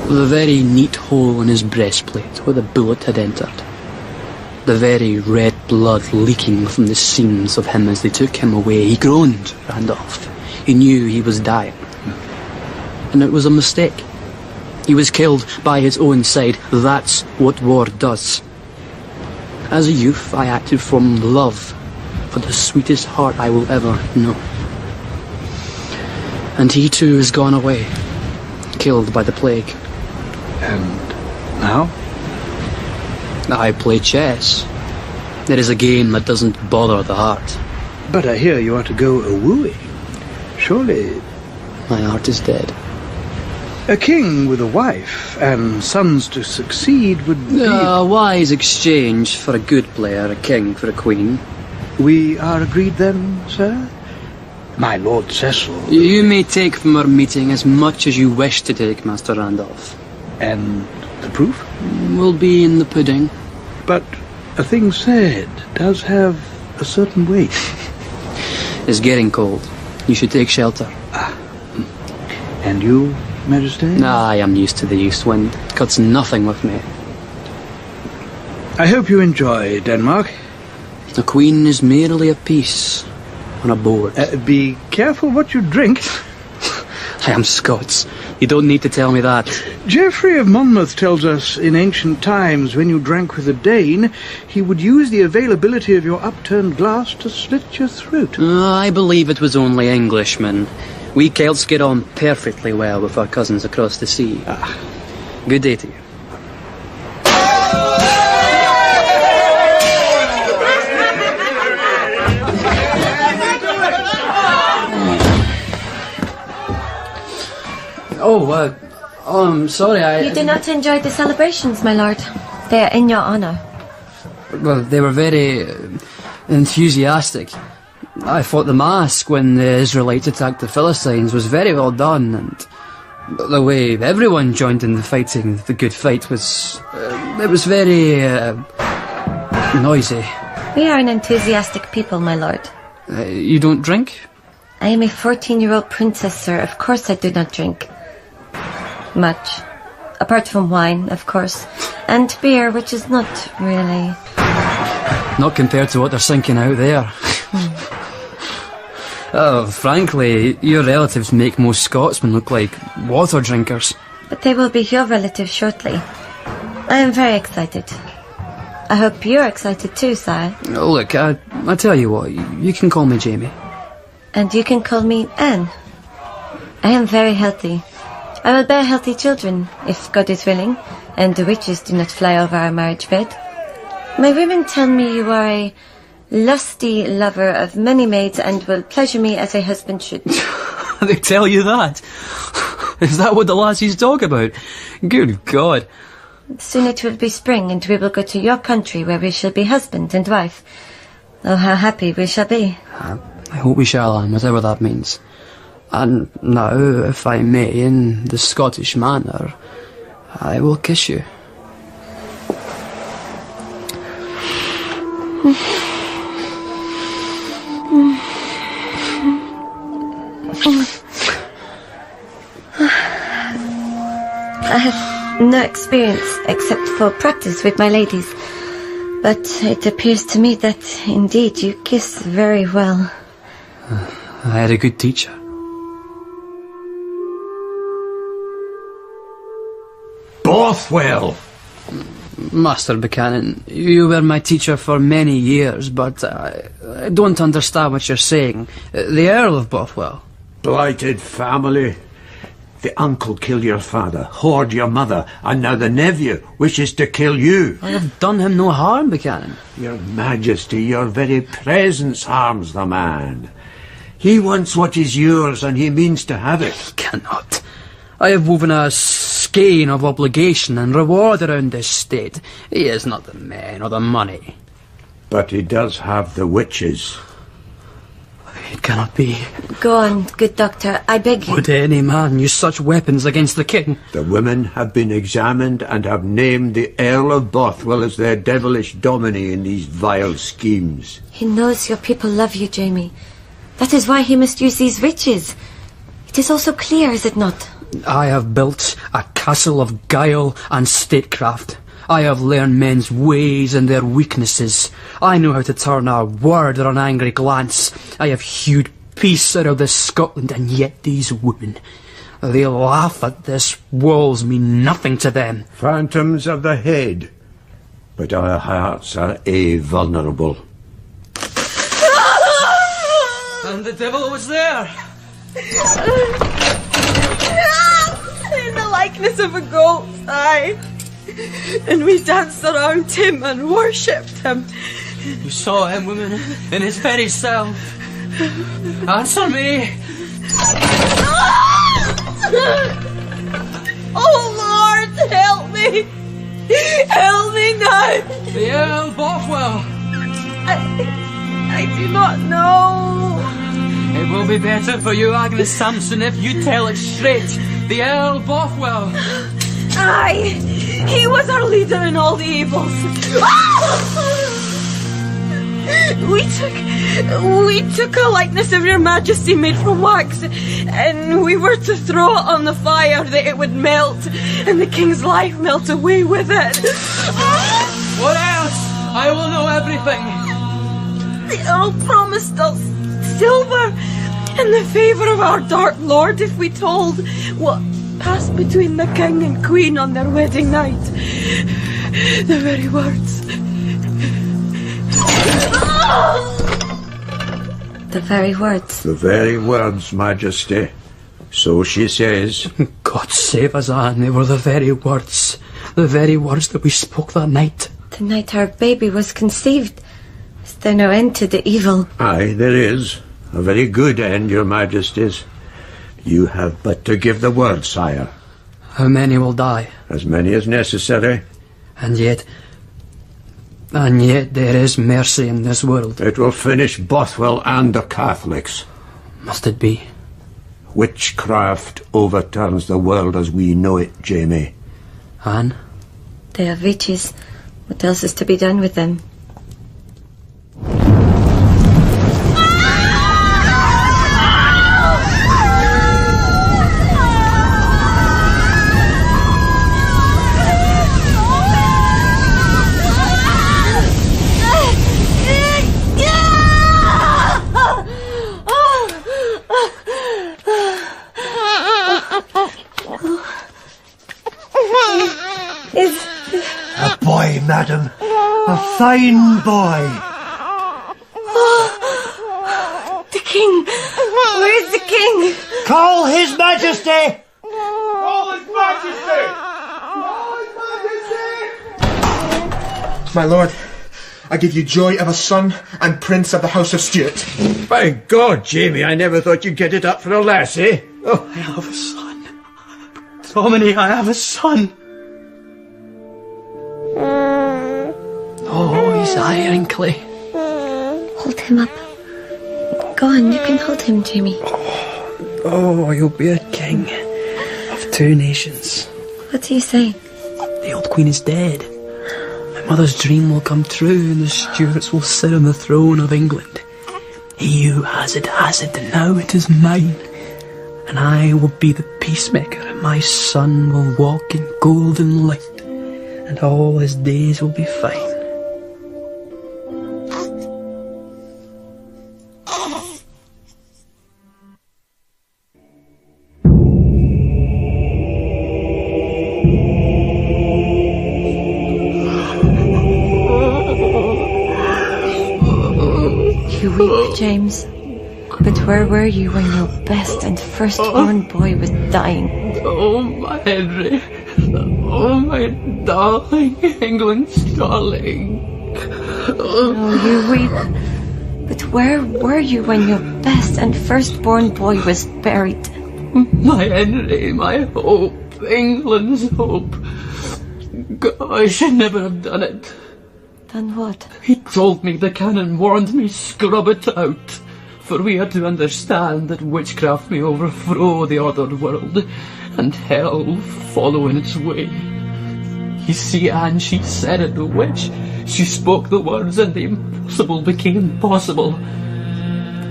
the very neat hole in his breastplate where the bullet had entered. The very red blood leaking from the seams of him as they took him away. He groaned, Randolph. He knew he was dying. And it was a mistake. He was killed by his own side. That's what war does. As a youth, I acted from love for the sweetest heart I will ever know. And he too has gone away, killed by the plague. And now? I play chess. It is a game that doesn't bother the heart. But I hear you are to go a-wooing. Surely... My heart is dead. A king with a wife and sons to succeed would be... A wise exchange for a good player, a king for a queen. We are agreed then, sir? My Lord Cecil... You may take from our meeting as much as you wish to take, Master Randolph. And the proof? Will be in the pudding. But a thing said does have a certain weight. It's getting cold. You should take shelter. And you, Majesty? I am used to the east wind. It cuts nothing with me. I hope you enjoy Denmark. The Queen is merely a piece on a board. Be careful what you drink. I am Scots. You don't need to tell me that. Geoffrey of Monmouth tells us in ancient times when you drank with a Dane, he would use the availability of your upturned glass to slit your throat. I believe it was only Englishmen. We Celts get on perfectly well with our cousins across the sea. Good day to you. I'm sorry, You do not enjoy the celebrations, my lord. They are in your honour. Well, they were very enthusiastic. I thought the masque when the Israelites attacked the Philistines was very well done, and the way everyone joined in the fighting, the good fight, was... it was very... noisy. We are an enthusiastic people, my lord. You don't drink? I am a 14-year-old princess, sir. Of course I do not drink. Much. Apart from wine, of course. And beer, which is not really... Not compared to what they're sinking out there. Oh, frankly, your relatives make most Scotsmen look like water drinkers. But they will be your relatives shortly. I am very excited. I hope you're excited too, sire. Oh, look, I tell you what, you can call me Jamie. And you can call me Anne. I am very healthy. I will bear healthy children, if God is willing, and the witches do not fly over our marriage bed. My women tell me you are a lusty lover of many maids and will pleasure me as a husband should. They tell you that? Is that what the lassies talk about? Good God. Soon it will be spring and we will go to your country where we shall be husband and wife. Oh, how happy we shall be. I hope we shall, Anne, whatever that means. And now, if I may, in the Scottish manner, I will kiss you. I have no experience except for practice with my ladies, but it appears to me that indeed you kiss very well. I had a good teacher. Bothwell! Master Buchanan, you were my teacher for many years, but I don't understand what you're saying. The Earl of Bothwell. Blighted family. The uncle killed your father, whored your mother, and now the nephew wishes to kill you. I have done him no harm, Buchanan. Your Majesty, your very presence harms the man. He wants what is yours, and he means to have it. He cannot. I have woven a skein of obligation and reward around this state. He has not the men or the money. But he does have the witches. It cannot be. Go on, good doctor, I beg you. Would any man use such weapons against the king? The women have been examined and have named the Earl of Bothwell as their devilish dominie in these vile schemes. He knows your people love you, Jeany. That is why he must use these witches. It is also clear, is it not? I have built a castle of guile and statecraft. I have learned men's ways and their weaknesses. I know how to turn a word or an angry glance. I have hewed peace out of this Scotland, and yet these women, they laugh at this. Walls mean nothing to them. Phantoms of the head. But our hearts are vulnerable. And the devil was there. In the likeness of a goat, aye. And we danced around him and worshipped him. You saw him, woman, in his very self. Answer me. Oh, Lord, help me. Help me now. The Earl Bothwell. I do not know. It will be better for you, Agnes Sampson, if you tell it straight. The Earl Bothwell. Aye, he was our leader in all the evils. We took a likeness of your Majesty made from wax, and we were to throw it on the fire that it would melt, and the king's life melt away with it. What else? I will know everything. The Earl promised us silver and the favour of our Dark Lord if we told what passed between the king and queen on their wedding night. The very words. The very words. The very words, Majesty. So she says. God save us, Anne. They were the very words. The very words that we spoke that night. The night our baby was conceived. Is there no end to the evil? Aye, there is. A very good end, your Majesties. You have but to give the word, sire. How many will die? As many as necessary. And yet there is mercy in this world. It will finish Bothwell and the Catholics. Must it be? Witchcraft overturns the world as we know it, Jeany. Anne? They are witches. What else is to be done with them? A boy, madam. A fine boy. Oh, the king. Where is the king? Call his Majesty. Call his Majesty. My lord, I give you joy of a son and prince of the House of Stuart. By God, Jeany, I never thought you'd get it up for a lassie. Oh, I have a son. Domini, I have a son. Oh, he's iron clay. Hold him up. Go on, you can hold him, Jeany. Oh, you'll be a king of two nations. What do you say? The old queen is dead. My mother's dream will come true, and the Stuarts will sit on the throne of England. He who has it, and now it is mine. And I will be the peacemaker, and my son will walk in golden light, and all his days will be fine. You weep, James. But where were you when your best and firstborn boy was dying? Oh, my Henry. Oh, my darling, England's darling. Oh, you weep. But where were you when your best and firstborn boy was buried? My Henry, my hope, England's hope. God, I should never have done it. Done what? He told me the canon warned me scrub it out. For we are to understand that witchcraft may overthrow the ordered world, and hell follow in its way. You see, Anne, she said it, the witch. She spoke the words, and the impossible became possible.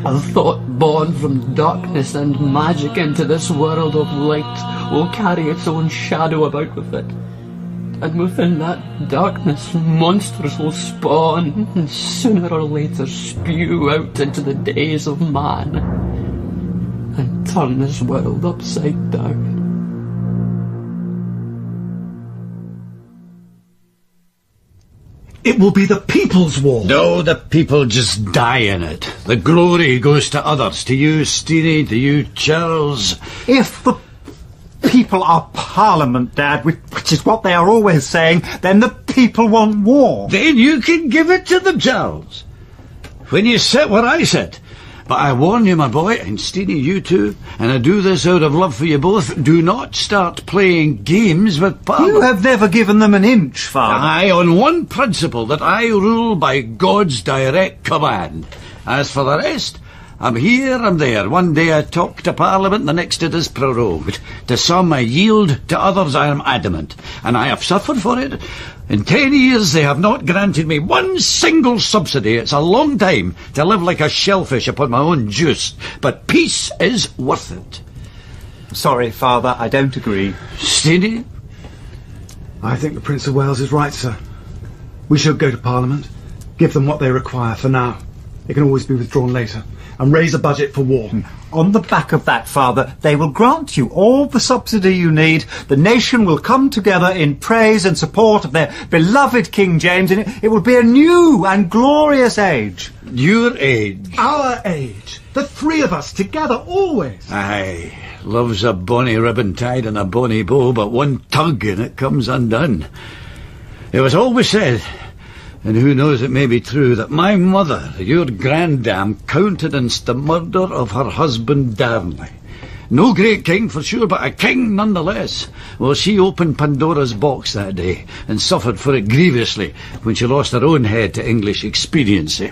A thought born from darkness and magic into this world of light will carry its own shadow about with it. And within that darkness, monsters will spawn, and sooner or later spew out into the days of man, and turn this world upside down. It will be the people's war. No, the people just die in it. The glory goes to others, to you, Steenie, to you, Charles. If the people are Parliament, Dad, which is what they are always saying, then the people want war. Then you can give it to them, Charles. When you sit where I sit. But I warn you, my boy, and Steenie, you too, and I do this out of love for you both, do not start playing games with Parliament. You have never given them an inch, Father. Aye, on one principle, that I rule by God's direct command. As for the rest, I'm here, I'm there. One day I talk to Parliament, the next it is prorogued. To some I yield, to others I am adamant. And I have suffered for it. In 10 years they have not granted me one single subsidy. It's a long time to live like a shellfish upon my own juice. But peace is worth it. Sorry, Father, I don't agree. Steenie? I think the Prince of Wales is right, sir. We should go to Parliament. Give them what they require for now. It can always be withdrawn later. And raise a budget for war. On the back of that, Father, they will grant you all the subsidy you need. The nation will come together in praise and support of their beloved King James, and it will be a new and glorious age. Your age. Our age. The three of us together always. Aye, love's a bonny ribbon tied in a bonny bow, but one tug and it comes undone. It was always said, and who knows, it may be true, that my mother, your grandam, countenanced the murder of her husband Darnley. No great king for sure, but a king nonetheless. Well, she opened Pandora's box that day, and suffered for it grievously when she lost her own head to English expediency.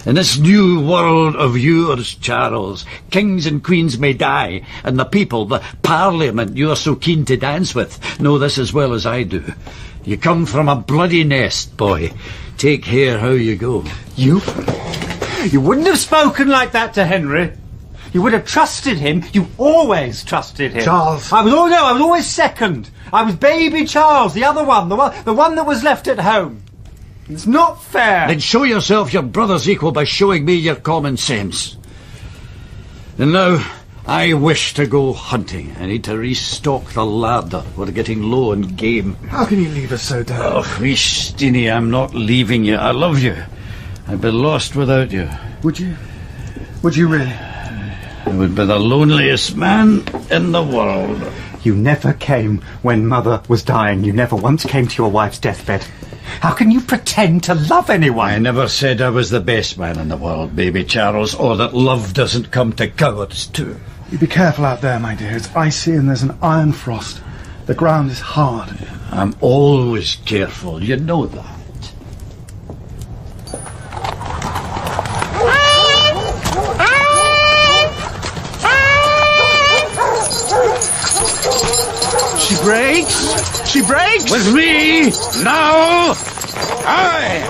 In this new world of yours, Charles, kings and queens may die, and the people, the Parliament you are so keen to dance with, know this as well as I do. You come from a bloody nest, boy. Take care how you go. You wouldn't have spoken like that to Henry. You would have trusted him. You always trusted him. Charles. I was always second. I was baby Charles, the other one, the one that was left at home. It's not fair. Then show yourself your brother's equal by showing me your common sense. And now, I wish to go hunting. I need to restock the larder. We're getting low on game. How can you leave us so, Dad? Oh, Steenie, I'm not leaving you. I love you. I'd be lost without you. Would you? Would you really? I would be the loneliest man in the world. You never came when Mother was dying. You never once came to your wife's deathbed. How can you pretend to love anyone? I never said I was the best man in the world, baby Charles, or that love doesn't come to cowards too. You be careful out there, my dear. It's icy and there's an iron frost. The ground is hard. I'm always careful, you know that. She breaks! She breaks! With me! Now! Aye!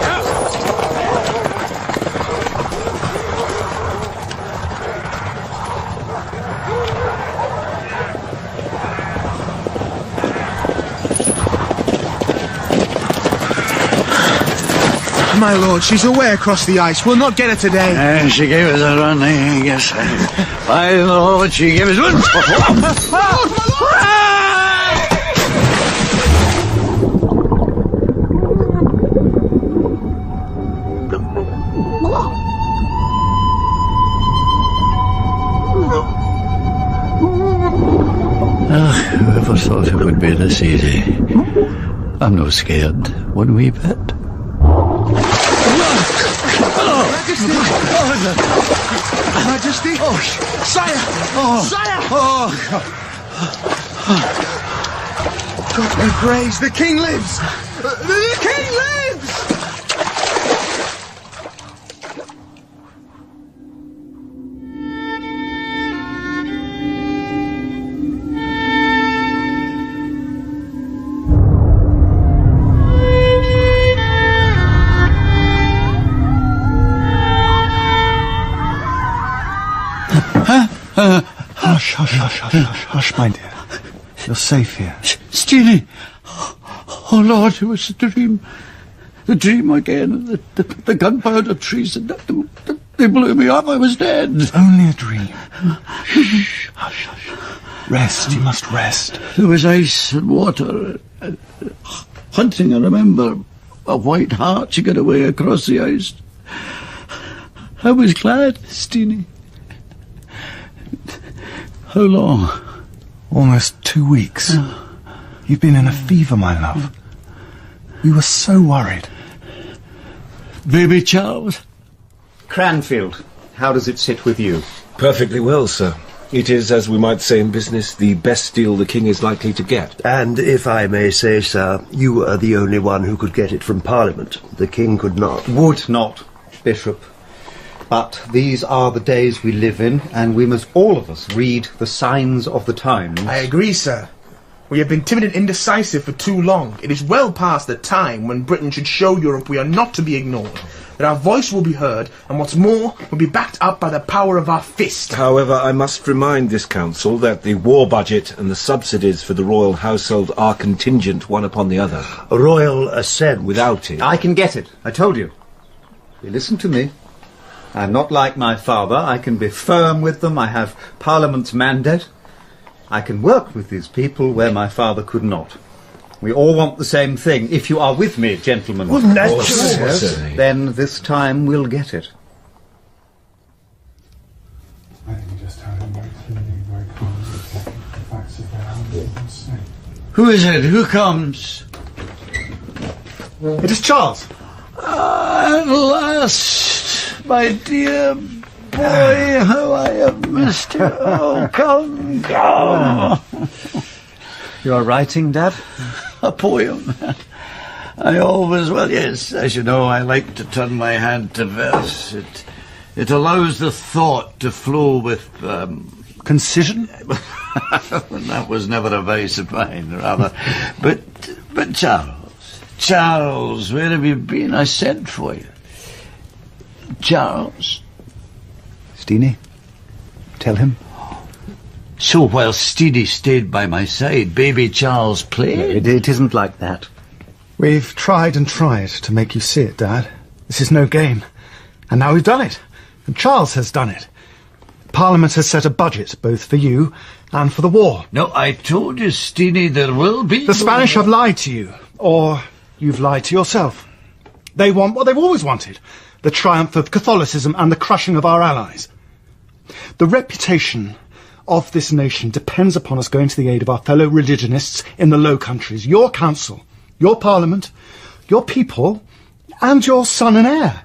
My lord, she's away across the ice. We'll not get her today. She gave us a run, I guess. My lord, she gave us one. never thought it would be this easy. I'm no scared, one wee bit. Majesty! Oh, sire! Sire! God be praised, the king lives! The king lives! Hush, my dear. You're safe here. Jeany! Oh, Lord, it was a dream. The dream again. The gunpowder treason. They blew me up. I was dead. Only a dream. Hush, hush. Rest. You must rest. There was ice and water. Hunting, I remember. A white hart to get away across the ice. I was glad, Jeany. How long? Almost 2 weeks. You've been in a fever, my love. We were so worried. Baby Charles? Cranfield, how does it sit with you? Perfectly well, sir. It is, as we might say in business, the best deal the king is likely to get. And if I may say, sir, you are the only one who could get it from Parliament. The king could not. Would not, Bishop. But these are the days we live in, and we must all of us read the signs of the times. I agree, sir. We have been timid and indecisive for too long. It is well past the time when Britain should show Europe we are not to be ignored, that our voice will be heard, and what's more, will be backed up by the power of our fist. However, I must remind this council that the war budget and the subsidies for the royal household are contingent one upon the other. A royal assent. Without it. I can get it. I told you. You listen to me. I'm not like my father. I can be firm with them. I have Parliament's mandate. I can work with these people where my father could not. We all want the same thing. If you are with me, gentlemen, well, naturally. Then this time we'll get it. I think we just had a very calm the facts of their Who is it? Who comes? It is Charles. At last, my dear boy, how I have missed you. Oh, come. You are writing, Dad? A poem. I always, well, yes, as you know, I like to turn my hand to verse. It allows the thought to flow with... Concision? That was never a vice of mine, rather. But Charles, where have you been? I sent for you. Charles. Jeany, tell him. So while Jeany stayed by my side, baby Charles played? It isn't like that. We've tried and tried to make you see it, Dad. This is no game. And now we've done it. And Charles has done it. Parliament has set a budget, both for you and for the war. No, I told you, Jeany, there will be... The Spanish have lied to you. Or you've lied to yourself. They want what they've always wanted. The triumph of Catholicism and the crushing of our allies. The reputation of this nation depends upon us going to the aid of our fellow religionists in the Low Countries. Your council, your parliament, your people, and your son and heir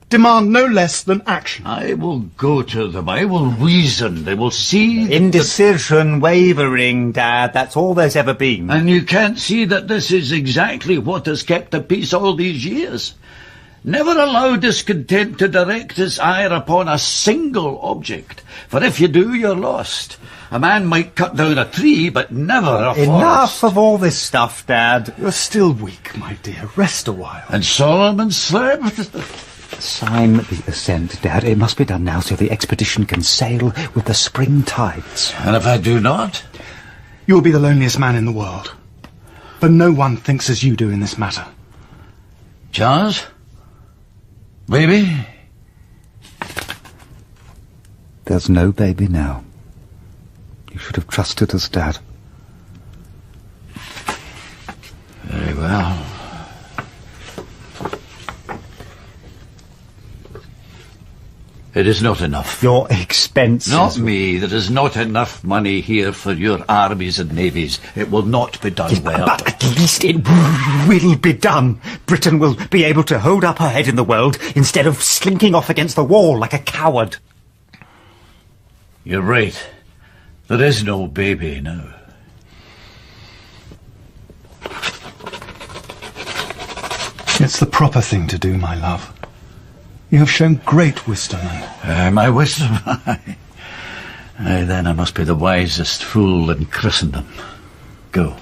demand no less than action. I will go to them. I will reason. They will see... Indecision, wavering, Dad. That's all there's ever been. And you can't see that this is exactly what has kept the peace all these years. Never allow discontent to direct his ire upon a single object, for if you do, you're lost. A man might cut down a tree, but never a forest. Enough of all this stuff, Dad. You're still weak, my dear. Rest a while. And Solomon slept. Sign the assent, Dad. It must be done now so the expedition can sail with the spring tides. And if I do not? You will be the loneliest man in the world. For no one thinks as you do in this matter. Charles? Baby? There's no baby now. You should have trusted us, Dad. Very well. It is not enough. Your expenses. Not me. There is not enough money here for your armies and navies. It will not be done well. But at least it will be done. Britain will be able to hold up her head in the world instead of slinking off against the wall like a coward. You're right. There is no baby now. It's the proper thing to do, my love. You have shown great wisdom. My wisdom? Aye, then I must be the wisest fool in Christendom. Go.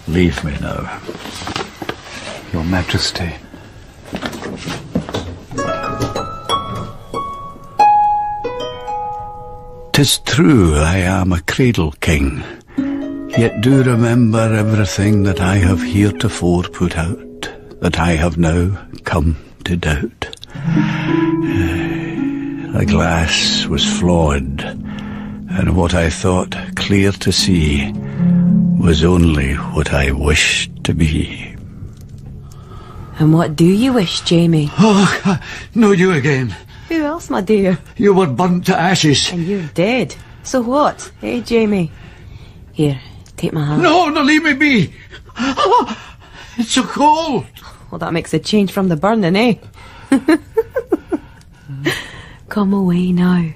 Leave me now. Your Majesty. 'Tis true I am a cradle king, yet do remember everything that I have heretofore put out, that I have now come to doubt. The glass was flawed, and what I thought clear to see was only what I wished to be. And what do you wish, Jamie? Oh, no, you again. Who else, my dear? You were burnt to ashes. And you're dead. So what? Eh, Jamie? Here, take my hand. No, leave me be. Oh, it's so cold. Well, that makes a change from the burning, eh? Come away now,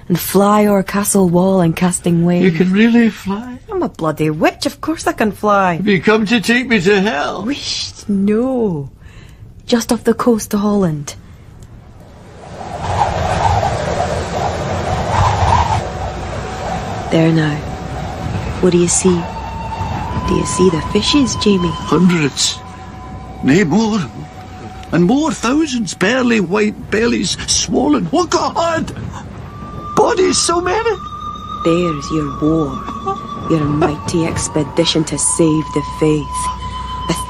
and fly o'er castle wall and casting wave. You can really fly? I'm a bloody witch, of course I can fly. Have you come to take me to hell? Wished, no. Just off the coast of Holland. There now. What do you see? Do you see the fishes, Jamie? Hundreds. Nay, more. And more, thousands. Pearly white bellies swollen. Oh, God! Bodies, so many. There's your war. Your mighty expedition to save the faith.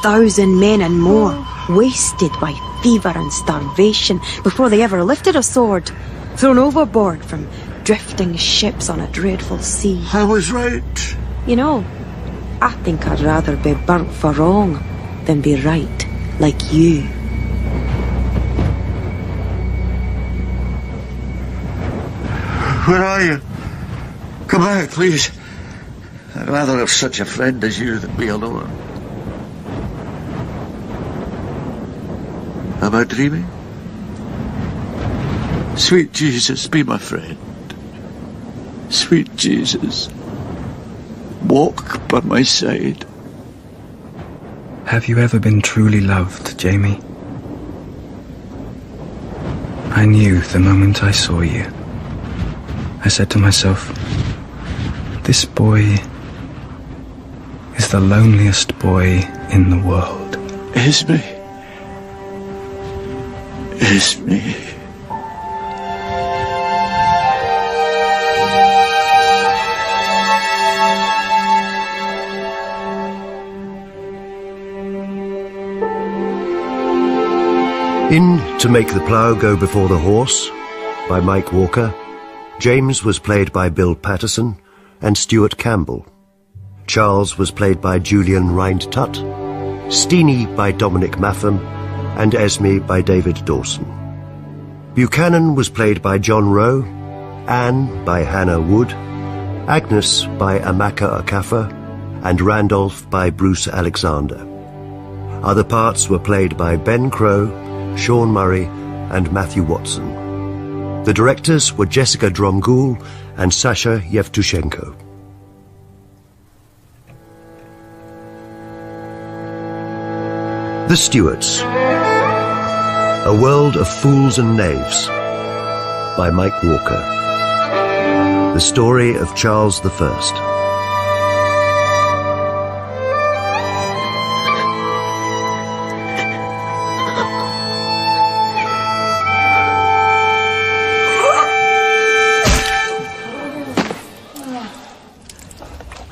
1,000 men and more, wasted by fever and starvation before they ever lifted a sword. Thrown overboard from drifting ships on a dreadful sea. I was right. You know, I think I'd rather be burnt for wrong than be right like you. Where are you? Come back, please. I'd rather have such a friend as you than be alone. Am I dreaming? Sweet Jesus, be my friend. Sweet Jesus, walk by my side. Have you ever been truly loved, Jamie? I knew the moment I saw you. I said to myself, this boy is the loneliest boy in the world. Is me. Is me. In To Make the Plough Go Before the Horse, by Mike Walker, James was played by Bill Paterson and Stuart Campbell. Charles was played by Julian Rhind-Tutt, Steenie by Dominic Maffam, and Esme by David Dawson. Buchanan was played by John Rowe, Anne by Hannah Wood, Agnes by Amaka Okafor, and Randolph by Bruce Alexander. Other parts were played by Ben Crowe, Sean Murray, and Matthew Watson. The directors were Jessica Dromgoole and Sasha Yevtushenko. The Stuarts. A World of Fools and Knaves, by Mike Walker. The story of Charles I.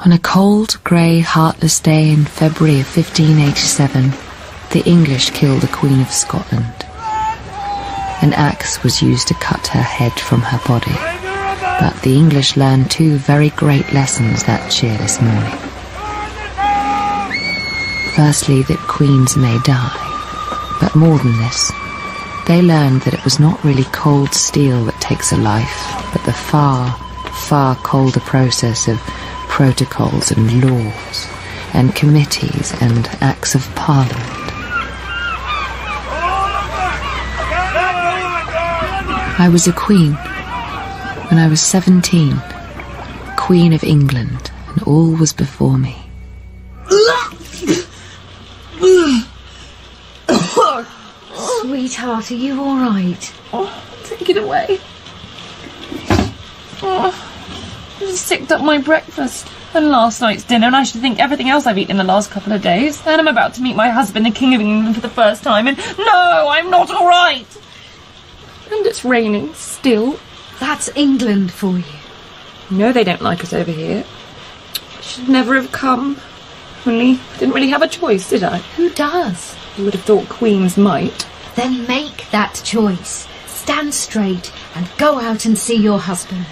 On a cold, grey, heartless day in February of 1587, the English killed the Queen of Scotland. An axe was used to cut her head from her body, but the English learned two very great lessons that cheerless morning. Firstly, that queens may die, but more than this, they learned that it was not really cold steel that takes a life, but the far, far colder process of protocols and laws and committees and acts of parliament. I was a queen when I was 17, Queen of England, and all was before me. Sweetheart, are you all right? Oh, take it away. Oh, I just sicked up my breakfast and last night's dinner, and I should think everything else I've eaten in the last couple of days. Then I'm about to meet my husband, the King of England, for the first time, and no, I'm not all right. And it's raining still. That's England for you. No, they don't like us over here. I should never have come. Only didn't really have a choice, did I? Who does? You would have thought queens might. Then make that choice. Stand straight and go out and see your husband.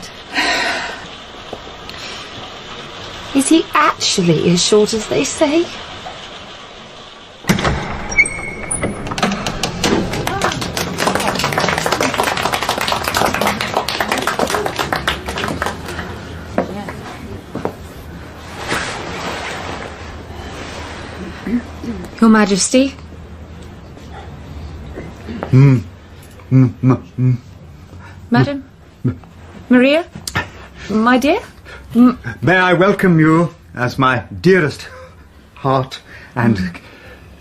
Is he actually as short as they say? Your Majesty? Madam? Maria? My dear? May I welcome you as my dearest heart and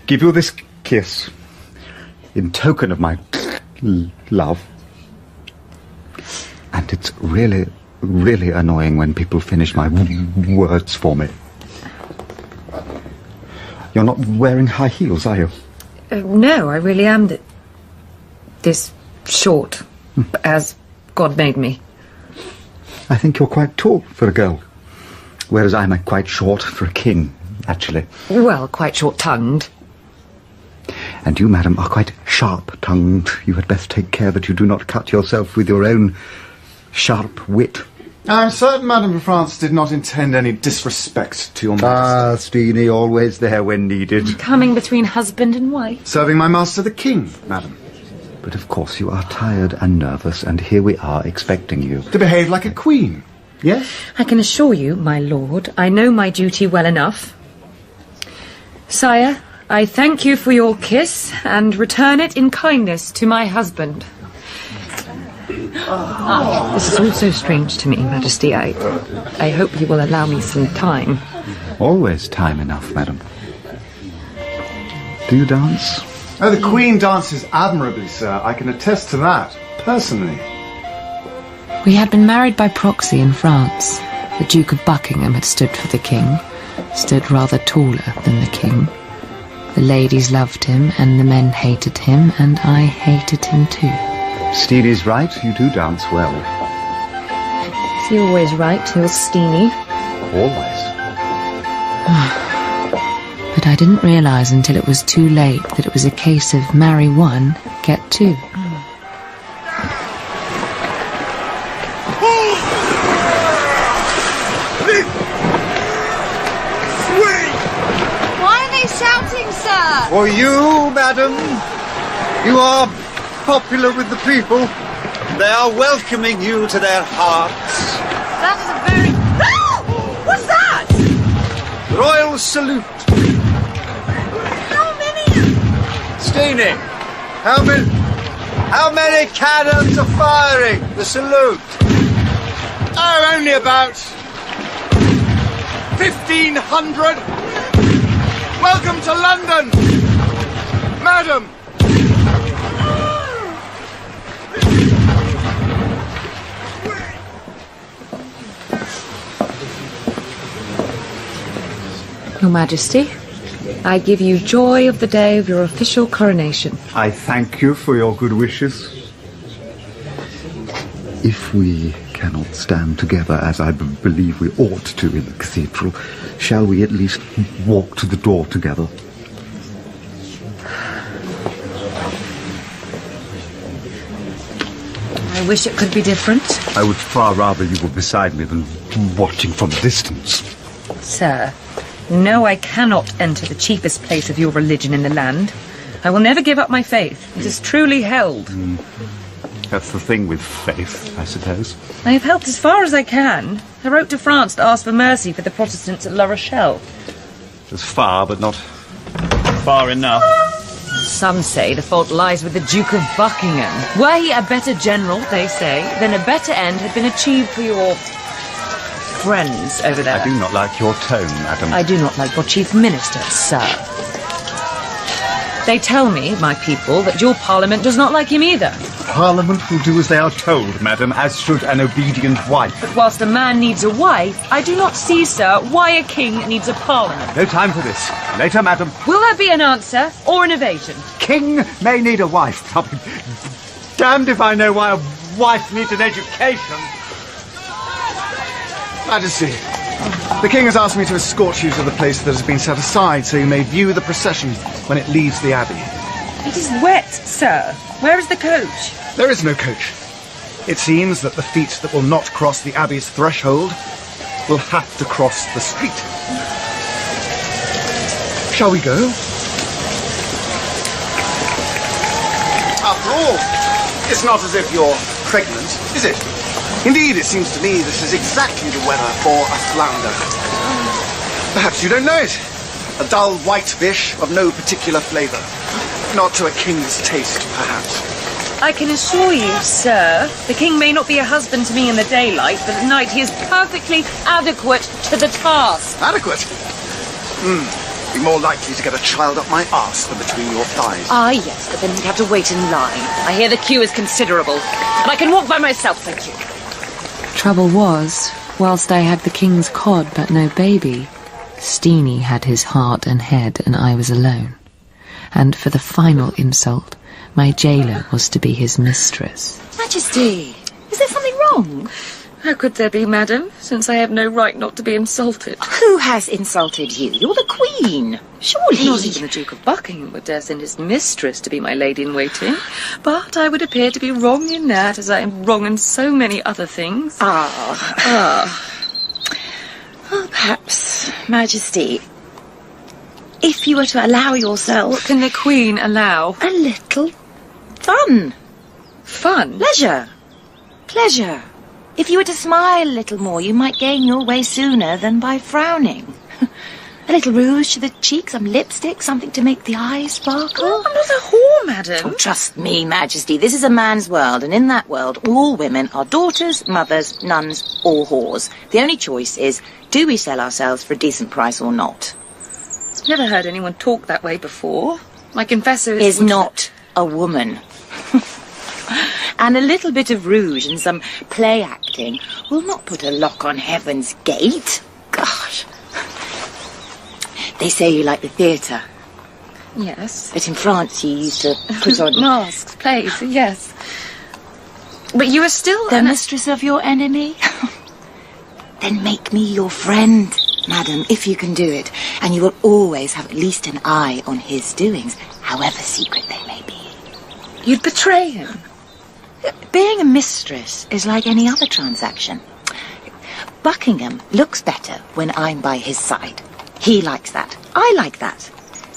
give you this kiss in token of my love. And it's really, really annoying when people finish my words for me. You're not wearing high heels, are you? No, I really am this short, as God made me. I think you're quite tall for a girl, whereas I'm quite short for a king, actually. Well, quite short-tongued. And you, madam, are quite sharp-tongued. You had best take care that you do not cut yourself with your own sharp wit. I'm certain Madame of France did not intend any disrespect to your majesty. Jeany, always there when needed. Coming between husband and wife. Serving my master the king, madam. But of course you are tired and nervous, and here we are expecting you. To behave like a queen, yes? I can assure you, my lord, I know my duty well enough. Sire, I thank you for your kiss, and return it in kindness to my husband. This is all so strange to me, Majesty. I hope you will allow me some time. Always time enough, madam. Do you dance? Oh, the Queen dances admirably, sir. I can attest to that, personally. We had been married by proxy in France. The Duke of Buckingham had stood for the king, stood rather taller than the king. The ladies loved him, and the men hated him, and I hated him too. Steenie's right, you do dance well. Is he always right, little Steenie? Always. But I didn't realise until it was too late that it was a case of marry one, get two. Why are they shouting, sir? For you, madam, you are popular with the people. They are welcoming you to their hearts. That is a very... Oh! What's that? Royal salute. How many? Steenie, how many cannons are firing? The salute. Oh, only about 1,500. Welcome to London, madam. Your Majesty, I give you joy of the day of your official coronation. I thank you for your good wishes. If we cannot stand together as I believe we ought to in the cathedral, shall we at least walk to the door together? I wish it could be different. I would far rather you were beside me than watching from a distance. Sir, no, I cannot enter the chiefest place of your religion in the land. I will never give up my faith. It is truly held. That's the thing with faith, I suppose. I have helped as far as I can. I wrote to France to ask for mercy for the Protestants at La Rochelle. It's far, but not far enough. Some say the fault lies with the Duke of Buckingham. Were he a better general, they say, then a better end had been achieved for your friends over there. I do not like your tone, madam. I do not like your chief minister, sir. They tell me, my people, that your parliament does not like him either. Parliament will do as they are told, madam, as should an obedient wife. But whilst a man needs a wife, I do not see, sir, why a king needs a parliament. No time for this. Later, madam. Will there be an answer or an evasion? King may need a wife. I'll be damned if I know why a wife needs an education. Majesty, the king has asked me to escort you to the place that has been set aside so you may view the procession when it leaves the abbey. It is wet, sir. Where is the coach? There is no coach. It seems that the feet that will not cross the abbey's threshold will have to cross the street. Shall we go? After all, it's not as if you're pregnant, is it? Indeed, it seems to me this is exactly the weather for a flounder. Perhaps you don't know it. A dull white fish of no particular flavour. Not to a king's taste, perhaps. I can assure you, sir, the king may not be a husband to me in the daylight, but at night he is perfectly adequate to the task. Adequate? Be more likely to get a child up my arse than between your thighs. Ah, yes, but then you'd have to wait in line. I hear the queue is considerable, and I can walk by myself, thank you. Trouble was, whilst I had the king's cod but no baby, Steeny had his heart and head and I was alone. And for the final insult, my jailer was to be his mistress. Majesty, is there something wrong? How could there be, madam, since I have no right not to be insulted? Who has insulted you? You're the Queen. Surely. Not even the Duke of Buckingham would dare send his mistress to be my lady-in-waiting. But I would appear to be wrong in that, as I am wrong in so many other things. Well, perhaps, Majesty, if you were to allow yourself... What can the Queen allow? A little fun. Fun? Pleasure. Pleasure. If you were to smile a little more, you might gain your way sooner than by frowning. A little rouge to the cheeks, some lipstick, something to make the eyes sparkle. Oh, I'm not a whore, madam. Oh, trust me, Majesty, this is a man's world, and in that world, all women are daughters, mothers, nuns, or whores. The only choice is, do we sell ourselves for a decent price or not? I've never heard anyone talk that way before. My confessor is not a woman. And a little bit of rouge and some play acting will not put a lock on heaven's gate. Gosh. They say you like the theatre. Yes. But in France you used to put on... masks, plays, yes. But you are still... The mistress of your enemy? Then make me your friend, madam, if you can do it. And you will always have at least an eye on his doings, however secret they may be. You'd betray him? Being a mistress is like any other transaction. Buckingham looks better when I'm by his side. He likes that. I like that.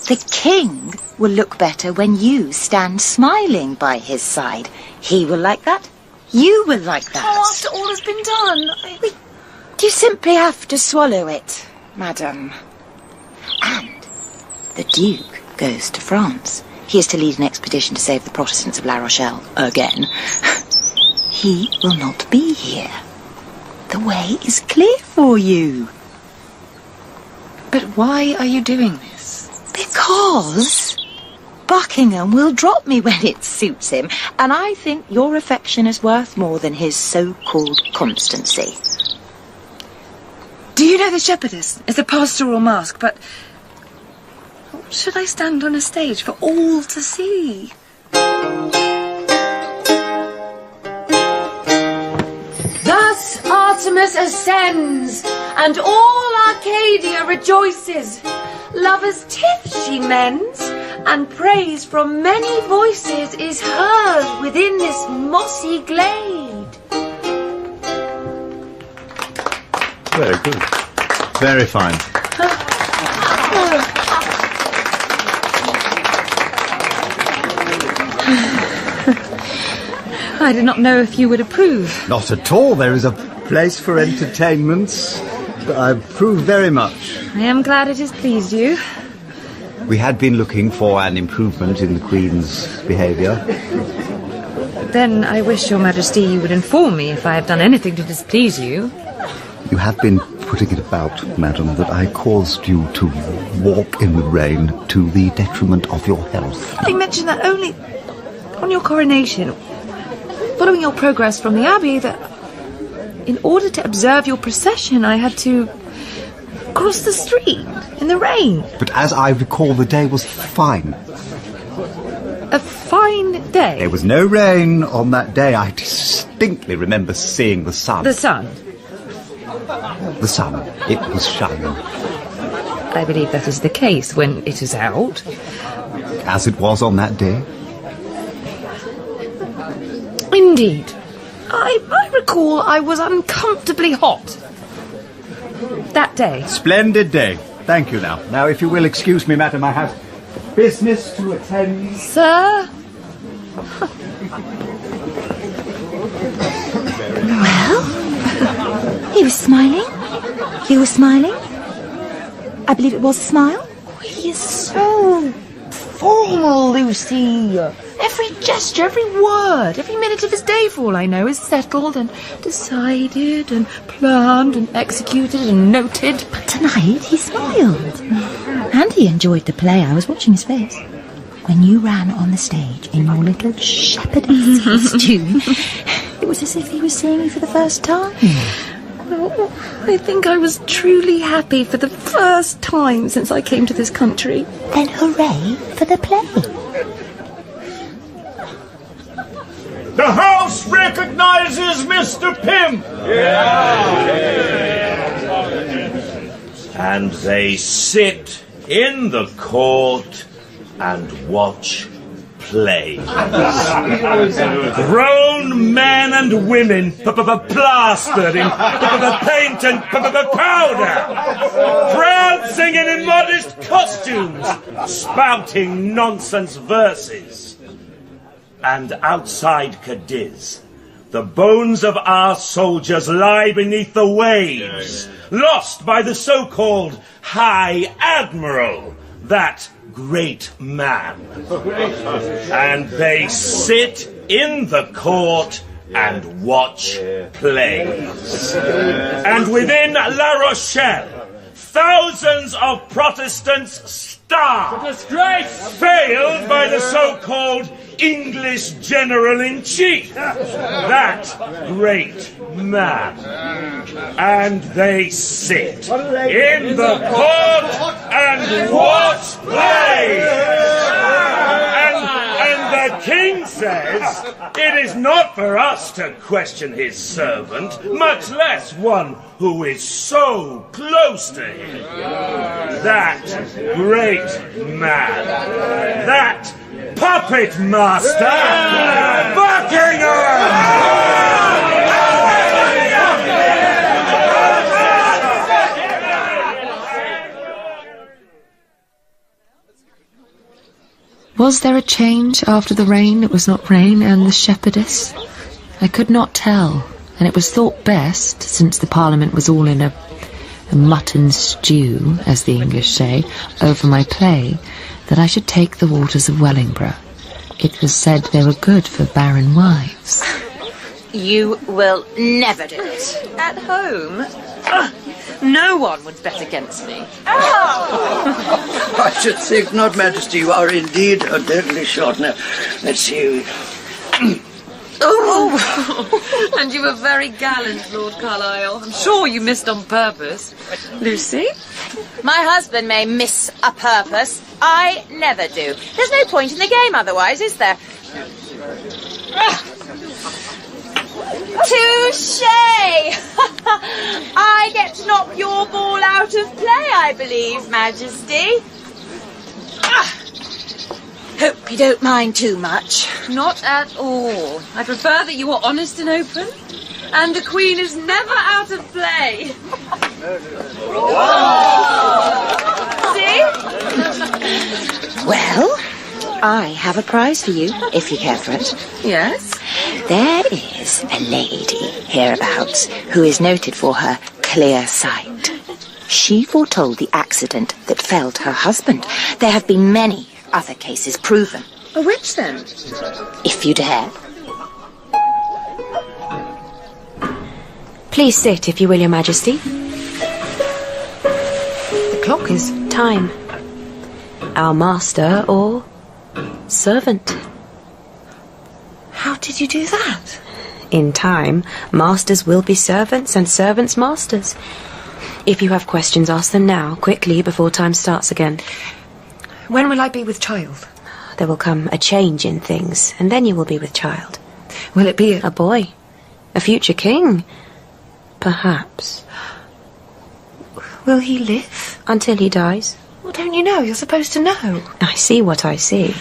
The king will look better when you stand smiling by his side. He will like that. You will like that. Oh, after all has been done... You simply have to swallow it, madam. And the Duke goes to France. He is to lead an expedition to save the Protestants of La Rochelle again. He will not be here. The way is clear for you. But why are you doing this? Because Buckingham will drop me when it suits him, and I think your affection is worth more than his so-called constancy. Do you know the shepherdess? It's a pastoral mask, but... should I stand on a stage for all to see? Thus Artemis ascends, and all Arcadia rejoices. Lovers' tiff she mends, and praise from many voices is heard within this mossy glade. Very good. Very fine. I did not know if you would approve. Not at all. There is a place for entertainments. I approve very much. I am glad it has pleased you. We had been looking for an improvement in the Queen's behaviour. Then I wish your Majesty you would inform me if I have done anything to displease you. You have been putting it about, madam, that I caused you to walk in the rain to the detriment of your health. I mentioned that only on your coronation, following your progress from the Abbey, that in order to observe your procession I had to cross the street in the rain. But as I recall, the day was fine. A fine day? There was no rain on that day. I distinctly remember seeing the sun. The sun? The sun. It was shining. I believe that is the case when it is out. As it was on that day? Indeed. I recall I was uncomfortably hot that day. Splendid day. Thank you now. Now, if you will excuse me, madam, I have business to attend. Sir? Well, he was smiling. You were smiling. I believe it was a smile. He is so formal, Lucy. Every gesture, every word, every minute of his day, for all I know, is settled and decided and planned and executed and noted. But tonight he smiled. And he enjoyed the play. I was watching his face. When you ran on the stage in your little shepherdess costume, it was as if he was seeing you for the first time. Well, I think I was truly happy for the first time since I came to this country. Then hooray for the play. The House recognises Mr. Pym! And they sit in the court and watch play. Grown men and women plastered in paint and powder, prancing in immodest costumes, spouting nonsense verses. And outside Cadiz, the bones of our soldiers lie beneath the waves, lost by the so-called High Admiral, that great man. And they sit in the court and watch plays. And within La Rochelle, thousands of Protestants starve, failed by the so-called English General-in-Chief, that great man. And they sit in the court and watch plays. And the king says it is not for us to question his servant, much less one who is so close to him. That great man, that puppet master, Buckingham! Was there a change after the rain? It was not rain and the shepherdess? I could not tell, and it was thought best, since the Parliament was all in a mutton stew, as the English say, over my play, that I should take the waters of Wellingborough. It was said they were good for barren wives. You will never do it. At home? No one would bet against me. I should think not, Majesty. You are indeed a deadly shot. Now, let's see. Oh! And you were very gallant, Lord Carlisle. I'm sure you missed on purpose. Lucy? My husband may miss a purpose. I never do. There's no point in the game otherwise, is there? Touché! I get to knock your ball out of play, I believe, Majesty. Hope you don't mind too much. Not at all. I prefer that you are honest and open. And the Queen is never out of play. See? Well, I have a prize for you, if you care for it. Yes? There is a lady hereabouts who is noted for her clear sight. She foretold the accident that felled her husband. There have been many other cases proven. A witch, then? If you dare. Please sit, if you will, Your Majesty. The clock is time. Our master or servant. How did you do that? In time, masters will be servants and servants masters. If you have questions, ask them now, quickly, before time starts again. When will I be with child? There will come a change in things, and then you will be with child. Will it be a boy? A future king? Perhaps. Will he live? Until he dies. Well, don't you know? You're supposed to know. I see what I see.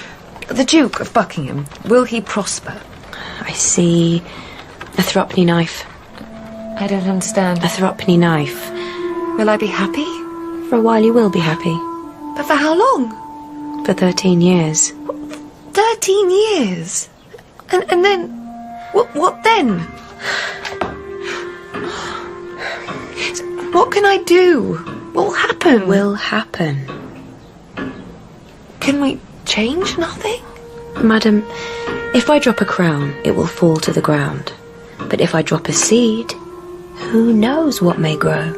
The Duke of Buckingham, will he prosper? I see a threepenny knife. I don't understand. A threepenny knife. Will I be happy? For a while you will be happy. But for how long? For 13 years. 13 years? And then... What then? What can I do? What will happen? Will happen. Can we change nothing? Madam, if I drop a crown, it will fall to the ground. But if I drop a seed, who knows what may grow?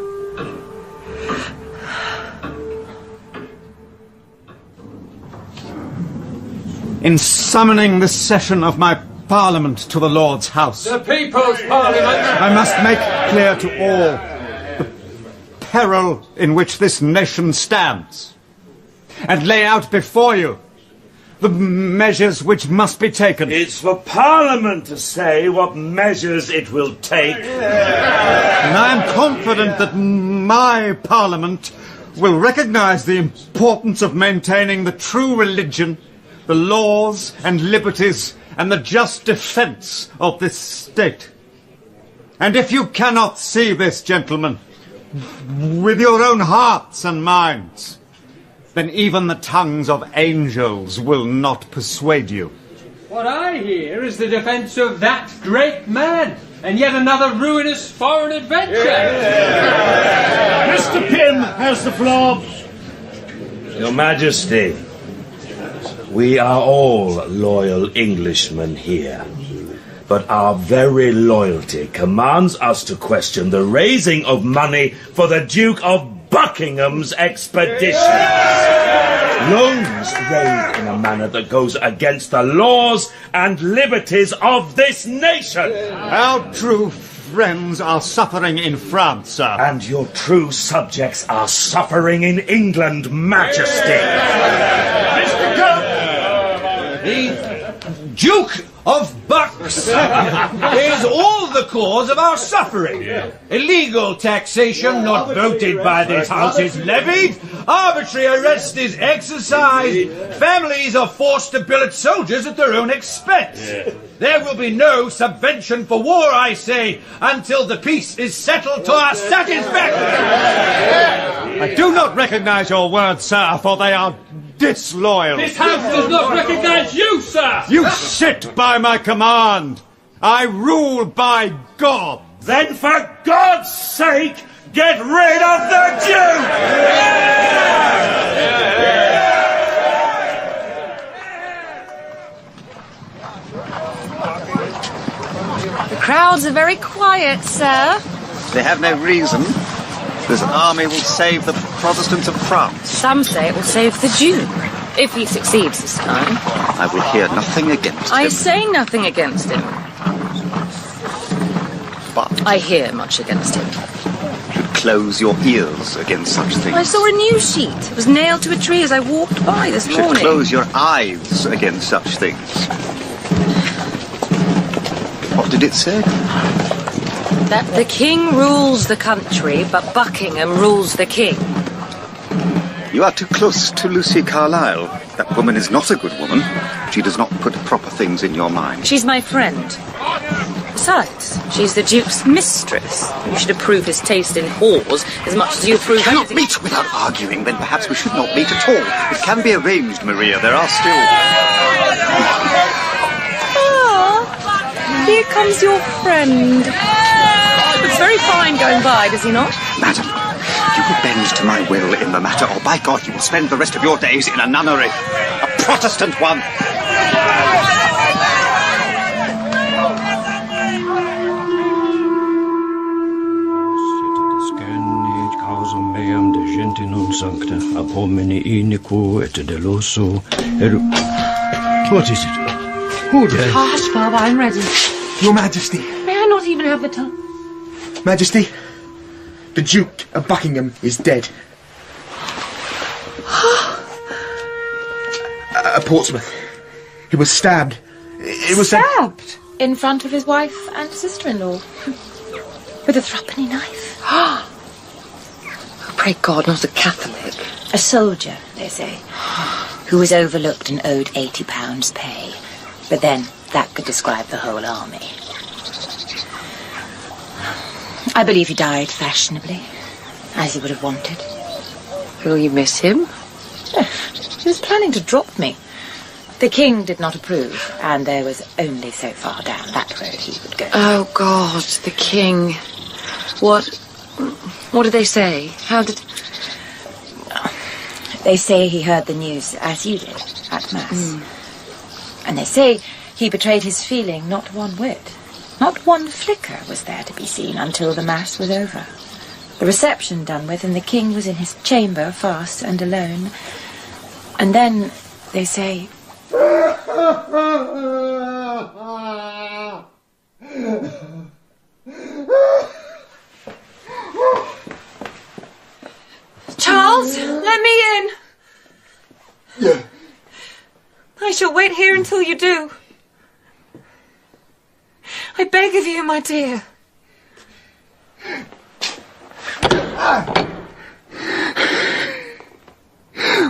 In summoning this session of my Parliament to the Lord's House, The People's Parliament! I must make clear to all the peril in which this nation stands, and lay out before you the measures which must be taken. It's for Parliament to say what measures it will take. And I am confident that my Parliament will recognise the importance of maintaining the true religion, the laws and liberties, and the just defence of this state. And if you cannot see this, gentlemen, with your own hearts and minds, then even the tongues of angels will not persuade you. What I hear is the defence of that great man, and yet another ruinous foreign adventure. Mr. Pym has the floor. Your Majesty, we are all loyal Englishmen here. But our very loyalty commands us to question the raising of money for the Duke of Buckingham's expedition. Loans raised in a manner that goes against the laws and liberties of this nation. Our true friends are suffering in France, sir. And your true subjects are suffering in England, Majesty. Mr. Cook! The Duke of Bucks is all the cause of our suffering. Illegal taxation not voted by this House is levied, arbitrary arrest is exercised, families are forced to billet soldiers at their own expense. There will be no subvention for war, I say, until the peace is settled to our satisfaction. I do not recognise your words, sir, for they are disloyal. This House does not recognise you, sir! You sit by my command. I rule by God. Then for God's sake, get rid of the Duke! The crowds are very quiet, sir. They have no reason. This army will save the Protestants of France. Some say it will save the Duke, if he succeeds this time. I will hear nothing against him. I say nothing against him. But I hear much against him. you should close your ears against such things. I saw a news sheet. It was nailed to a tree as I walked by this You should morning. close your eyes against such things. What did it say? That the king rules the country, but Buckingham rules the king. You are too close to Lucy Carlyle. That woman is not a good woman. She does not put proper things in your mind. She's my friend. Besides, she's the Duke's mistress. You should approve his taste in whores as much as you approve... We cannot meet without arguing, then perhaps we should not meet at all. It can be arranged, Maria. There are still... Ah, here comes your friend. Looks very fine going by, does he not? Madam, you will bend to my will in the matter, or by God, you will spend the rest of your days in a nunnery. A Protestant one. What is it? Who dare? Hush, Father, I'm ready. Your Majesty. May I not even have the tongue? Majesty, the Duke of Buckingham is dead. At Portsmouth. He was stabbed. It was stabbed? In front of his wife and sister-in-law? With a threepenny knife? Oh, pray God, not a Catholic. A soldier, they say, who was overlooked and owed £80 pay. But then, that could describe the whole army. I believe he died fashionably, as he would have wanted. Will you miss him? He was planning to drop me. The king did not approve, and there was only so far down that road he would go. Oh, God, the king. What did they say? How did... They say he heard the news, as you did, at Mass. And they say he betrayed his feeling not one whit. Not one flicker was there to be seen until the Mass was over. The reception done with, and the king was in his chamber, fast and alone. And then, they say... Charles, let me in. I shall wait here until you do. I beg of you, my dear.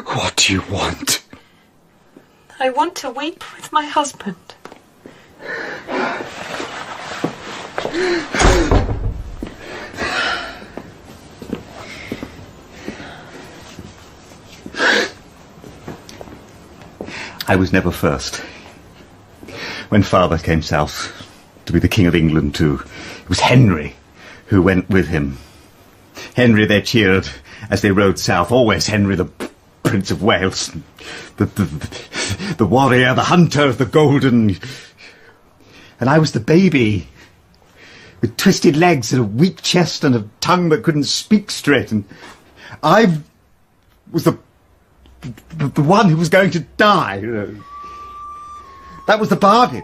What do you want? I want to weep with my husband. I was never first. When Father came south to be the King of England too, it was Henry who went with him. Henry they cheered as they rode south, always Henry the Prince of Wales, the warrior, the hunter, the golden... And I was the baby, with twisted legs and a weak chest and a tongue that couldn't speak straight, and I was the one who was going to die. That was the bargain.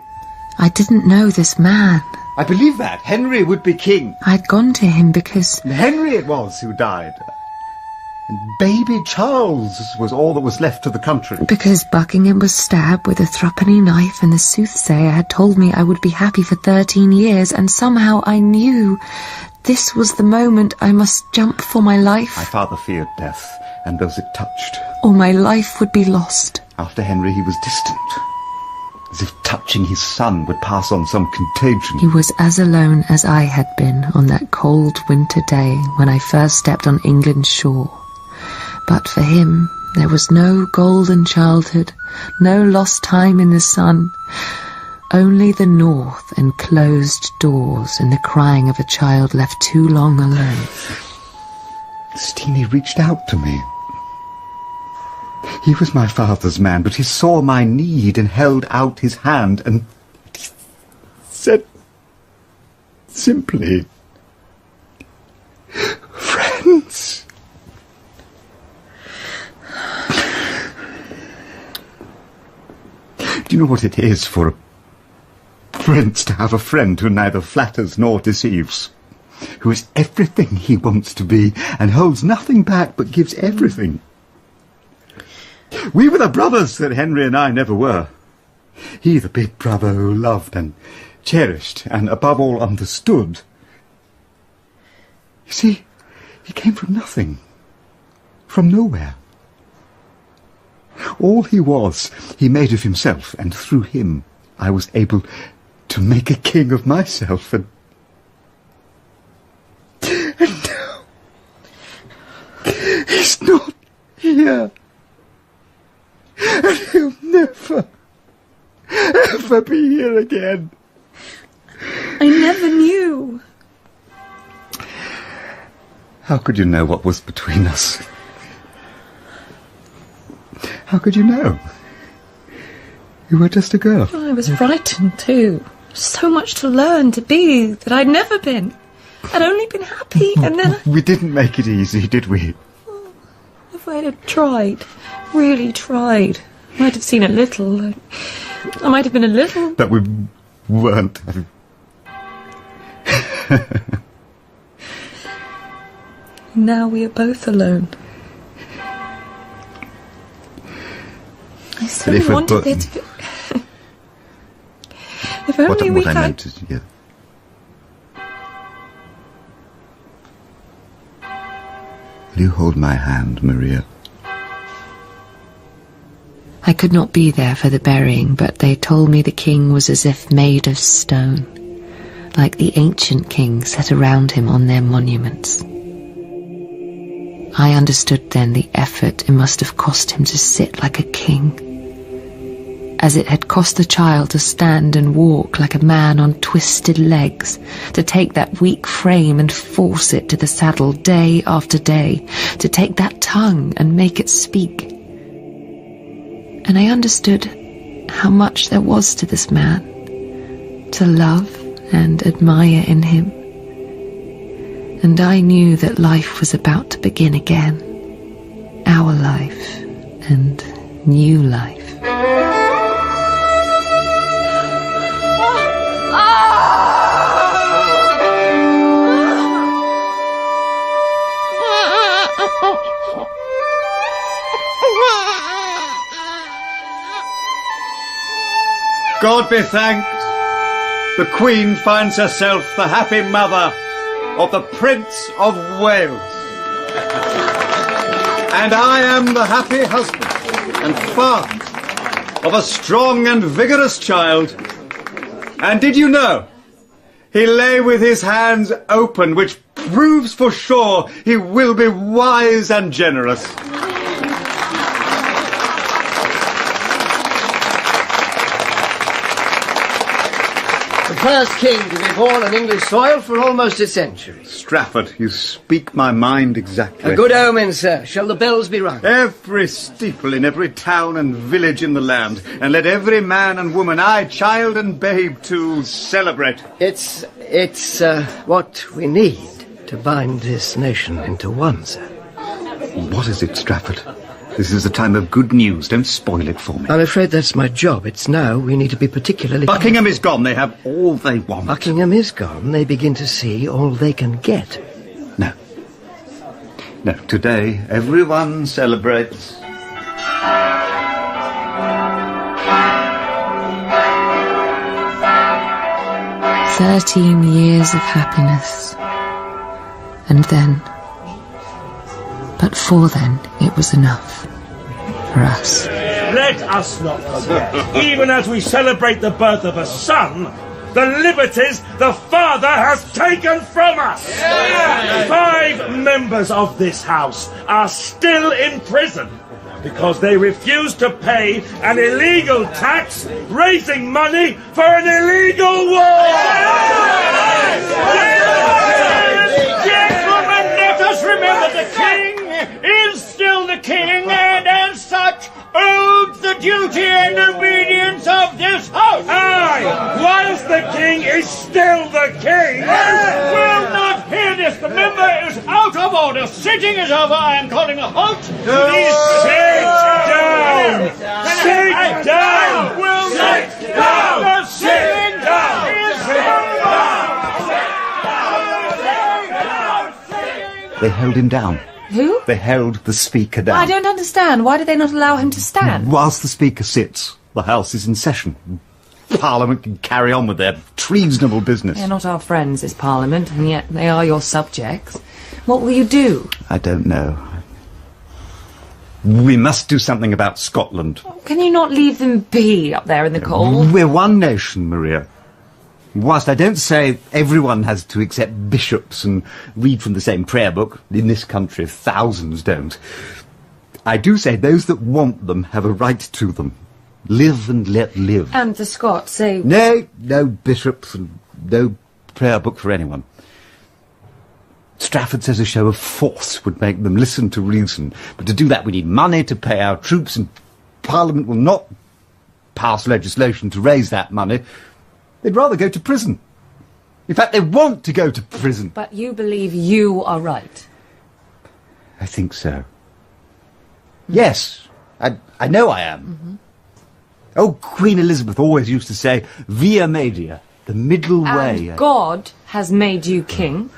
I didn't know this man. I believe that. Henry would be king. I'd gone to him because... And Henry it was who died. And baby Charles was all that was left of the country. Because Buckingham was stabbed with a threepenny knife, and the soothsayer had told me I would be happy for 13 years, and somehow I knew this was the moment I must jump for my life. My father feared death, and those it touched. Or my life would be lost. After Henry he was distant, as if touching his son would pass on some contagion. He was as alone as I had been on that cold winter day when I first stepped on England's shore. But for him there was no golden childhood, no lost time in the sun, only the north and closed doors and the crying of a child left too long alone. Steenie reached out to me. He was my father's man, but he saw my need and held out his hand and he said simply, "Friends." Do you know what it is for a prince to have a friend who neither flatters nor deceives? Who is everything he wants to be and holds nothing back but gives everything? We were the brothers that Henry and I never were. He the big brother who loved and cherished and above all understood. You see, he came from nothing, from nowhere. All he was, he made of himself, and through him I was able to make a king of myself, and now he's not here. And he'll never, ever be here again. I never knew. How could you know what was between us? How could you know? You were just a girl. I was frightened too. So much to learn, to be, that I'd never been. I'd only been happy, and then... We didn't make it easy, did we? If I had tried, really tried, I might have seen a little. I might have been a little... But we weren't. Now we are both alone. I so wanted there to be... If only we had... I made together. Will you hold my hand, Maria? I could not be there for the burying, but they told me the king was as if made of stone, like the ancient kings set around him on their monuments. I understood then the effort it must have cost him to sit like a king, as it had cost the child to stand and walk like a man on twisted legs, to take that weak frame and force it to the saddle day after day, to take that tongue and make it speak. And I understood how much there was to this man, to love and admire in him. And I knew that life was about to begin again, our life and new life. God be thanked, the Queen finds herself the happy mother of the Prince of Wales. And I am the happy husband and father of a strong and vigorous child. And did you know, he lay with his hands open, which proves for sure he will be wise and generous. The first king to be born on English soil for almost a century. Strafford, you speak my mind exactly. A good omen, sir. Shall the bells be rung? Every steeple in every town and village in the land, and let every man and woman, aye, child and babe, to celebrate. It's what we need to bind this nation into one, sir. What is it, Strafford? This is a time of good news. Don't spoil it for me. I'm afraid that's my job. It's now we need to be particularly... Buckingham is gone. They have all they want. Buckingham is gone. They begin to see all they can get. No. No, today everyone celebrates. "13 years of happiness. And then, but for then, it was enough for us. Let us not forget, even as we celebrate the birth of a son, the liberties the father has taken from us. Yeah. 5 members of this house are still in prison because they refuse to pay an illegal tax, raising money for an illegal war. Gentlemen, let us remember the king is still the king, and as such owes the duty and obedience of this house. Aye, whilst the king is still the king. Will not hear this. The member is out of order. Sitting is over. I am calling a halt. Please sit down. Sit down. Will sit down. The sitting down is over. They held him down. Who? They held the Speaker down. I don't understand. Why did they not allow him to stand? Whilst the Speaker sits, the House is in session. Parliament can carry on with their treasonable business. They're not our friends, this Parliament, and yet they are your subjects. What will you do? I don't know. We must do something about Scotland. Can you not leave them be up there in the cold? We're one nation, Maria. Whilst I don't say everyone has to accept bishops and read from the same prayer book, in this country thousands don't, I do say those that want them have a right to them. Live and let live. And the Scots say... No bishops and no prayer book for anyone. Strafford says a show of force would make them listen to reason. But to do that we need money to pay our troops, and Parliament will not pass legislation to raise that money. They'd rather go to prison. In fact, they want to go to prison. But you believe you are right? I think so. Yes, I know I am. Mm-hmm. Oh, Queen Elizabeth always used to say, via media, the middle way. And God has made you king?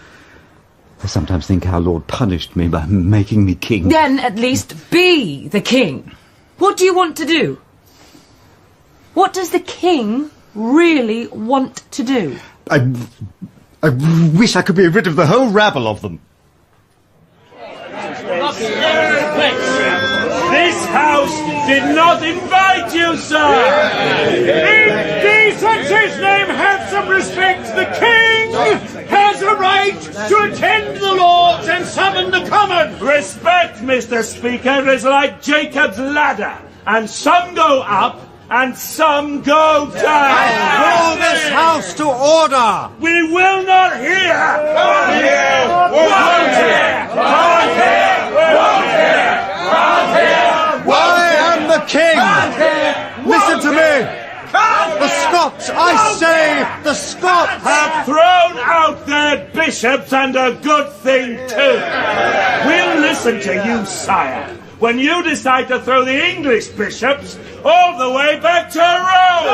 I sometimes think our Lord punished me by making me king. Then at least be the king. What do you want to do? What does the king really want to do? I wish I could be rid of the whole rabble of them. This house did not invite you, sir! In decency's name, have some respect! The king has a right to attend the Lords and summon the Commons! Respect, Mr. Speaker, is like Jacob's ladder, and some go up, and some go down. Call this house to order. We will not hear. Won't hear. Won't hear. Won't hear. Won't hear. Won't hear. I am the king. Listen to me. The Scots, I say, the Scots have thrown out their bishops, and a good thing too. We'll listen to you, sire, when you decide to throw the English bishops all the way back to Rome!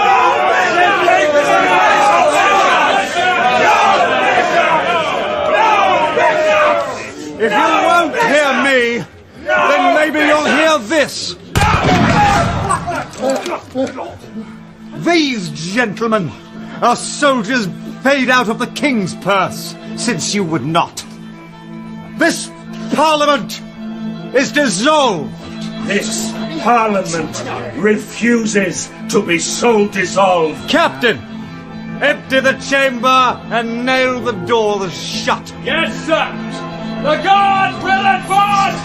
If you won't hear me, then maybe you'll hear this. These gentlemen are soldiers paid out of the king's purse, since you would not. This Parliament is dissolved. This Parliament refuses to be so dissolved. Captain, empty the chamber and nail the doors shut. Yes, sir. The guard will advance.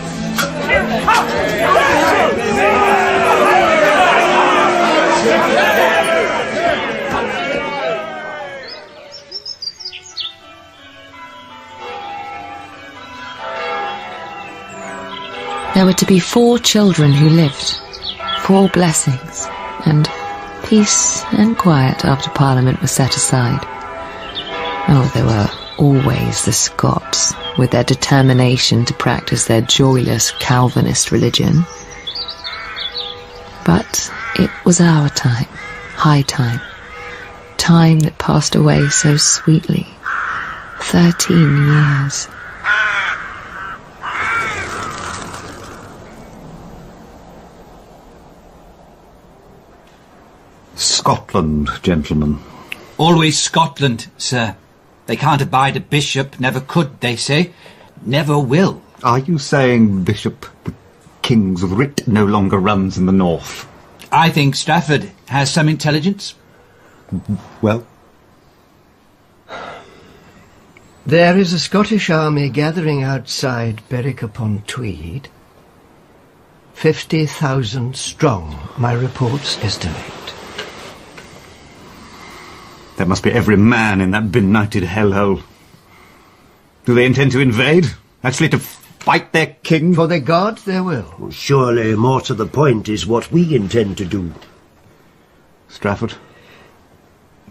There were to be 4 children who lived, 4 blessings, and peace and quiet after Parliament was set aside. Oh, there were always the Scots, with their determination to practice their joyless Calvinist religion. But it was our time, high time, time that passed away so sweetly. 13 years. Scotland, gentlemen. Always Scotland, sir. They can't abide a bishop, never could, they say. Never will. Are you saying, Bishop, the King's writ no longer runs in the north? I think Strafford has some intelligence. Well? There is a Scottish army gathering outside Berwick-upon-Tweed. 50,000 strong, my reports estimate. There must be every man in that benighted hellhole. Do they intend to invade? Actually to fight their king? For their God, they will. Well, surely more to the point is what we intend to do. Strafford?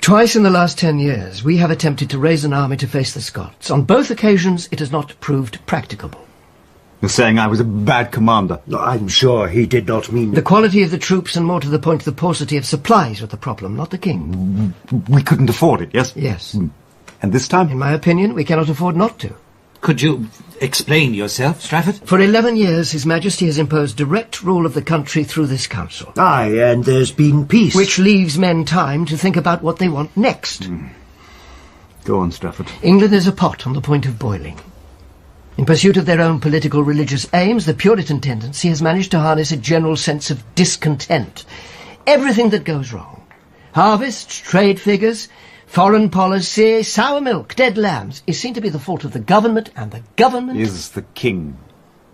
Twice in the last 10 years, we have attempted to raise an army to face the Scots. On both occasions, it has not proved practicable. You're saying I was a bad commander? No, I'm sure he did not mean... The quality of the troops and, more to the point, the paucity of supplies were the problem, not the king. We couldn't afford it, yes? Yes. And this time? In my opinion, we cannot afford not to. Could you explain yourself, Strafford? For 11 years, His Majesty has imposed direct rule of the country through this council. Aye, and there's been peace. Which leaves men time to think about what they want next. Go on, Strafford. England is a pot on the point of boiling. In pursuit of their own political religious aims, the Puritan tendency has managed to harness a general sense of discontent. Everything that goes wrong. Harvests, trade figures, Foreign policy, sour milk, dead lambs is seen to be the fault of the government, and the government is the king.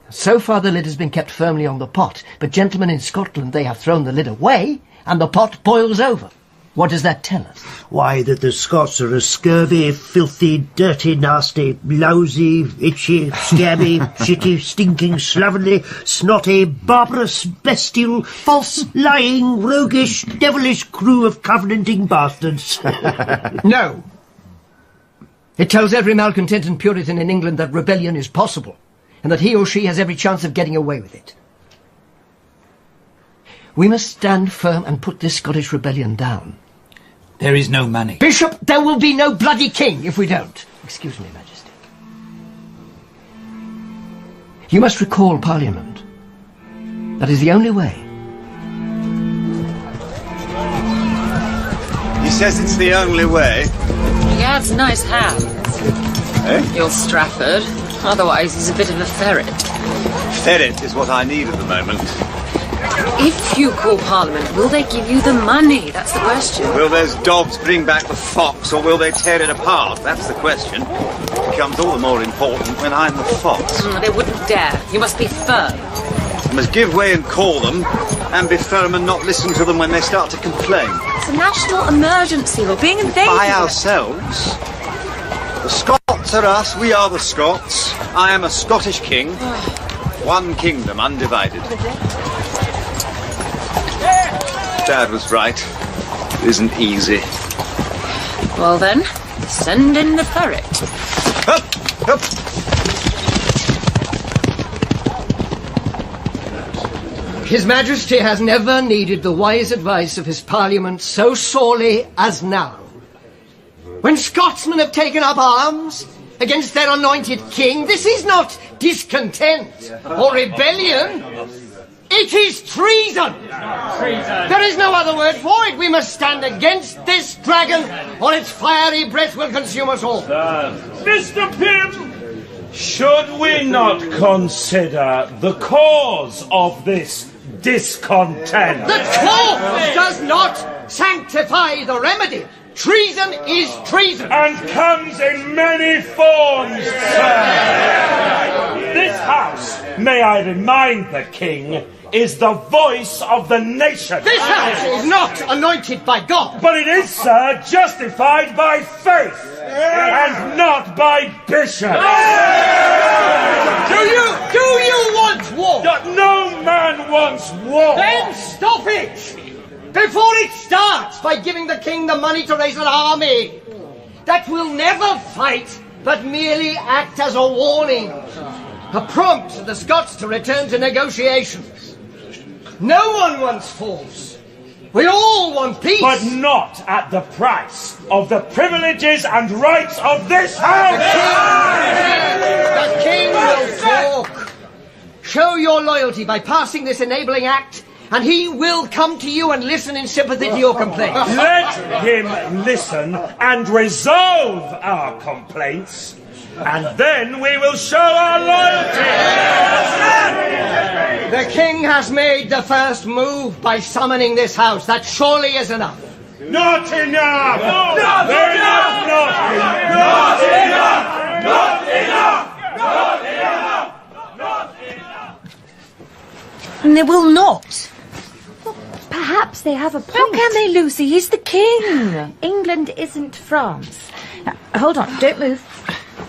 So far the lid has been kept firmly on the pot, but gentlemen in Scotland, they have thrown the lid away, and the pot boils over. What does that tell us? Why, that the Scots are a scurvy, filthy, dirty, nasty, lousy, itchy, scabby, shitty, stinking, slovenly, snotty, barbarous, bestial, false, lying, roguish, devilish crew of covenanting bastards. No. It tells every malcontent and Puritan in England that rebellion is possible, and that he or she has every chance of getting away with it. We must stand firm and put this Scottish rebellion down. There is no money. Bishop, there will be no bloody king if we don't. Excuse me, Majesty. You must recall Parliament. That is the only way. He says it's the only way. He adds nice hands. Eh? Your Strafford. Otherwise, he's a bit of a ferret. Ferret is what I need at the moment. If you call Parliament, will they give you the money? That's the question. Will those dogs bring back the fox, or will they tear it apart? That's the question. It becomes all the more important when I'm the fox. They wouldn't dare. You must be firm. I must give way and call them, and be firm and not listen to them when they start to complain. It's a national emergency. We're being invaded. By ourselves? The Scots are us, we are the Scots. I am a Scottish king. One kingdom, undivided. Dad was right. It isn't easy. Well then, send in the ferret. Up, up. His Majesty has never needed the wise advice of his Parliament so sorely as now. When Scotsmen have taken up arms against their anointed king, this is not discontent or rebellion. It is treason! Treason! There is no other word for it. We must stand against this dragon, or its fiery breath will consume us all. Mr. Pym, should we not consider the cause of this discontent? The cause does not sanctify the remedy. Treason is treason. And comes in many forms, sir. This house, may I remind the king, is the voice of the nation. This house is not anointed by God. But it is, sir, justified by faith, and not by bishops. Do you want war? No man wants war. Then stop it! Before it starts by giving the king the money to raise an army that will never fight, but merely act as a warning, a prompt to the Scots to return to negotiations. No one wants force. We all want peace. But not at the price of the privileges and rights of this house. The king will talk. Show your loyalty by passing this enabling act, and he will come to you and listen in sympathy to your complaints. Let him listen and resolve our complaints, and then we will show our loyalty. The king has made the first move by summoning this house. That surely is enough. Not enough! Not enough! Not enough! Not enough! Not enough! Not enough! And they will not. Perhaps they have a point. How can they, Lucy? He's the king. England isn't France. Now, hold on, don't move.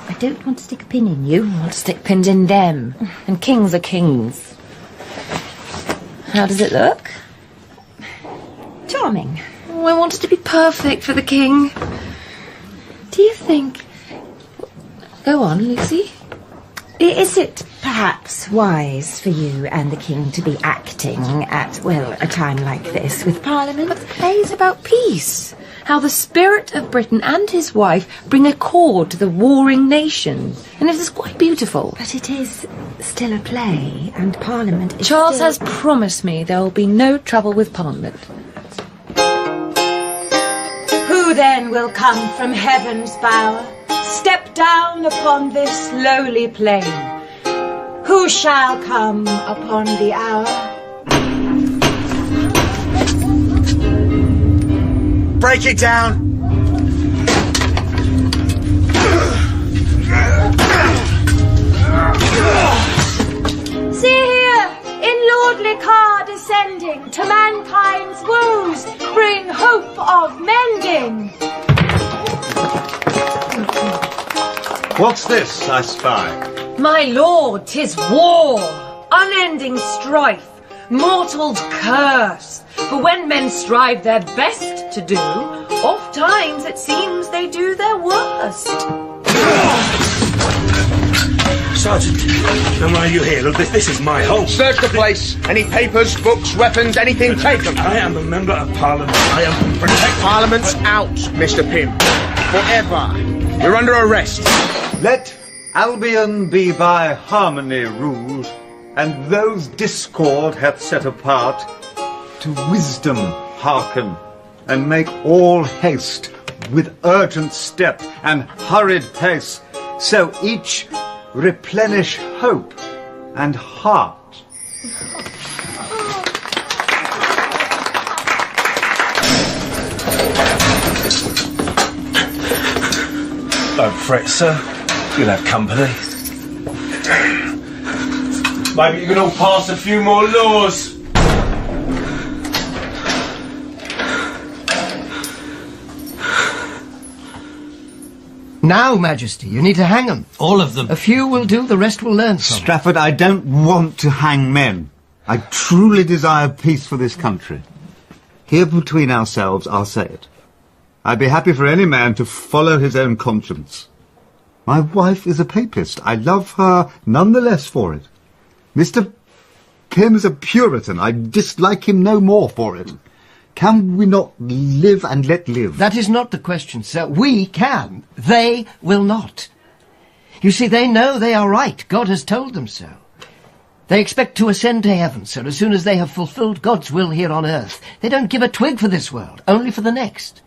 I don't want to stick a pin in you. I want to stick pins in them. And kings are kings. How does it look? Charming. Oh, I want it to be perfect for the king. Do you think... Go on, Lucy. Is it perhaps wise for you and the king to be acting at, well, a time like this with Parliament? But the play is about peace. How the spirit of Britain and his wife bring accord to the warring nation. And it is quite beautiful. But it is still a play, and Parliament is Charles still... has promised me there will be no trouble with Parliament. Who then will come from heaven's bower, step down upon this lowly plain? Who shall come upon the hour? Break it down! What's this I spy? My lord, 'tis war, unending strife, mortal's curse. For when men strive their best to do, oft times it seems they do their worst. Sergeant, and why are you here? Look, this is my home. Search the place. Any papers, books, weapons, anything, take them. I am a member of Parliament. I am to protect... Parliament's out, Mr. Pym. Forever. You're under arrest. Let Albion be by harmony ruled, and those discord hath set apart, to wisdom hearken, and make all haste, with urgent step and hurried pace, so each replenish hope and heart. Don't fret, sir. You'll have company. Maybe you can all pass a few more laws. Now, Majesty, you need to hang them. All of them. A few will do, the rest will learn from. Strafford, I don't want to hang men. I truly desire peace for this country. Here between ourselves, I'll say it. I'd be happy for any man to follow his own conscience. My wife is a papist. I love her none the less for it. Mr. Pym is a Puritan. I dislike him no more for it. Can we not live and let live? That is not the question, sir. We can. They will not. You see, they know they are right. God has told them so. They expect to ascend to heaven, sir, as soon as they have fulfilled God's will here on earth. They don't give a twig for this world, only for the next.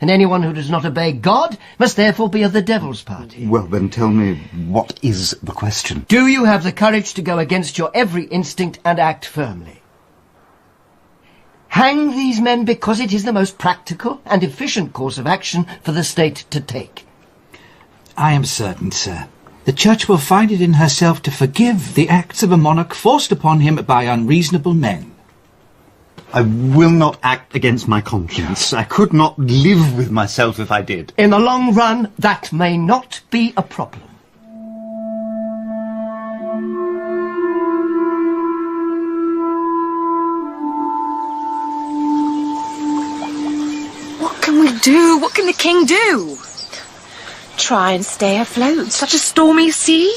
And anyone who does not obey God must therefore be of the devil's party. Well, then tell me, what is the question? Do you have the courage to go against your every instinct and act firmly? Hang these men because it is the most practical and efficient course of action for the state to take. I am certain, sir. The Church will find it in herself to forgive the acts of a monarch forced upon him by unreasonable men. I will not act against my conscience. I could not live with myself if I did. In the long run, that may not be a problem. What can we do? What can the king do? Try and stay afloat. Such a stormy sea?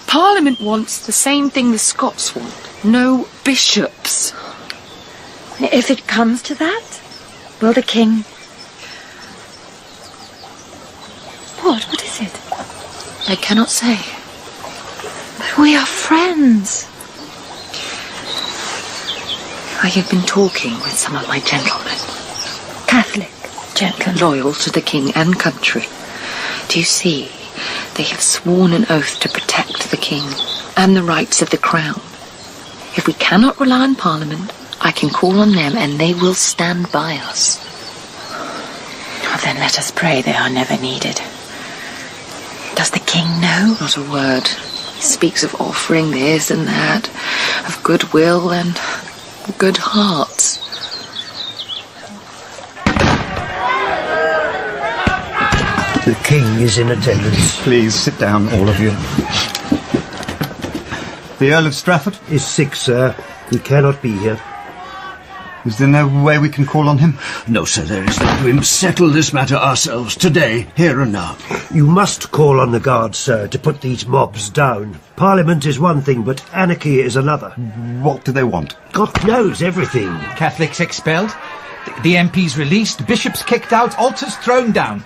Parliament wants the same thing the Scots want. No bishops. If it comes to that, will the king... What is it? I cannot say. But we are friends. I have been talking with some of my gentlemen. Catholic, gentle, loyal to the king and country. Do you see? They have sworn an oath to protect the king and the rights of the crown. If we cannot rely on Parliament, I can call on them and they will stand by us. Oh, then let us pray they are never needed. Does the king know? Not a word. He speaks of offering this and that, of goodwill and good hearts. The king is in attendance. Please sit down, all of you. The Earl of Strafford? Is sick, sir. He cannot be here. Is there no way we can call on him? No, sir, there isn't. We must settle this matter ourselves, today, here and now. You must call on the guards, sir, to put these mobs down. Parliament is one thing, but anarchy is another. What do they want? God knows everything. Catholics expelled, the MPs released, bishops kicked out, altars thrown down.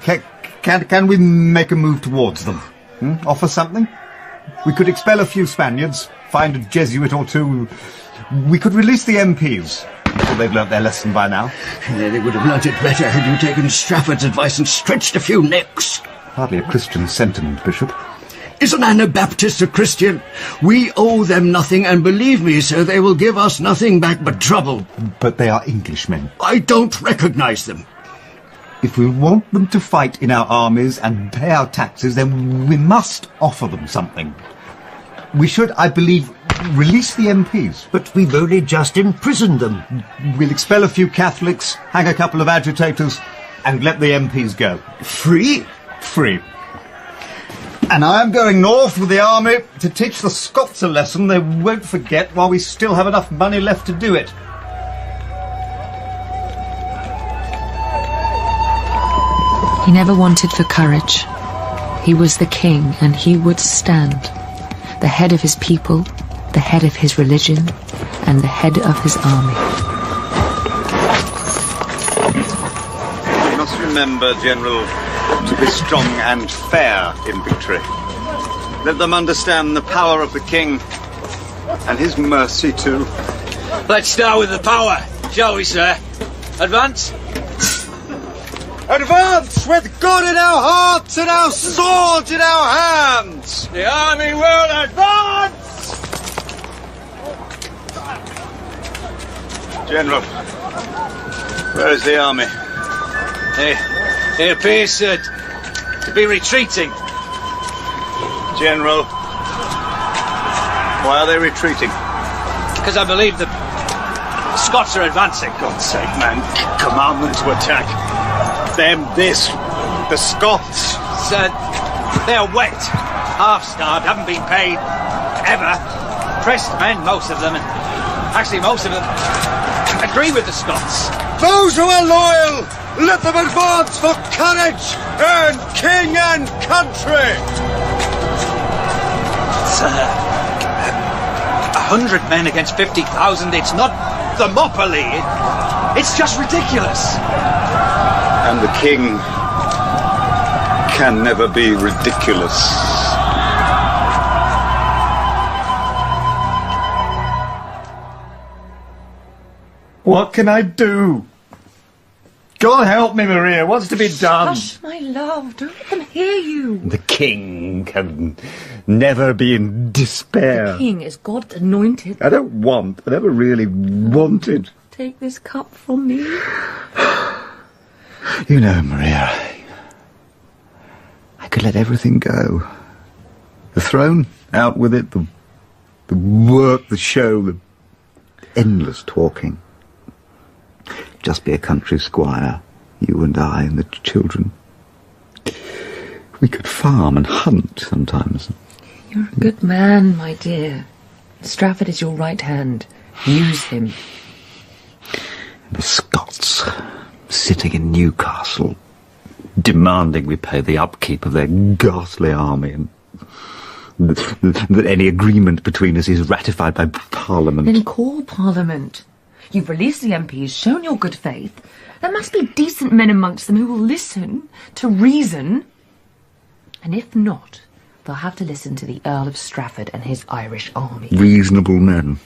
Can we make a move towards them? Offer something? We could expel a few Spaniards, find a Jesuit or two. We could release the MPs. Well, they've learnt their lesson by now. They would have learnt it better had you taken Strafford's advice and stretched a few necks. Hardly a Christian sentiment, Bishop. Is an Anabaptist a Christian? We owe them nothing, and believe me, sir, they will give us nothing back but trouble. But they are Englishmen. I don't recognise them. If we want them to fight in our armies and pay our taxes, then we must offer them something. We should, I believe, release the MPs. But we've only just imprisoned them. We'll expel a few Catholics, hang a couple of agitators, and let the MPs go. Free? Free. And I am going north with the army to teach the Scots a lesson they won't forget while we still have enough money left to do it. He never wanted for courage. He was the king, and he would stand. The head of his people, the head of his religion, and the head of his army. You must remember, General, to be strong and fair in victory. Let them understand the power of the king, and his mercy too. Let's start with the power, shall we, sir? Advance. Advance with good in our hearts and our swords in our hands! The army will advance! General, where is the army? It appears to be retreating. General, why are they retreating? Because I believe the Scots are advancing. God's sake, man, command them to attack. Them, this, the Scots. Sir, they are wet, half-starved, haven't been paid, ever. Pressed men, most of them, and actually most of them agree with the Scots. Those who are loyal, let them advance for courage and king and country. Sir, 100 men against 50,000, it's not Thermopylae, it's just ridiculous. And the king can never be ridiculous. What can I do? God help me, Maria. What's to be done? Hush, my love. Don't let them hear you. The king can never be in despair. The king is God's anointed. I never really wanted. Take this cup from me. You know, Maria, I could let everything go. The throne, out with it, the work, the show, the endless talking. Just be a country squire, you and I and the children. We could farm and hunt sometimes. You're a good man, my dear. Strafford is your right hand. Use him. The Scots, sitting in Newcastle, demanding we pay the upkeep of their ghastly army, and that any agreement between us is ratified by Parliament. Then call Parliament. You've released the MPs, shown your good faith. There must be decent men amongst them who will listen to reason. And if not, they'll have to listen to the Earl of Strafford and his Irish army. Reasonable men.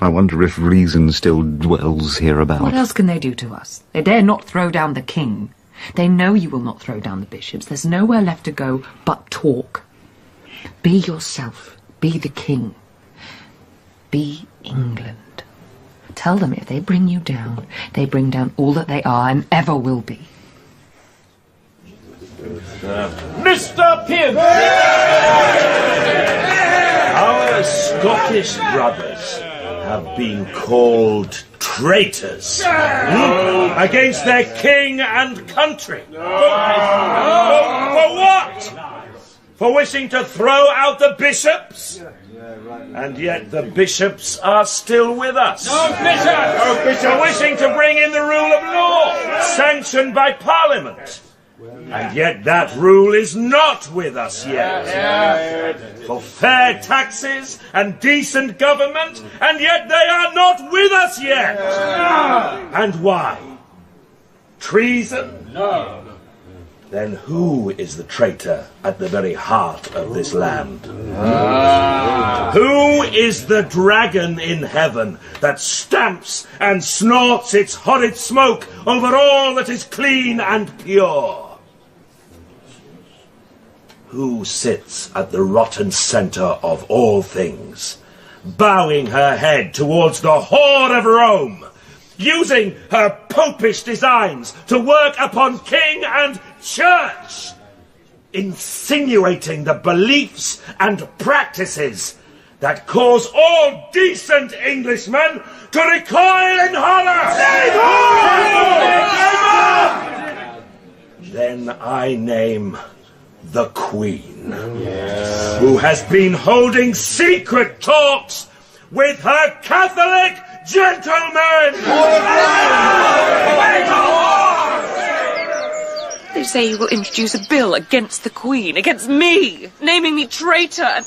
I wonder if reason still dwells hereabout. What else can they do to us? They dare not throw down the king. They know you will not throw down the bishops. There's nowhere left to go but talk. Be yourself. Be the king. Be England. Tell them if they bring you down, they bring down all that they are and ever will be. Mr. Pym! Our Scottish brothers have been called traitors against their king and country. For what? For wishing to throw out the bishops? And yet the bishops are still with us. No bishops! No bishops! For wishing to bring in the rule of law, sanctioned by Parliament. And yet that rule is not with us yet. For fair taxes and decent government, and yet they are not with us yet. And why? Treason? No. Then who is the traitor at the very heart of this land? Who is the dragon in heaven that stamps and snorts its horrid smoke over all that is clean and pure? Who sits at the rotten centre of all things, bowing her head towards the whore of Rome, using her popish designs to work upon king and church, insinuating the beliefs and practices that cause all decent Englishmen to recoil in horror. Then I name the Queen, who has been holding secret talks with her Catholic gentlemen! They say he will introduce a bill against the Queen, against me, naming me traitor.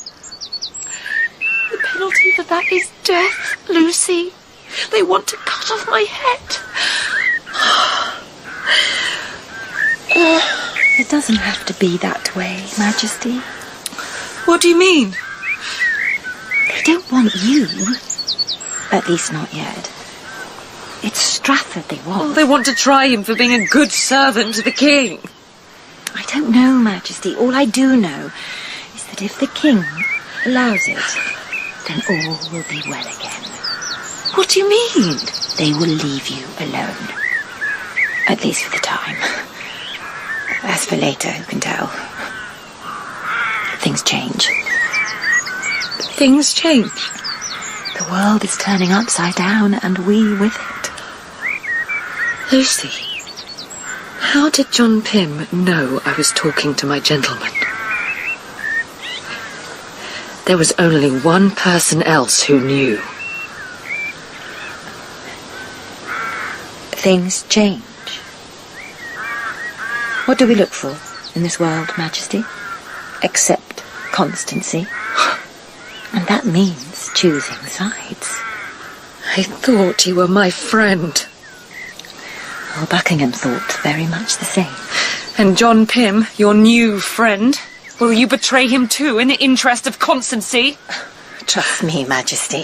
The penalty for that is death, Lucy. They want to cut off my head. It doesn't have to be that way, Majesty. What do you mean? They don't want you. At least not yet. It's Strafford they want. Oh, they want to try him for being a good servant to the king. I don't know, Majesty. All I do know is that if the king allows it, then all will be well again. What do you mean? They will leave you alone. At least for the time. As for later, who can tell? Things change. Things change? The world is turning upside down, and we with it. Lucy, how did John Pym know I was talking to my gentleman? There was only one person else who knew. Things change. What do we look for in this world, Majesty? Except constancy. And that means choosing sides. I thought you were my friend. Well, Buckingham thought very much the same. And John Pym, your new friend, will you betray him too in the interest of constancy? Trust me, Majesty.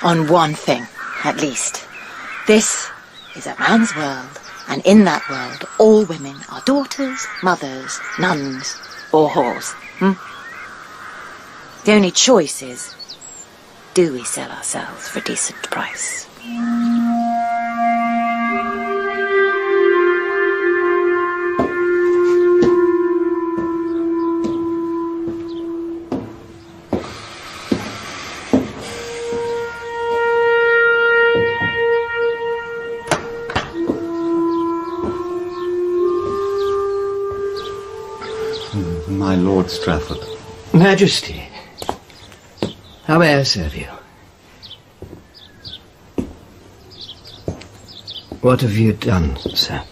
On one thing, at least. This is a man's world, and in that world all women are daughters, mothers, nuns, or whores. The only choice is, do we sell ourselves for a decent price? My Lord Strafford. Majesty, how may I serve you? What have you done, sir?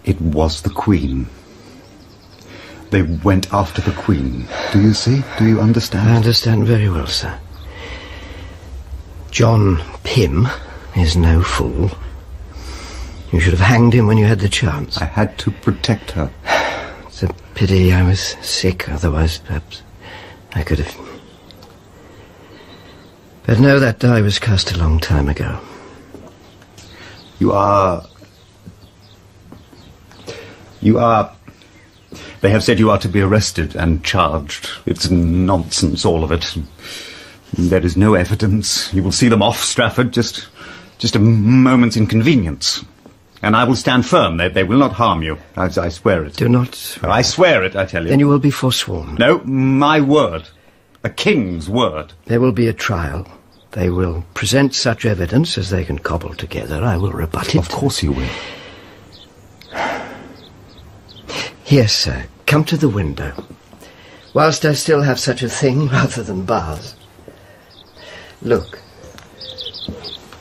It was the Queen. They went after the Queen. Do you see? Do you understand? I understand very well, sir. John Pym is no fool. You should have hanged him when you had the chance. I had to protect her. It's a pity I was sick, otherwise perhaps I could have... But no, that die was cast a long time ago. You are... They have said you are to be arrested and charged. It's nonsense, all of it. There is no evidence. You will see them off, Strafford, just a moment's inconvenience. And I will stand firm. They will not harm you. I swear it. Do not... I swear it, I tell you. Then you will be forsworn. No, my word. A king's word. There will be a trial. They will present such evidence as they can cobble together. I will rebut it. Of course you will. Yes, sir. Come to the window. Whilst I still have such a thing rather than bars. Look.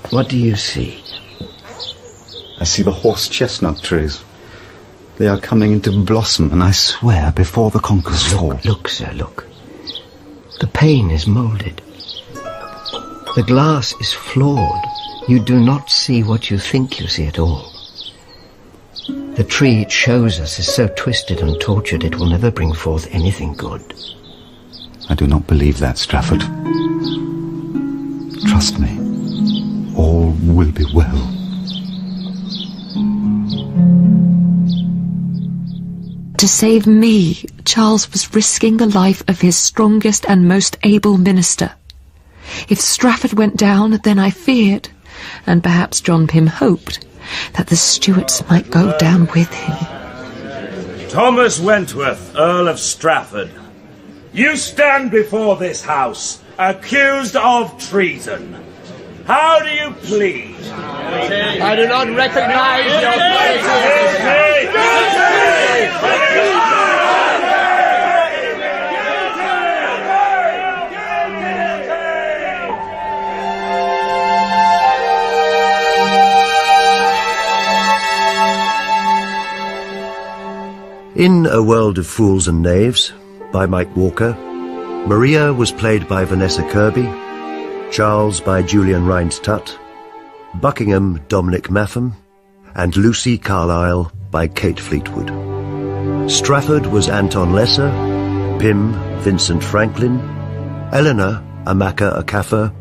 What do you see? I see the horse-chestnut trees. They are coming into blossom, and I swear before the conquerors fall. Look, sir, look. The pane is moulded. The glass is flawed. You do not see what you think you see at all. The tree it shows us is so twisted and tortured it will never bring forth anything good. I do not believe that, Strafford. Trust me. All will be well. To save me, Charles was risking the life of his strongest and most able minister. If Strafford went down, then I feared, and perhaps John Pym hoped, that the Stuarts might go down with him. Thomas Wentworth, Earl of Strafford, you stand before this house, accused of treason. How do you please? I do not recognize your In A World of Fools and Knaves, by Mike Walker, Maria was played by Vanessa Kirby, Charles by Julian Rhind-Tutt, Buckingham Dominic Maffam, and Lucy Carlyle by Kate Fleetwood. Strafford was Anton Lesser, Pym Vincent Franklin, Eleanor Amaka Akafa,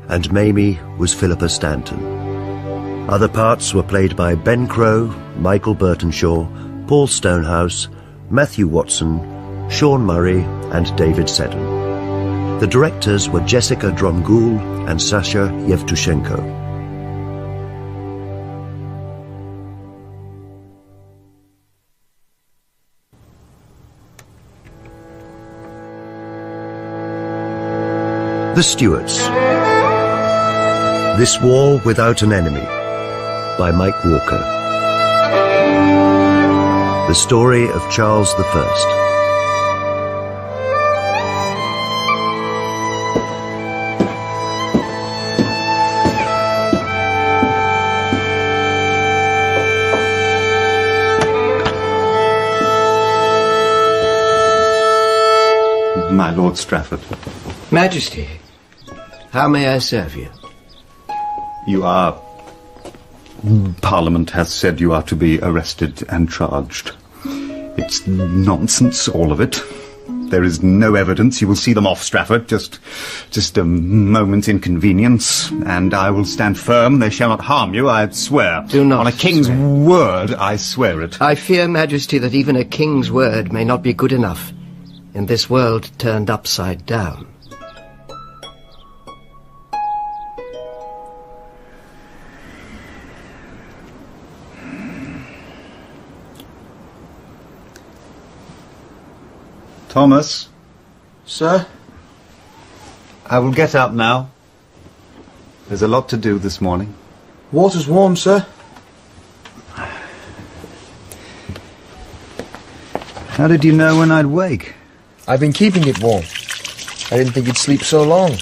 and Mamie was Philippa Stanton. Other parts were played by Ben Crowe, Michael Bertenshaw, Paul Stonehouse, Matthew Watson, Sean Murray, and David Seddon. The directors were Jessica Dromgoole and Sasha Yevtushenko. The Stuarts. This War Without an Enemy, by Mike Walker. The story of Charles I. My Lord Strafford. Majesty, how may I serve you? You are... Parliament has said you are to be arrested and charged. It's nonsense, all of it. There is no evidence. You will see them off, Strafford. Just a moment's inconvenience, and I will stand firm. They shall not harm you, I swear. Do not On a king's word, I swear it. I fear, Majesty, that even a king's word may not be good enough in this world turned upside down. Thomas? Sir? I will get up now. There's a lot to do this morning. Water's warm, sir. How did you know when I'd wake? I've been keeping it warm. I didn't think you'd sleep so long.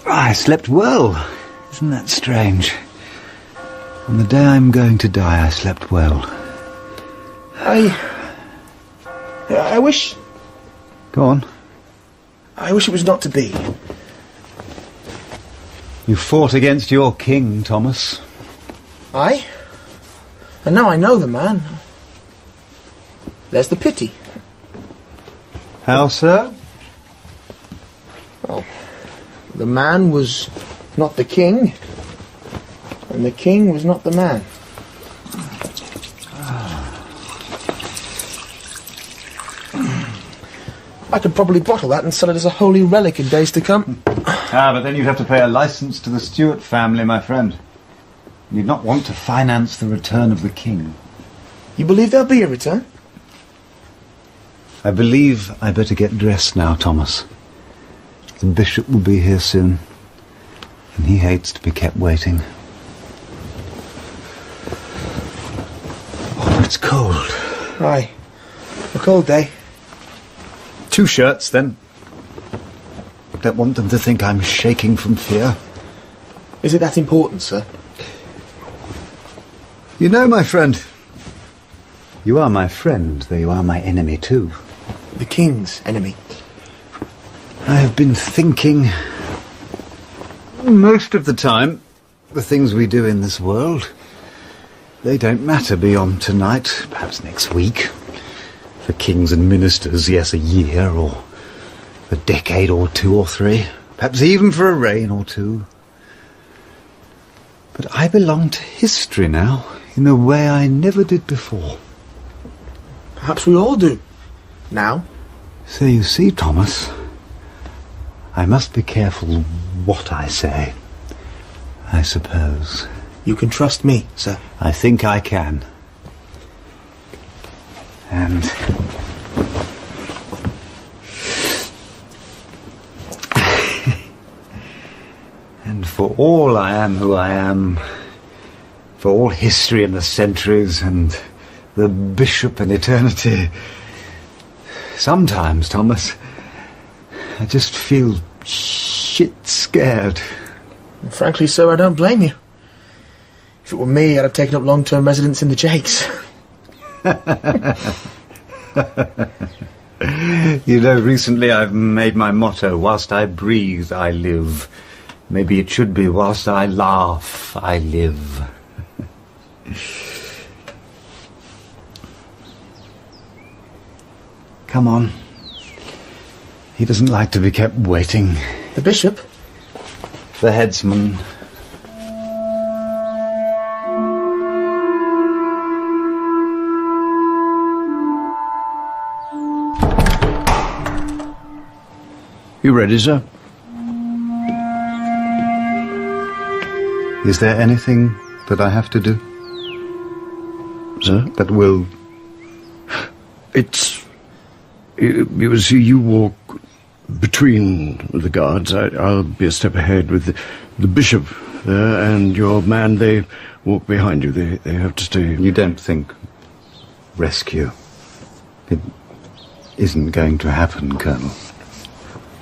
I slept well. Isn't that strange? On the day I'm going to die, I slept well. I wish... Go on. I wish it was not to be. You fought against your king, Thomas. Aye? And now I know the man. There's the pity. How so? Well, the man was not the king, and the king was not the man. I could probably bottle that and sell it as a holy relic in days to come. But then you'd have to pay a licence to the Stuart family, my friend. You'd not want to finance the return of the king. You believe there'll be a return? I believe I better get dressed now, Thomas. The bishop will be here soon, and he hates to be kept waiting. Oh, it's cold. Aye. A cold day. 2 shirts, then. Don't want them to think I'm shaking from fear. Is it that important, sir? You know, my friend, you are my friend, though you are my enemy too. The king's enemy. I have been thinking most of the time the things we do in this world, they don't matter beyond tonight, perhaps next week. For kings and ministers, yes, a year or a decade or 2 or 3, perhaps even for a reign or 2. But I belong to history now in a way I never did before. Perhaps we all do. Now. So you see, Thomas, I must be careful what I say, I suppose. You can trust me, sir. I think I can. And... for all I am who I am, for all history and the centuries and the bishop and eternity, sometimes, Thomas, I just feel shit scared. Frankly, sir, I don't blame you. If it were me, I'd have taken up long-term residence in the Jakes. You know, recently I've made my motto, whilst I breathe, I live. Maybe it should be, whilst I laugh, I live. Come on. He doesn't like to be kept waiting. The bishop? The headsman. You ready, sir? Is there anything that I have to do? Sir? That will... It's... You see, you walk between the guards. I'll be a step ahead with the bishop there, and your man, they walk behind you. They have to stay... You don't think rescue? It isn't going to happen, Colonel.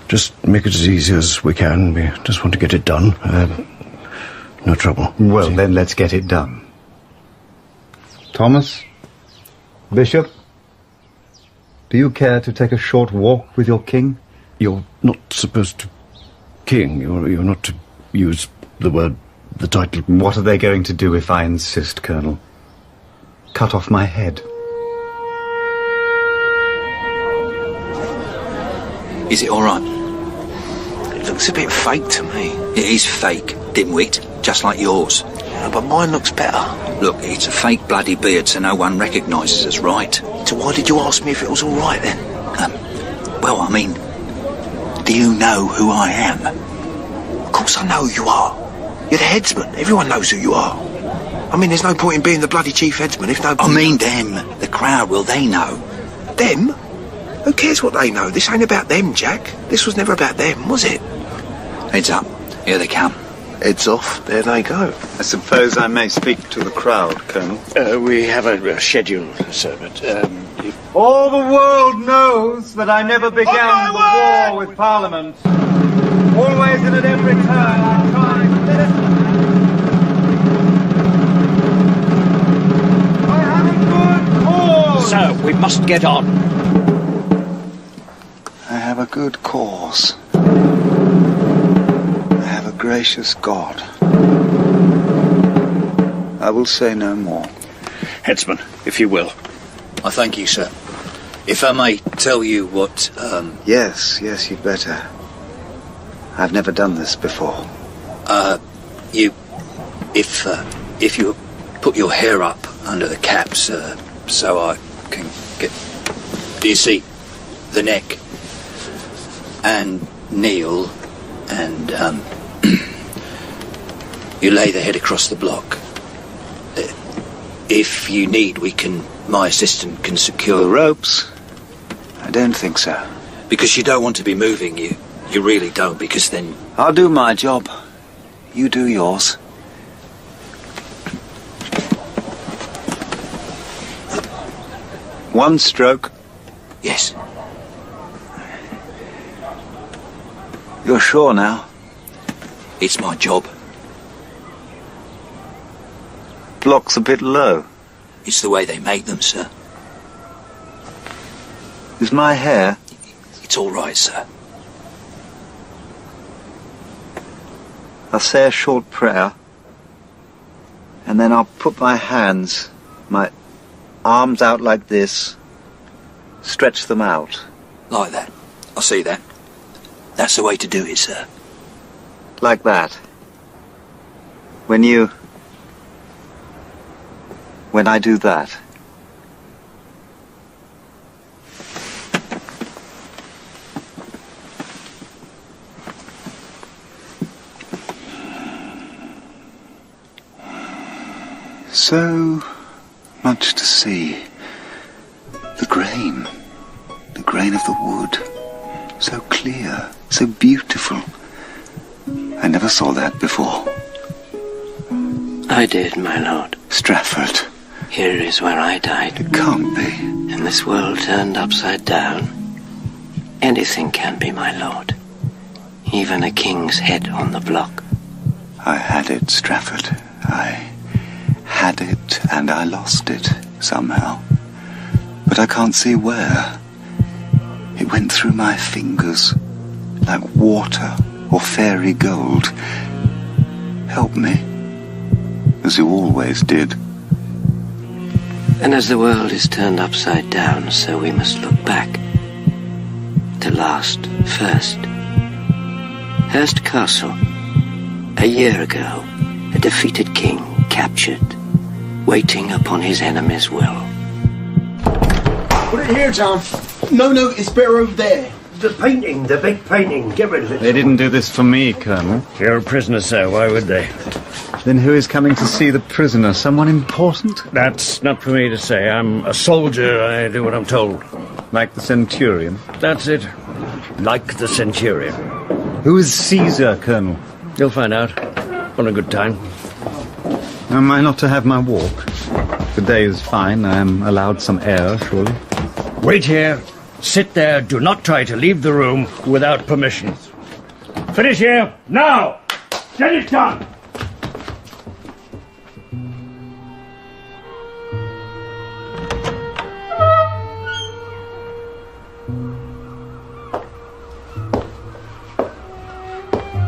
Just make it as easy as we can. We just want to get it done. No trouble. Well, then let's get it done. Thomas? Bishop? Do you care to take a short walk with your king? You're not supposed to... King, you're not to use the title... What are they going to do if I insist, Colonel? Cut off my head? Is it all right? It looks a bit fake to me. It is fake, dimwit, just like yours. Yeah, but mine looks better. Look, it's a fake bloody beard, so no one recognises us, right? So why did you ask me if it was all right, then? Well, I mean, do you know who I am? Of course I know who you are. You're the headsman. Everyone knows who you are. I mean, there's no point in being the bloody chief headsman if nobody... I mean them. The crowd, will they know? Them? Who cares what they know? This ain't about them, Jack. This was never about them, was it? Heads up. Here they come. Heads off. There they go. I suppose I may speak to the crowd, Colonel. We have a schedule, sir, but... All the world knows that I never began the war with Parliament. Always and at every turn I tried to listen. I have a good cause! Sir, we must get on. I have a good cause. I have a gracious God. I will say no more. Headsman, if you will. I thank you, sir. If I may tell you what, Yes, you'd better. I've never done this before. If you put your hair up under the caps, so I can get... Do you see? The neck. And kneel, and, you lay the head across the block. If you need, my assistant can secure... The ropes? I don't think so. Because you don't want to be moving, you really don't, because then... I'll do my job. You do yours. One stroke. Yes. You're sure now? It's my job. Block's a bit low. It's the way they make them, sir. Is my hair? It's all right, sir. I'll say a short prayer, and then I'll put my hands, my arms out like this, stretch them out. Like that. I see that. That's the way to do it, sir. Like that. When I do that. So much to see. The grain of the wood. So clear, so beautiful. I never saw that before. I did, my lord. Strafford. Here is where I died. It can't be. And this world turned upside down. Anything can be, my lord. Even a king's head on the block. I had it, Strafford. I had it, and I lost it, somehow. But I can't see where. It went through my fingers, like water or fairy gold. Help me, as you always did. And as the world is turned upside down, so we must look back. To last first. Hurst Castle. A year ago, a defeated king captured, waiting upon his enemy's will. Put it here, John. No, it's better over there. The painting, the big painting. Get rid of it. They didn't do this for me, Colonel. You're a prisoner, sir. Why would they? Then who is coming to see the prisoner? Someone important? That's not for me to say. I'm a soldier. I do what I'm told. Like the centurion? That's it. Like the centurion. Who is Caesar, Colonel? You'll find out. On a good time. Am I not to have my walk? The day is fine. I am allowed some air, surely. Wait here. Sit there. Do not try to leave the room without permission. Finish here. Now! Get it done!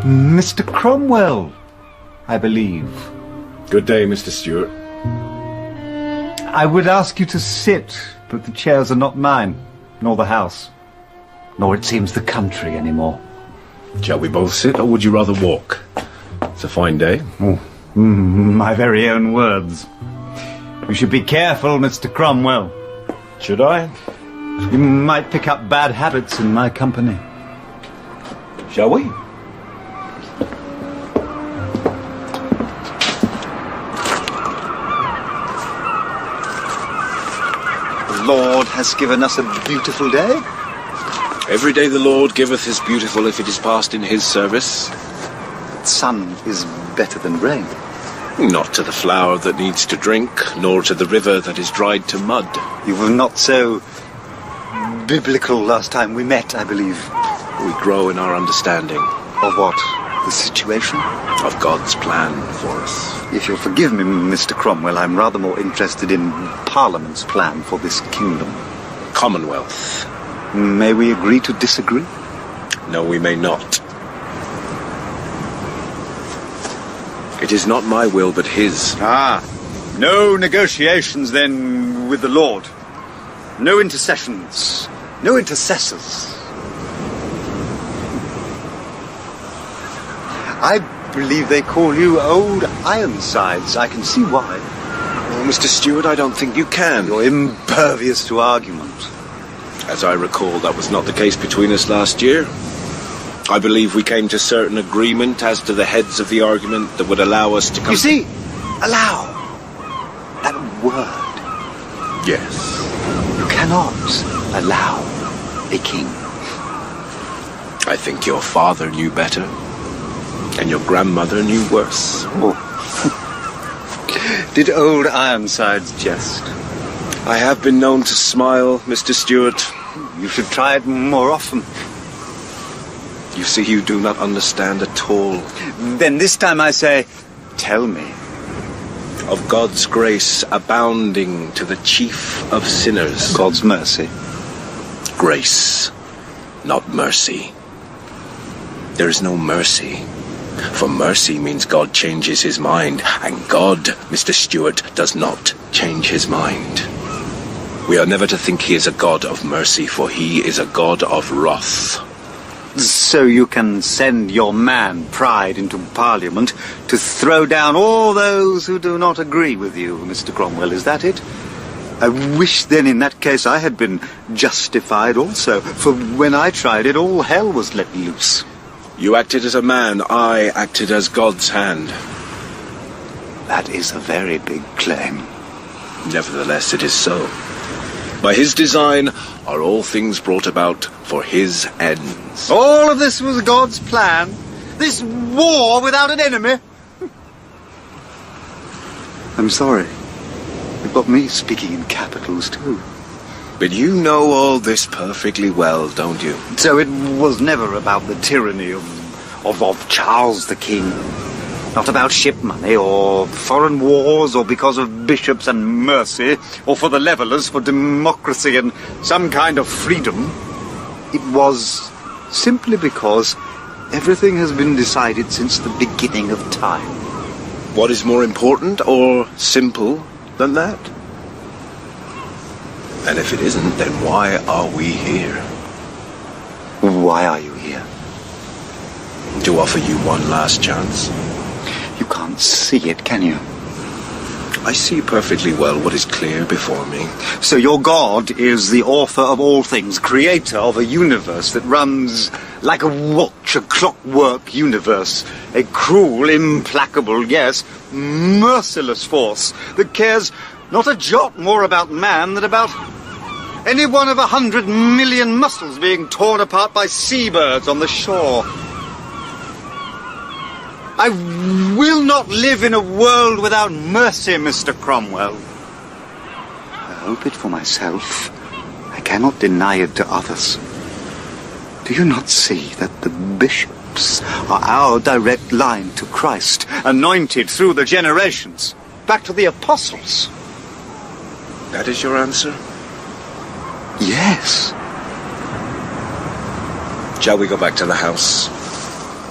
Mr. Cromwell, I believe. Good day, Mr. Stuart. I would ask you to sit, but the chairs are not mine, nor the house, nor it seems the country anymore. Shall we both sit, or would you rather walk? It's a fine day. Oh, my very own words. You should be careful, Mr. Cromwell. Should I? You might pick up bad habits in my company. Shall we? The Lord has given us a beautiful day. Every day the Lord giveth is beautiful if it is passed in his service. Sun is better than rain. Not to the flower that needs to drink, nor to the river that is dried to mud. You were not so biblical last time we met, I believe. We grow in our understanding. Of what? The situation? Of God's plan for us. If you'll forgive me, Mr. Cromwell, I'm rather more interested in Parliament's plan for this kingdom. Commonwealth. May we agree to disagree? No, we may not. It is not my will, but his. Ah, no negotiations, then, with the Lord. No intercessions. No intercessors. I believe they call you Old Ironsides. I can see why. Well, Mr. Stuart, I don't think you can. You're impervious to argument. As I recall, that was not the case between us last year. I believe we came to certain agreement as to the heads of the argument that would allow us to come... You see, allow. That word. Yes. You cannot allow a king. I think your father knew better. And your grandmother knew worse. Oh. Did Old Ironsides jest? I have been known to smile, Mr. Stuart. You should try it more often. You see, you do not understand at all. Then this time I say, tell me. Of God's grace abounding to the chief of sinners. God's mercy. Grace, not mercy. There is no mercy. For mercy means God changes his mind, and God, Mr. Stuart, does not change his mind. We are never to think he is a God of mercy, for he is a God of wrath. So you can send your man Pride into Parliament to throw down all those who do not agree with you, Mr. Cromwell, is that it? I wish then in that case I had been justified also, for when I tried it, all hell was let loose. You acted as a man, I acted as God's hand. That is a very big claim. Nevertheless, it is so. By his design are all things brought about for his ends. All of this was God's plan. This war without an enemy? I'm sorry. You've got me speaking in capitals too. But you know all this perfectly well, don't you? So it was never about the tyranny of Charles the King. Not about ship money or foreign wars or because of bishops and mercy or for the levellers for democracy and some kind of freedom. It was simply because everything has been decided since the beginning of time. What is more important or simple than that? And if it isn't, then why are we here? Why are you here? To offer you one last chance. You can't see it, can you? I see perfectly well what is clear before me. So your God is the author of all things, creator of a universe that runs like a watch, a clockwork universe, a cruel, implacable, yes, merciless force that cares not a jot more about man than about any one of 100 million muscles being torn apart by seabirds on the shore. I will not live in a world without mercy, Mr. Cromwell. I hope it for myself. I cannot deny it to others. Do you not see that the bishops are our direct line to Christ, anointed through the generations, back to the apostles? That is your answer? Yes. Shall we go back to the house?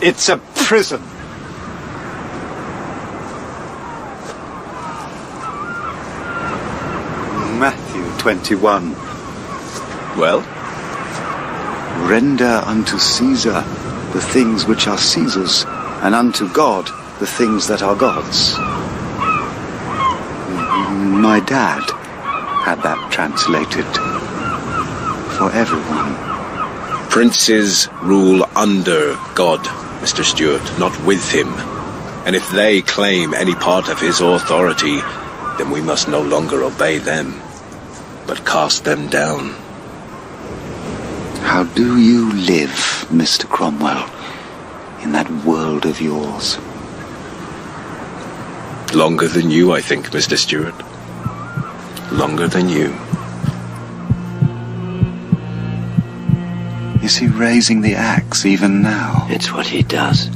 It's a prison. Matthew 21. Well? Render unto Caesar the things which are Caesar's, and unto God the things that are God's. My dad had that translated for everyone. Princes rule under God, Mr. Stuart, not with him. And if they claim any part of his authority, then we must no longer obey them, but cast them down. How do you live, Mr. Cromwell, in that world of yours? Longer than you, I think, Mr. Stuart. Longer than you. Is he raising the axe even now? It's what he does.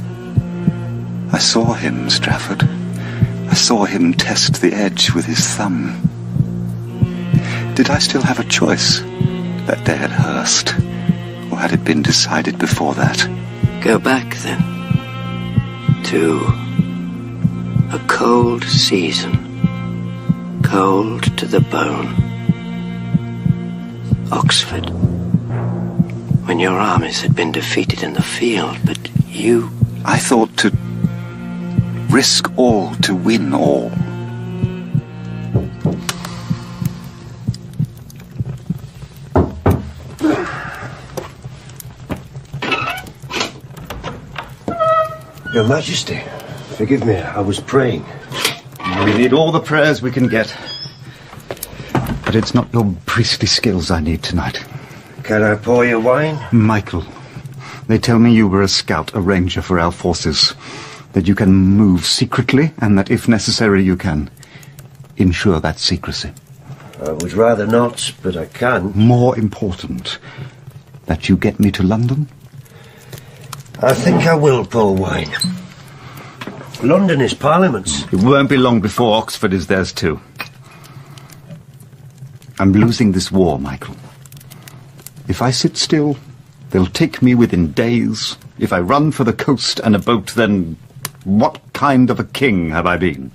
I saw him, Strafford. I saw him test the edge with his thumb. Did I still have a choice that day at Hurst? Or had it been decided before that? Go back, then, to a cold season, cold to the bone. Oxford, when your armies had been defeated in the field, but you... I thought to risk all to win all. Your Majesty, forgive me, I was praying. We need all the prayers we can get. But it's not your priestly skills I need tonight. Can I pour you wine? Michael, they tell me you were a scout, a ranger for our forces. That you can move secretly, and that if necessary you can ensure that secrecy. I would rather not, but I can. More important, that you get me to London? I think I will pour wine. London is Parliament's. It won't be long before Oxford is theirs too. I'm losing this war, Michael. If I sit still, they'll take me within days. If I run for the coast and a boat, then what kind of a king have I been?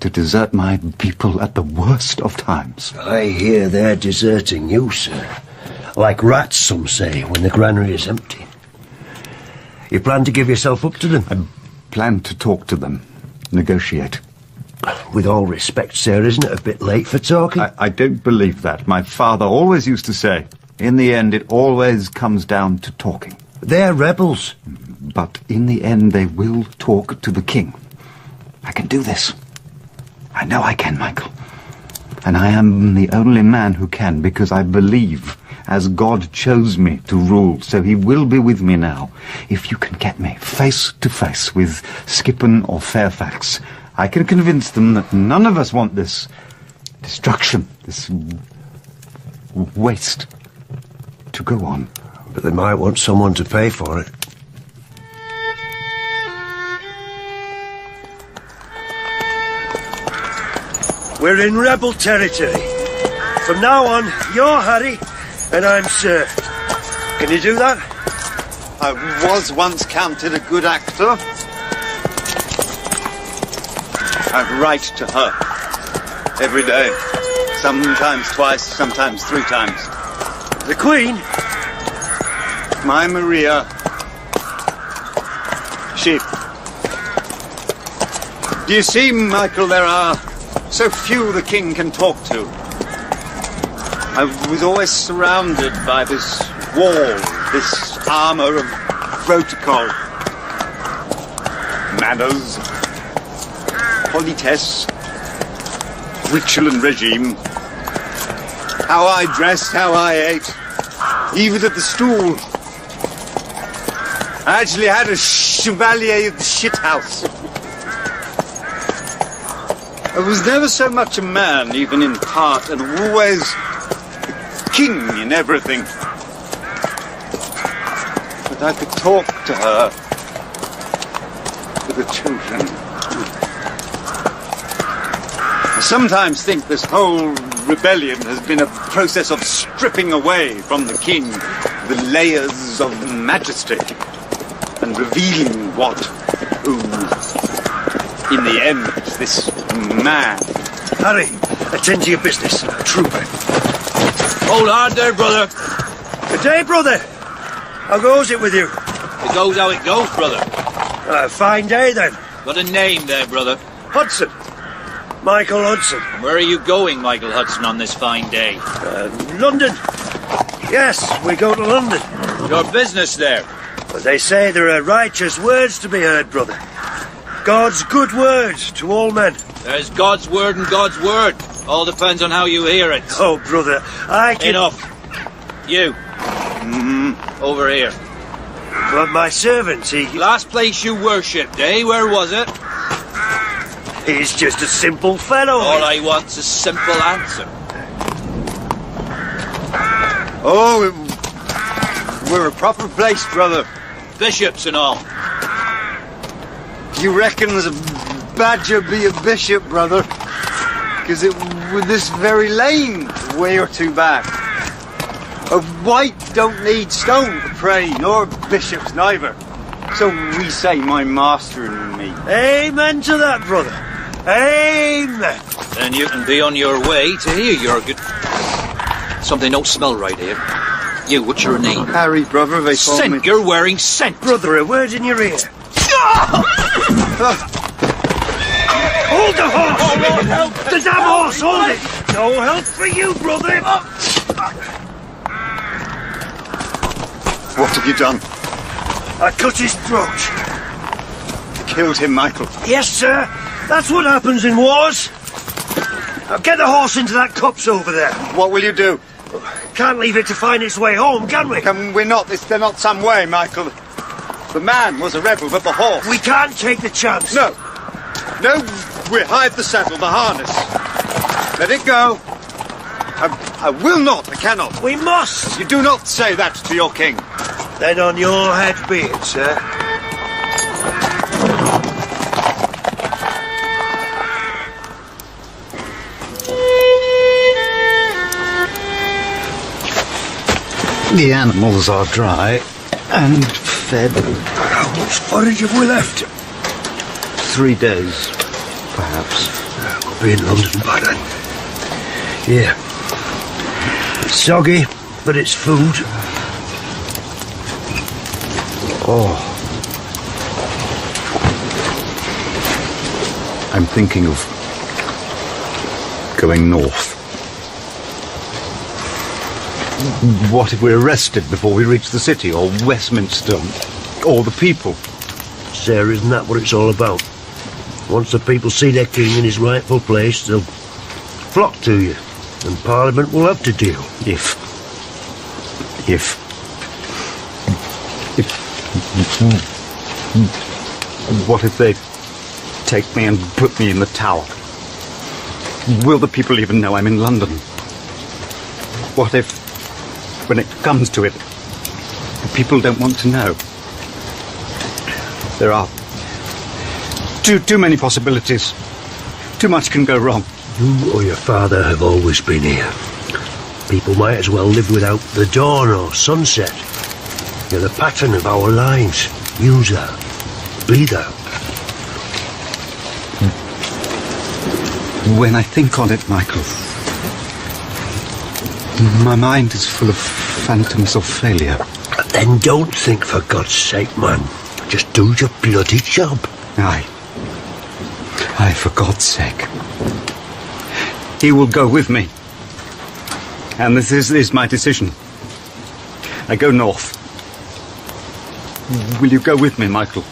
To desert my people at the worst of times. I hear they're deserting you, sir. Like rats, some say, when the granary is empty. You plan to give yourself up to them? I plan to talk to them. Negotiate. With all respect, sir, isn't it a bit late for talking? I don't believe that. My father always used to say, in the end, it always comes down to talking. They're rebels. But in the end, they will talk to the king. I can do this. I know I can, Michael. And I am the only man who can, because I believe As God chose me to rule, so he will be with me now. If you can get me face to face with Skippon or Fairfax, I can convince them that none of us want this destruction, this waste to go on. But they might want someone to pay for it. We're in rebel territory. From now on, you're Harry, and I'm Sir. Can you do that? I was once counted a good actor. I write to her every day. Sometimes twice, sometimes 3 times. The Queen? My Maria. She... Do you see, Michael, there are so few the king can talk to. I was always surrounded by this wall, this armour of protocol. Manners, politesse, ritual and regime. How I dressed, how I ate, even at the stool. I actually had a chevalier of the shithouse. I was never so much a man, even in heart, and always a king in everything. But I could talk to her, to the children. I sometimes think this whole rebellion has been a process of stripping away from the king the layers of majesty and revealing what, in the end, this man. Harry, attend to your business. Trooper. Hold hard there, brother. Good day, brother. How goes it with you? It goes how it goes, brother. A fine day, then. Got a name there, brother. Hudson. Michael Hudson. Where are you going, Michael Hudson, on this fine day? London. Yes, we go to London. Your business there? But they say there are righteous words to be heard, brother. God's good word to all men. There's God's word and God's word. All depends on how you hear it. Oh, brother, I can... Enough. You. Over here. But my servant, he... Last place you worshipped, eh? Where was it? He's just a simple fellow. All I want's a simple answer. Oh, we're a proper place, brother. Bishops and all. You reckon there's a badger be a bishop, brother? Because it was this very lane a way or two back. A white don't need stone to pray, nor bishops neither. So we say, my master and me. Amen to that, brother. Amen. Then you can be on your way to here, Jurgen. Something don't smell right here. You, what's your name? Harry, brother, they call me. Scent, you're wearing scent. Brother, a word in your ear. Hold the horse! Oh, Lord, help! The damn horse, hold it! No help for you, brother! What have you done? I cut his throat. You killed him, Michael. Yes, sir. That's what happens in wars. Now get the horse into that copse over there. What will you do? Can't leave it to find its way home, can we? We're not. They're not some way, Michael. The man was a rebel, but the horse... We can't take the chance. No. No, we hide the saddle, the harness. Let it go. I will not, I cannot. We must. You do not say that to your king. Then on your head be it, sir. The animals are dry and fed. How much forage have we left? 3 days, perhaps. We'll be in London by then. Here. It's soggy, but it's food. Oh. I'm thinking of going north. What if we're arrested before we reach the city, or Westminster, or the people? Sir, isn't that what it's all about? Once the people see their king in his rightful place, they'll flock to you, and Parliament will have to deal. If What if they take me and put me in the Tower? Will the people even know I'm in London? What if, when it comes to it, the people don't want to know? There are too many possibilities. Too much can go wrong. You or your father have always been here. People might as well live without the dawn or sunset. You're the pattern of our lives. Use that. Be that. When I think on it, Michael, my mind is full of phantoms of failure. Then don't think, for God's sake, man. Just do your bloody job. Aye, for God's sake. He will go with me. And this is my decision. I go north. Will you go with me, Michael?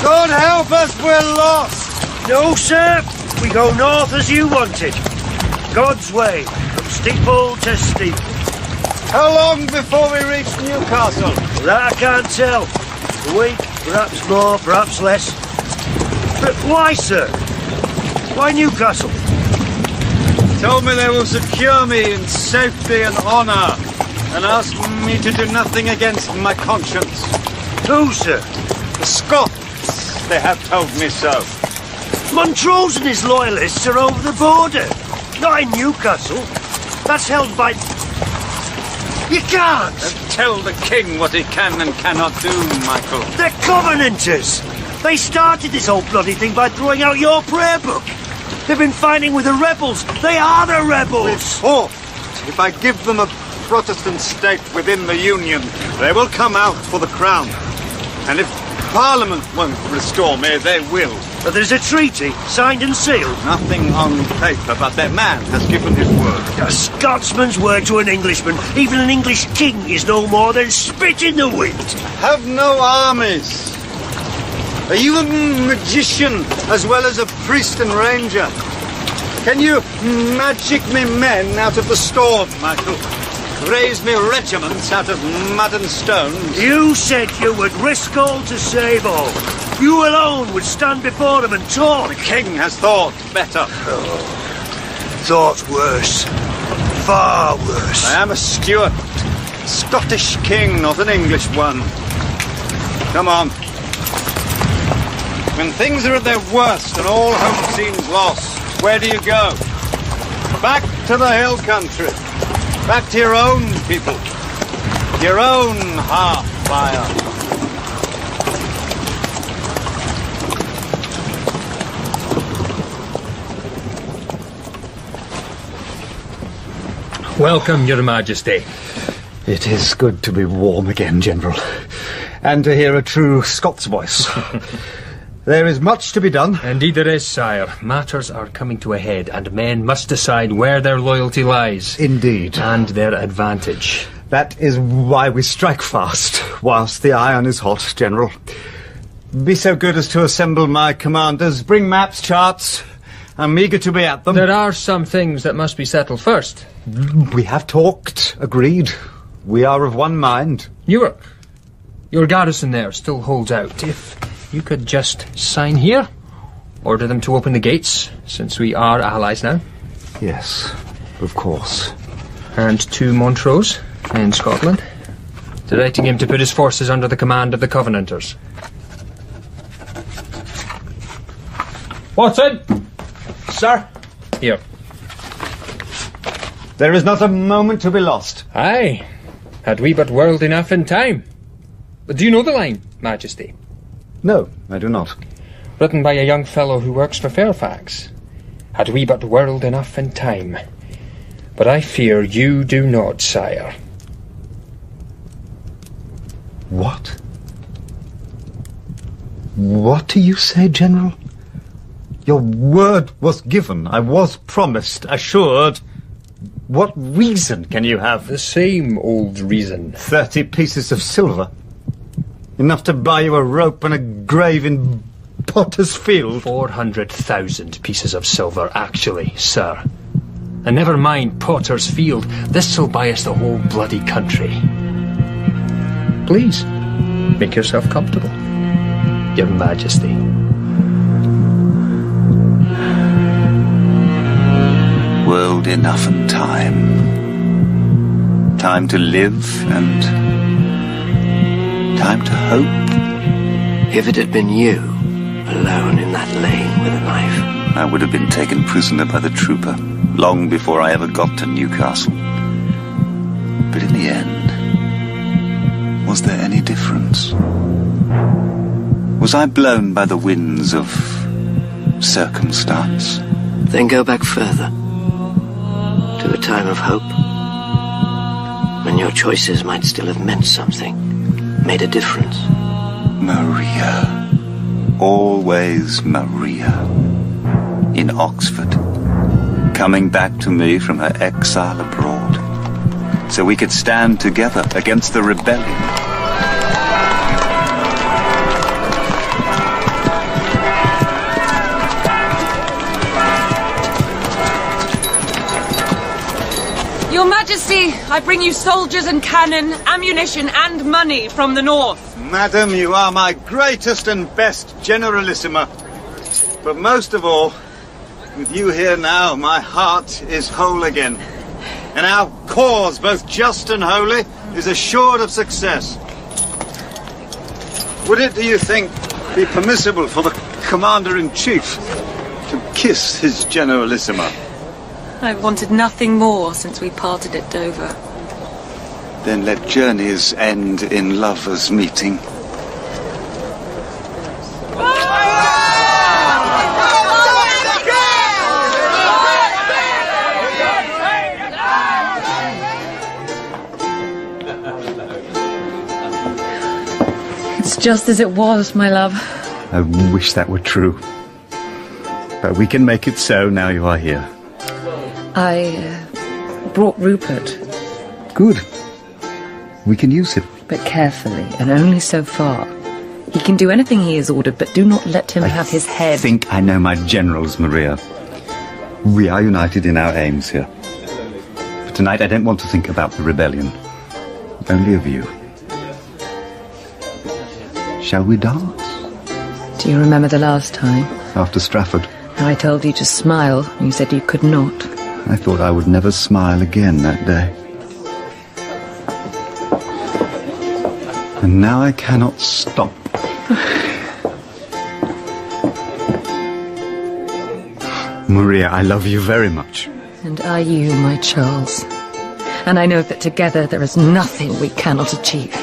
God help us, we're lost! No, sir. We go north as you wanted. God's way, from steeple to steeple. How long before we reach Newcastle? That I can't tell. A week, perhaps more, perhaps less. But why, sir? Why Newcastle? Told me they will secure me in safety and honour, and asked me to do nothing against my conscience. Who, sir? The Scots, they have told me so. Montrose and his loyalists are over the border. Not in Newcastle. That's held by... You can't! And tell the king what he can and cannot do, Michael. They're Covenanters! They started this whole bloody thing by throwing out your prayer book. They've been fighting with the rebels. They are the rebels! We've fought. If I give them a Protestant state within the Union, they will come out for the crown. And if Parliament won't restore me, they will. But there's a treaty, signed and sealed. Nothing on paper, but their man has given his word. A Scotsman's word to an Englishman. Even an English king is no more than spit in the wind. Have no armies. Are you a magician as well as a priest and ranger? Can you magic me men out of the storm, Michael? Raise me regiments out of mud and stones? You said you would risk all to save all. You alone would stand before them and talk. The king has thought better. Thought worse. Far worse. I am a Stuart. Scottish king, not an English one. Come on. When things are at their worst and all hope seems lost, where do you go? Back to the hill country. Back to your own people. Your own half-fire. Welcome, Your Majesty. It is good to be warm again, General, and to hear a true Scots voice. There is much to be done. Indeed there is, sire. Matters are coming to a head, and men must decide where their loyalty lies. Indeed. And their advantage. That is why we strike fast, whilst the iron is hot, General. Be so good as to assemble my commanders. Bring maps, charts. I'm eager to be at them. There are some things that must be settled first. We have talked, agreed. We are of one mind. Newark, your garrison there still holds out. If you could just sign here, order them to open the gates, since we are allies now. Yes, of course. And to Montrose, in Scotland, directing him to put his forces under the command of the Covenanters. Watson! Sir? Here. There is not a moment to be lost. Aye. Had we but whirled enough in time. But do you know the line, Majesty? No, I do not. Written by a young fellow who works for Fairfax. Had we but whirled enough in time. But I fear you do not, sire. What? What do you say, General? Your word was given. I was promised, assured. What reason can you have? The same old reason. 30 pieces of silver. Enough to buy you a rope and a grave in potter's field? 400,000 pieces of silver, actually, sir. And never mind Potter's Field, this'll buy us the whole bloody country. Please, make yourself comfortable. Your Majesty. World enough and time. Time to live and time to hope. If it had been you, alone in that lane with a knife, I would have been taken prisoner by the trooper long before I ever got to Newcastle. But in the end, was there any difference? Was I blown by the winds of circumstance? Then go back further, to a time of hope, when your choices might still have meant something, made a difference. Maria. Always Maria. In Oxford. Coming back to me from her exile abroad. So we could stand together against the rebellion. Your Majesty, I bring you soldiers and cannon, ammunition and money from the north. Madam, you are my greatest and best generalissima. But most of all, with you here now, my heart is whole again. And our cause, both just and holy, is assured of success. Would it, do you think, be permissible for the Commander-in-Chief to kiss his generalissima? I've wanted nothing more since we parted at Dover. Then let journeys end in lovers' meeting. It's just as it was, my love. I wish that were true. But we can make it so now you are here. I brought Rupert. Good. We can use him. But carefully, and only so far. He can do anything he is ordered, but do not let him have his head. I think I know my generals, Maria. We are united in our aims here. But tonight I don't want to think about the rebellion. Only of you. Shall we dance? Do you remember the last time? After Strafford. I told you to smile, and you said you could not. I thought I would never smile again that day. And now I cannot stop. Maria, I love you very much. And are you, my Charles? And I know that together there is nothing we cannot achieve.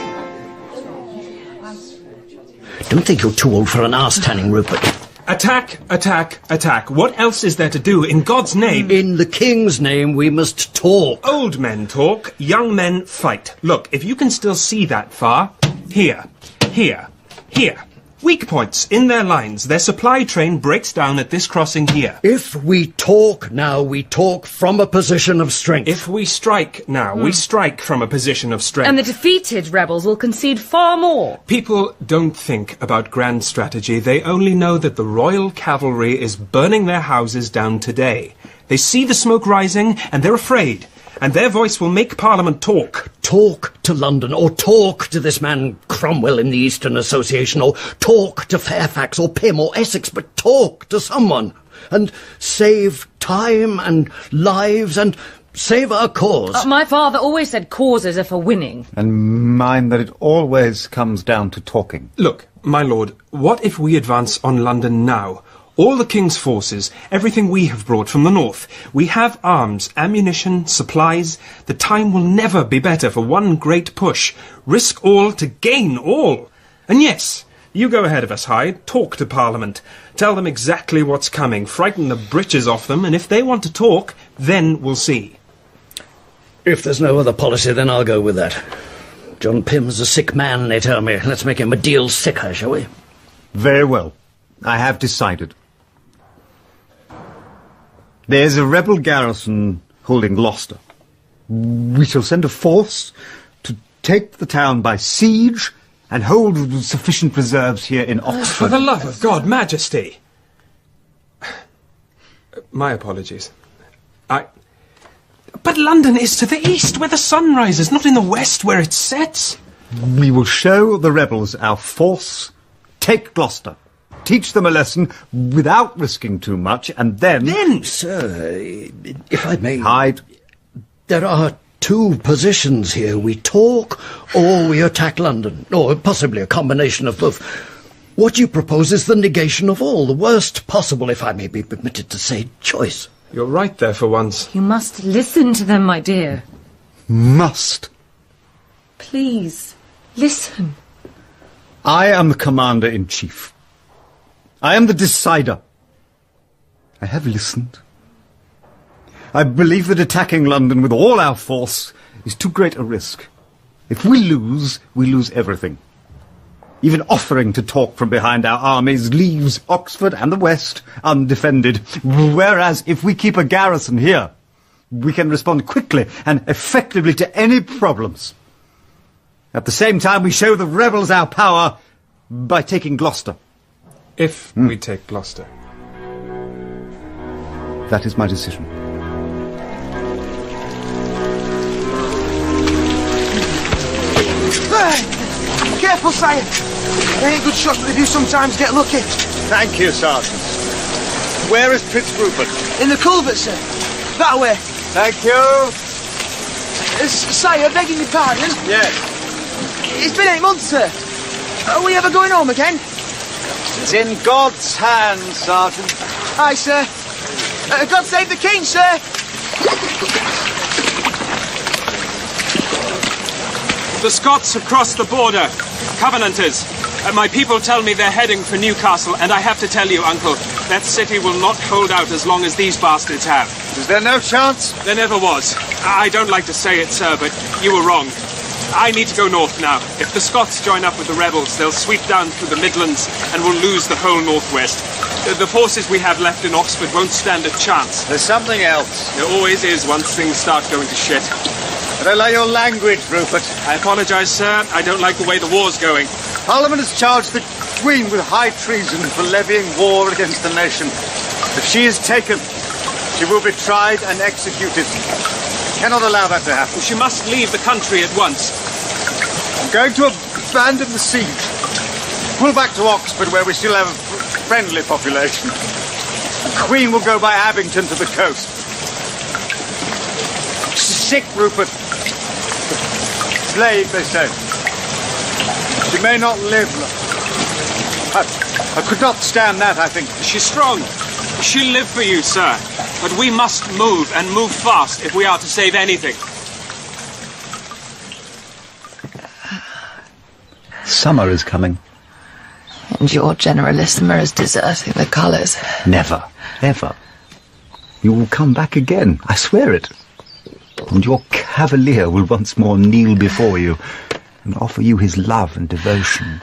Don't think you're too old for an arse-tanning, Rupert. Attack, attack, attack. What else is there to do, in God's name? In the King's name, we must talk. Old men talk, young men fight. Look, if you can still see that far, here, here, here. Weak points in their lines. Their supply train breaks down at this crossing here. If we talk now, we talk from a position of strength. If we strike now, we strike from a position of strength. And the defeated rebels will concede far more. People don't think about grand strategy. They only know that the royal cavalry is burning their houses down today. They see the smoke rising, and they're afraid. And their voice will make Parliament talk. Talk to London, or talk to this man Cromwell in the Eastern Association, or talk to Fairfax, or Pym, or Essex, but talk to someone, and save time and lives, and save our cause. My father always said causes are for winning. And mine that it always comes down to talking. Look, my lord, what if we advance on London now? All the King's forces, everything we have brought from the north. We have arms, ammunition, supplies. The time will never be better for one great push. Risk all to gain all. And yes, you go ahead of us, Hyde. Talk to Parliament. Tell them exactly what's coming. Frighten the breeches off them, and if they want to talk, then we'll see. If there's no other policy, then I'll go with that. John Pym's a sick man, they tell me. Let's make him a deal sicker, shall we? Very well. I have decided. There's a rebel garrison holding Gloucester. We shall send a force to take the town by siege and hold sufficient reserves here in Oxford. For the love of God, Majesty! My apologies. But London is to the east, where the sun rises, not in the west, where it sets. We will show the rebels our force, take Gloucester, teach them a lesson without risking too much, and then... Then, sir, if I may... Hide. There are two positions here. We talk, or we attack London, or possibly a combination of both. What you propose is the negation of all, the worst possible, if I may be permitted to say, choice. You're right there for once. You must listen to them, my dear. Must. Please, listen. I am the Commander-in-Chief. I am the decider. I have listened. I believe that attacking London with all our force is too great a risk. If we lose everything. Even offering to talk from behind our armies leaves Oxford and the West undefended. Whereas if we keep a garrison here, we can respond quickly and effectively to any problems. At the same time, we show the rebels our power by taking Gloucester. If we take Gloucester. That is my decision. Careful, sire. They ain't good shots, but they do sometimes get lucky. Thank you, Sergeant. Where is Prince Rupert? In the culvert, sir. That way. Thank you. Sire, begging your pardon. Yes. It's been 8 months, sir. Are we ever going home again? It's in God's hands, Sergeant. Aye, sir. God save the King, sir. The Scots have crossed the border. Covenanters. My people tell me they're heading for Newcastle, and I have to tell you, Uncle, that city will not hold out as long as these bastards have. Is there no chance? There never was. I don't like to say it, sir, but you were wrong. I need to go north now. If the Scots join up with the rebels, they'll sweep down through the Midlands and we'll lose the whole northwest. The forces we have left in Oxford won't stand a chance. There's something else. There always is once things start going to shit. I don't like your language, Rupert. I apologise, sir. I don't like the way the war's going. Parliament has charged the Queen with high treason for levying war against the nation. If she is taken, she will be tried and executed. Cannot allow that to happen. She must leave the country at once. I'm going to abandon the siege. Pull back to Oxford, where we still have a friendly population. The Queen will go by Abington to the coast. Sick, Rupert. Slave, they say. She may not live long. I could not stand that, I think. She's strong. She'll live for you, sir. But we must move, and move fast, if we are to save anything. Summer is coming. And your Generalissima is deserting the colours. Never, ever. You will come back again, I swear it. And your cavalier will once more kneel before you and offer you his love and devotion.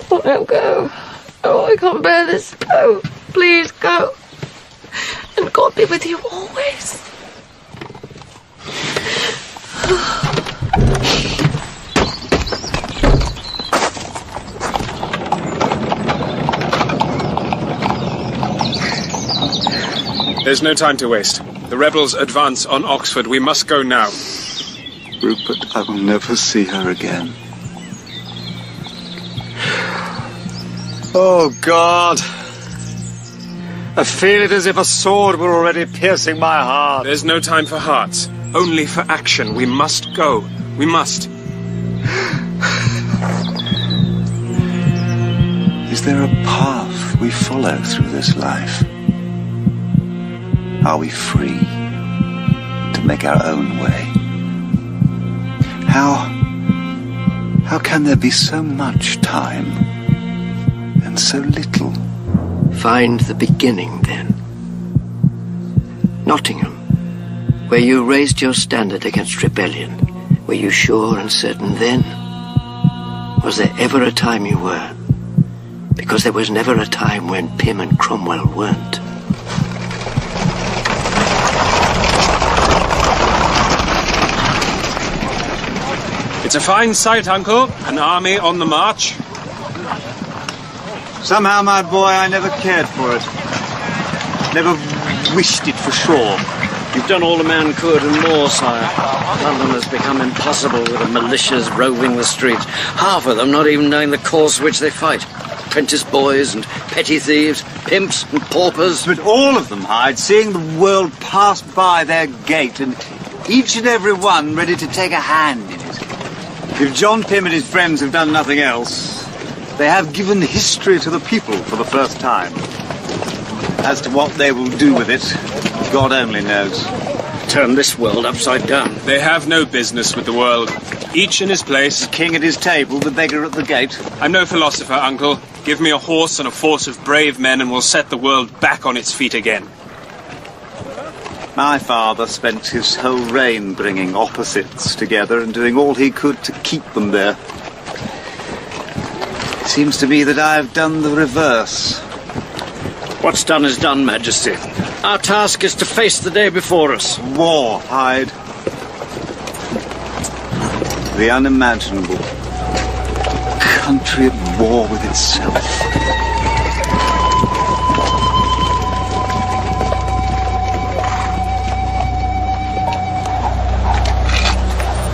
Oh, no, go. Oh, I can't bear this. Go. Please, go. And God be with you always. There's no time to waste. The rebels advance on Oxford. We must go now. Rupert, I will never see her again. Oh, God. I feel it as if a sword were already piercing my heart. There's no time for hearts. Only for action. We must go. We must. Is there a path we follow through this life? Are we free to make our own way? How can there be so much time and so little? Find the beginning, then. Nottingham, where you raised your standard against rebellion. Were you sure and certain then? Was there ever a time you were? Because there was never a time when Pym and Cromwell weren't. It's a fine sight, Uncle. An army on the march. Somehow, my boy, I never cared for it. Never wished it for sure. You've done all a man could and more, sire. London has become impossible with the militias roving the streets. Half of them not even knowing the cause for which they fight. Apprentice boys and petty thieves, pimps and paupers. But all of them hide, seeing the world pass by their gate, and each and every one ready to take a hand in it. If John Pym and his friends have done nothing else, they have given history to the people for the first time. As to what they will do with it, God only knows. Turn this world upside down. They have no business with the world. Each in his place. The king at his table, the beggar at the gate. I'm no philosopher, Uncle. Give me a horse and a force of brave men and we'll set the world back on its feet again. My father spent his whole reign bringing opposites together and doing all he could to keep them there. It seems to me that I've done the reverse. What's done is done, Majesty. Our task is to face the day before us. War, Hyde. The unimaginable. Country at war with itself.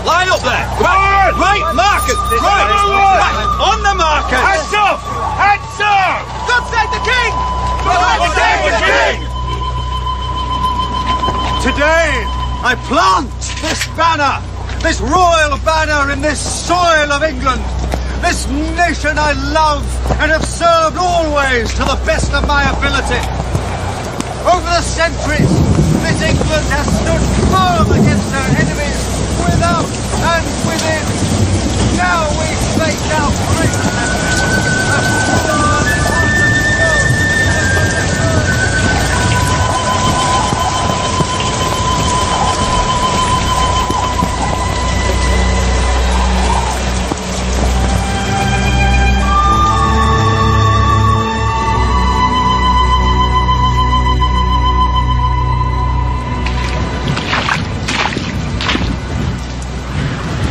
Line up there! Right, markers! Right! On the markers! Hands off! Hands off! God save the king! God save the king! Today, I plant this banner, this royal banner in this soil of England, this nation I love and have served always to the best of my ability. Over the centuries, this England has stood firm against her enemies, without and within. Now we face our great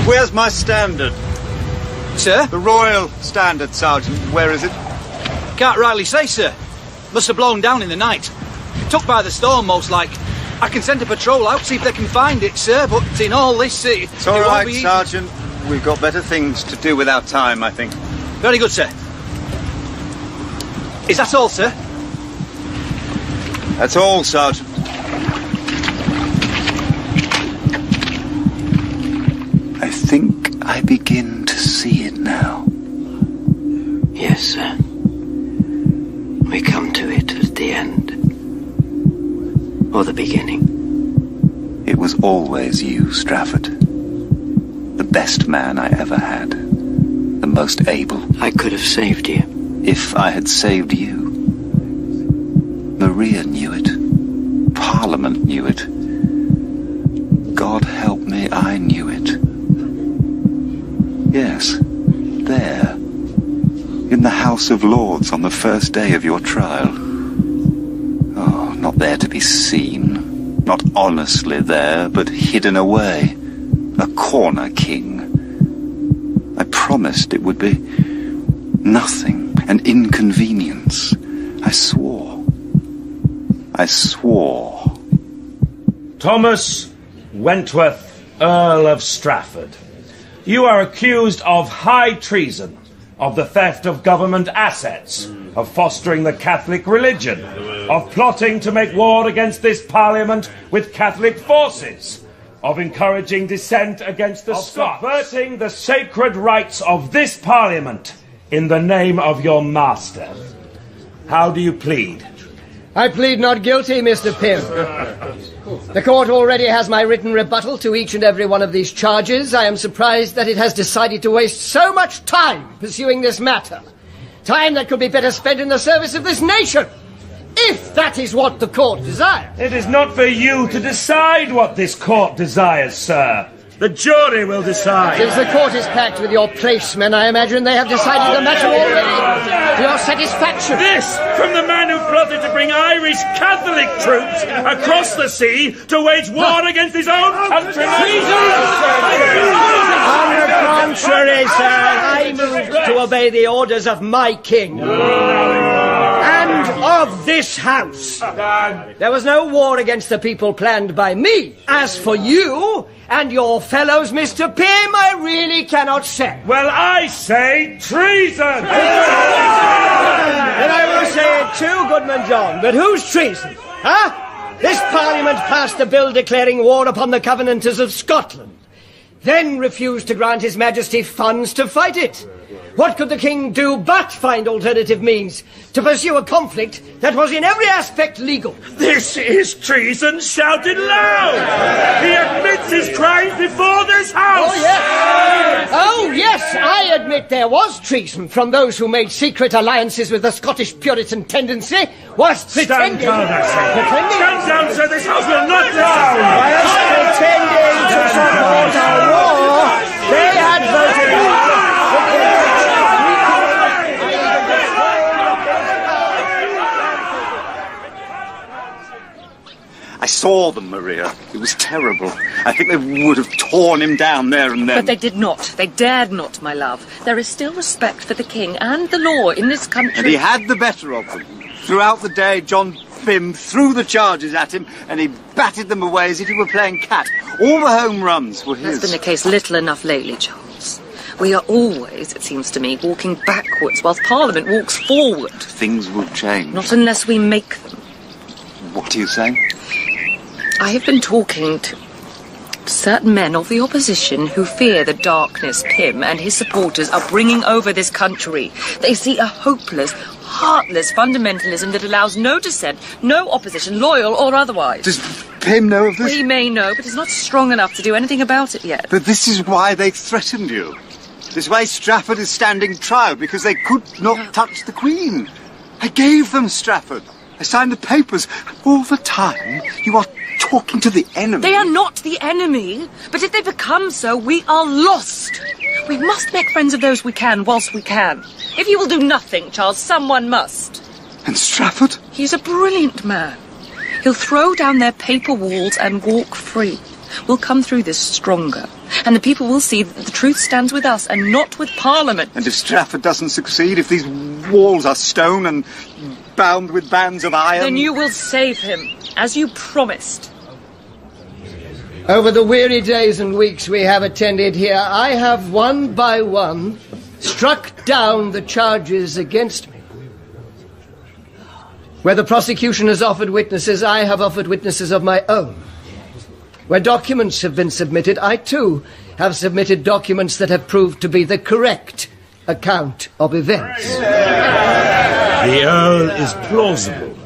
Where's my standard? Sir? The royal standard, Sergeant. Where is it? Can't rightly say, sir. Must have blown down in the night. Took by the storm, most like. I can send a patrol out, see if they can find it, sir, but in all this... It's all right, Sergeant. We've got better things to do with our time, I think. Very good, sir. Is that all, sir? That's all, Sergeant. I think I begin to see it now. Yes, sir. We come to it at the end. Or the beginning. It was always you, Strafford. The best man I ever had. The most able. I could have saved you. If I had saved you. Maria knew it. Parliament knew it. God help me, I knew it. Yes, there. In the House of Lords on the first day of your trial. Oh, not there to be seen. Not honestly there, but hidden away. A corner king. I promised it would be nothing, an inconvenience. I swore. I swore. Thomas Wentworth, Earl of Strafford. You are accused of high treason, of the theft of government assets, of fostering the Catholic religion, of plotting to make war against this Parliament with Catholic forces, of encouraging dissent against the Scots, subverting the sacred rights of this Parliament in the name of your master. How do you plead? I plead not guilty, Mr. Pym. The court already has my written rebuttal to each and every one of these charges. I am surprised that it has decided to waste so much time pursuing this matter. Time that could be better spent in the service of this nation. If that is what the court desires. It is not for you to decide what this court desires, sir. The jury will decide. Since the court is packed with your placemen, I imagine they have decided the matter already. To your satisfaction. This from the man who plotted to bring Irish Catholic troops across the sea to wage war against his own country. On the contrary, sir, I move to obey the orders of my king. And of this house. There was no war against the people planned by me. As for you and your fellows, Mr. Pym, I really cannot say. Well, I say treason! Then I will say it too, Goodman John. But whose treason? Huh? This Parliament passed a bill declaring war upon the Covenanters of Scotland, then refused to grant His Majesty funds to fight it. What could the king do but find alternative means to pursue a conflict that was in every aspect legal? This is treason shouted loud! He admits his crimes before this house! Oh, yes, I admit there was treason from those who made secret alliances with the Scottish Puritan tendency, whilst pretending... Stand down, I say. Stand down, sir, this house will not down! Whilst pretending to support our war, they advocated... I saw them, Maria. It was terrible. I think they would have torn him down there and then. But they did not. They dared not, my love. There is still respect for the king and the law in this country. And he had the better of them. Throughout the day, John Pym threw the charges at him, and he batted them away as if he were playing cat. All the home runs were his. That's been the case little enough lately, Charles. We are always, it seems to me, walking backwards whilst Parliament walks forward. Things will change. Not unless we make them. What are you saying? I have been talking to certain men of the opposition who fear the darkness Pym and his supporters are bringing over this country. They see a hopeless, heartless fundamentalism that allows no dissent, no opposition, loyal or otherwise. Does Pym know of this? We may know, but he's not strong enough to do anything about it yet. But this is why they threatened you. This is why Strafford is standing trial, because they could not touch the Queen. I gave them Strafford. I signed the papers. All the time, you are talking to the enemy. They are not the enemy, but if they become so, we are lost. We must make friends of those we can whilst we can. If you will do nothing, Charles, someone must. And Strafford? He's a brilliant man. He'll throw down their paper walls and walk free. We'll come through this stronger, and the people will see that the truth stands with us and not with Parliament. And if Strafford doesn't succeed, if these walls are stone and bound with bands of iron... Then you will save him, as you promised. Over the weary days and weeks we have attended here, I have one by one struck down the charges against me. Where the prosecution has offered witnesses, I have offered witnesses of my own. Where documents have been submitted, I too have submitted documents that have proved to be the correct account of events. The Earl is plausible,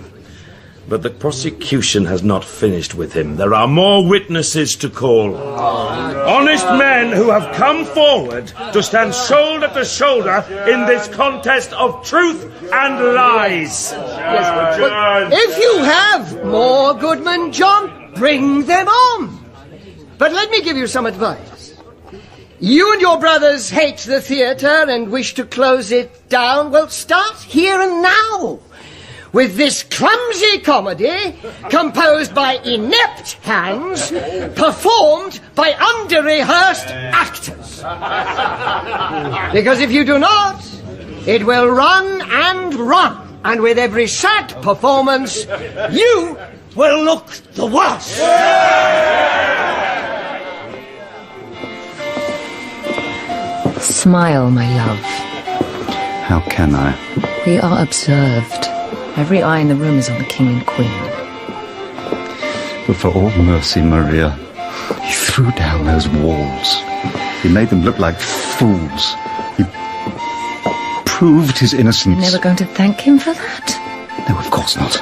but the prosecution has not finished with him. There are more witnesses to call. Honest men who have come forward to stand shoulder to shoulder in this contest of truth and lies. Yes, but if you have more, Goodman John, bring them on. But let me give you some advice. You and your brothers hate the theatre and wish to close it down. Well, start here and now with this clumsy comedy composed by inept hands, performed by under-rehearsed actors. Because if you do not, it will run and run, and with every sad performance, you will look the worse. Smile, my love. How can I? We are observed. Every eye in the room is on the king and queen. But for all mercy, Maria, he threw down those walls. He made them look like fools. He proved his innocence. You're never going to thank him for that? No, of course not.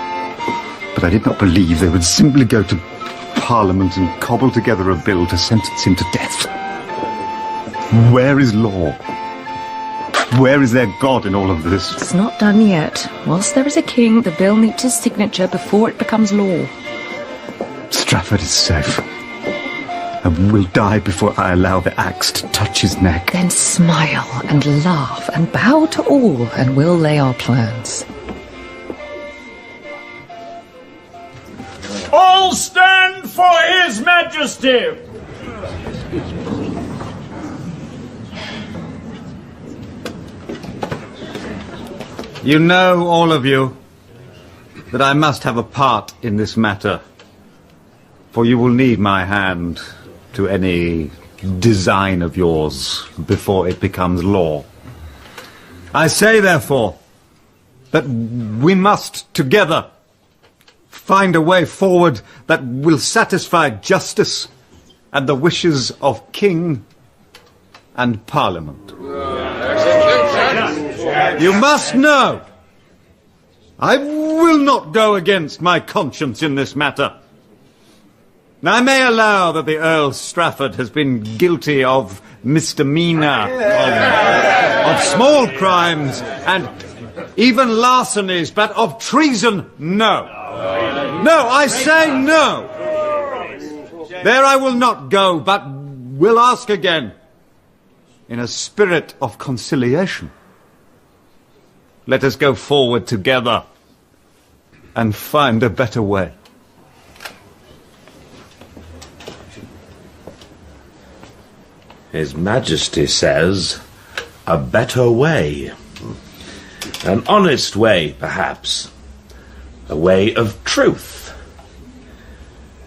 But I did not believe they would simply go to Parliament and cobble together a bill to sentence him to death. Where is law? Where is their God in all of this? It's not done yet. Whilst there is a king, the bill needs his signature before it becomes law. Strafford is safe. and will die before I allow the axe to touch his neck. Then smile and laugh and bow to all, and we'll lay our plans. All stand for His Majesty! You know, all of you, that I must have a part in this matter, for you will need my hand to any design of yours before it becomes law. I say, therefore, that we must together find a way forward that will satisfy justice and the wishes of King and Parliament. You must know, I will not go against my conscience in this matter. Now, I may allow that the Earl Strafford has been guilty of misdemeanour, of small crimes, and even larcenies, but of treason, no. No, I say no. There I will not go, but will ask again, in a spirit of conciliation. Let us go forward together and find a better way. His Majesty says, a better way. An honest way, perhaps. A way of truth.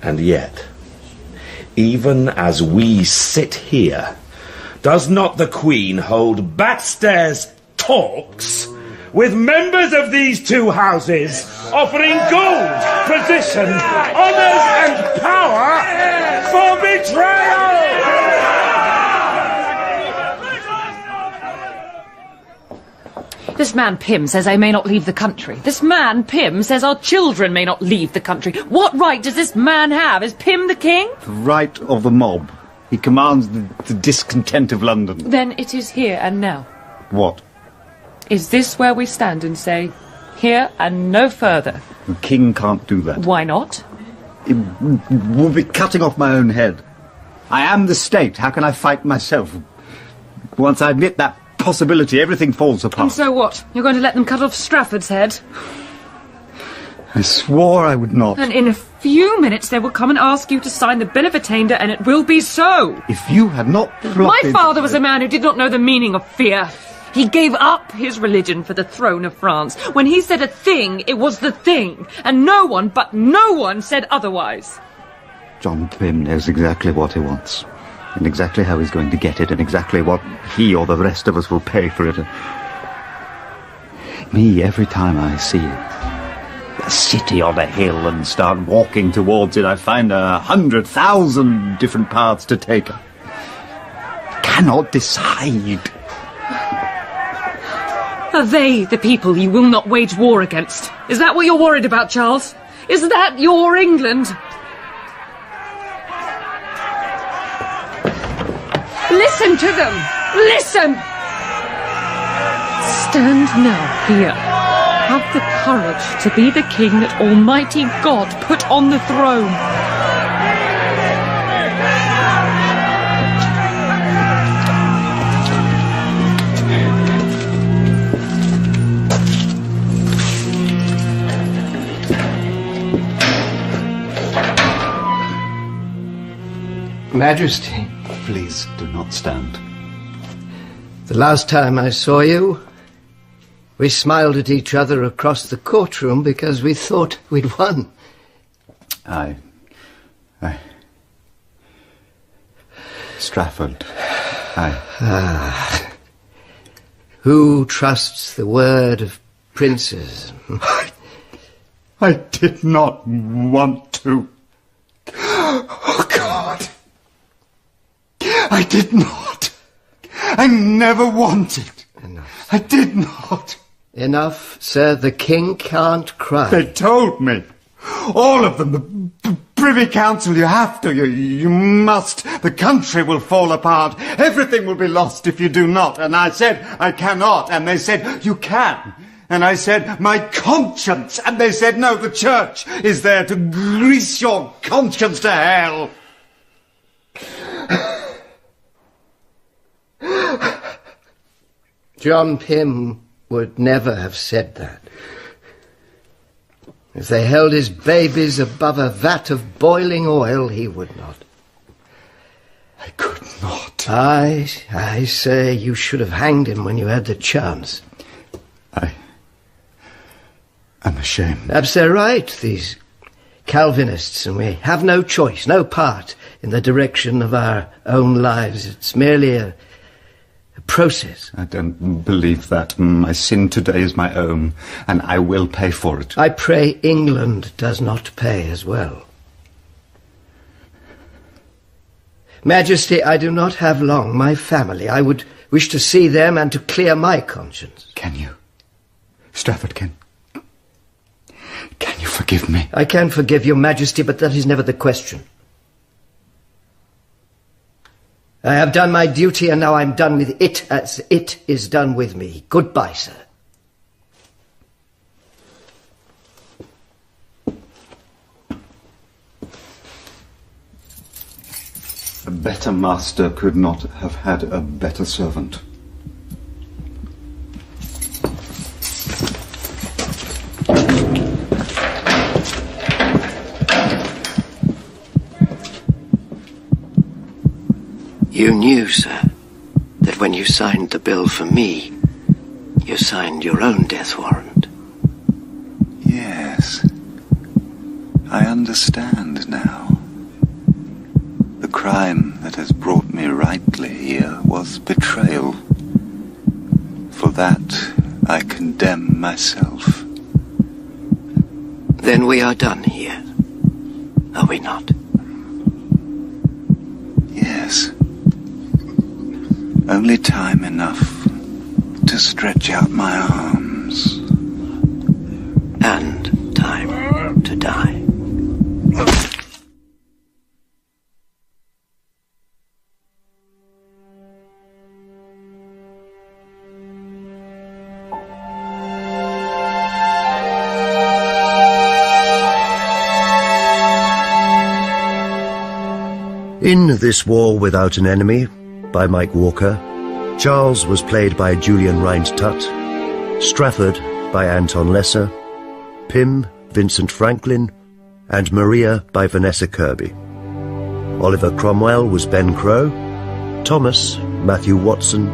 And yet, even as we sit here, does not the Queen hold backstairs talks with members of these two houses, offering gold, position, honours and power for betrayal? This man Pym says I may not leave the country. This man Pym says our children may not leave the country. What right does this man have? Is Pym the king? The right of the mob. He commands the discontent of London. Then it is here and now. What? Is this where we stand and say, here and no further? The king can't do that. Why not? It will be cutting off my own head. I am the state. How can I fight myself? Once I admit that possibility, everything falls apart. And so what? You're going to let them cut off Strafford's head? I swore I would not. And in a few minutes they will come and ask you to sign the Bill of Attainder, and it will be so. If you had not plotted... My father was a man who did not know the meaning of fear. He gave up his religion for the throne of France. When he said a thing, it was the thing. And no one, but no one, said otherwise. John Pym knows exactly what he wants. And exactly how he's going to get it. And exactly what he or the rest of us will pay for it. Me, every time I see a city on a hill and start walking towards it, I find 100,000 different paths to take. I cannot decide. Are they the people you will not wage war against? Is that what you're worried about, Charles? Is that your England? Listen to them! Listen! Stand now here. Have the courage to be the king that Almighty God put on the throne. Majesty. Please do not stand. The last time I saw you, we smiled at each other across the courtroom because we thought we'd won. Strafford. Who trusts the word of princes? I did not want to. Oh, God. I did not. I never wanted. Enough. I did not. Enough, sir. The king can't cry. They told me. All of them. The Privy Council, you have to. You must. The country will fall apart. Everything will be lost if you do not. And I said, I cannot. And they said, you can. And I said, my conscience. And they said, no, the church is there to grease your conscience to hell. John Pym would never have said that. If they held his babies above a vat of boiling oil, he would not. I could not. I say you should have hanged him when you had the chance. I'm ashamed. Perhaps they're right, these Calvinists, and we have no choice, no part in the direction of our own lives. It's merely a process. I don't believe that. My sin today is my own, and I will pay for it. I pray England does not pay as well. Majesty, I do not have long. My family, I would wish to see them and to clear my conscience. Can you? Strafford, can you forgive me? I can forgive your Majesty, but that is never the question. I have done my duty, and now I'm done with it as it is done with me. Goodbye, sir. A better master could not have had a better servant. You knew, sir, that when you signed the bill for me, you signed your own death warrant. Yes. I understand now. The crime that has brought me rightly here was betrayal. For that, I condemn myself. Then we are done here, are we not? Yes. Only time enough to stretch out my arms. And time to die. In This War Without an Enemy, by Mike Walker, Charles was played by Julian Rhind-Tutt, Strafford by Anton Lesser, Pym, Vincent Franklin, and Maria by Vanessa Kirby. Oliver Cromwell was Ben Crowe, Thomas, Matthew Watson,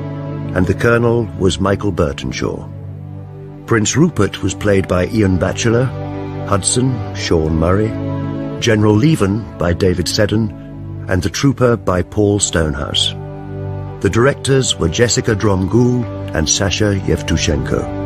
and the Colonel was Michael Bertenshaw. Prince Rupert was played by Ian Batchelor, Hudson, Sean Murray, General Leven by David Seddon, and the Trooper by Paul Stonehouse. The directors were Jessica Dromgoole and Sasha Yevtushenko.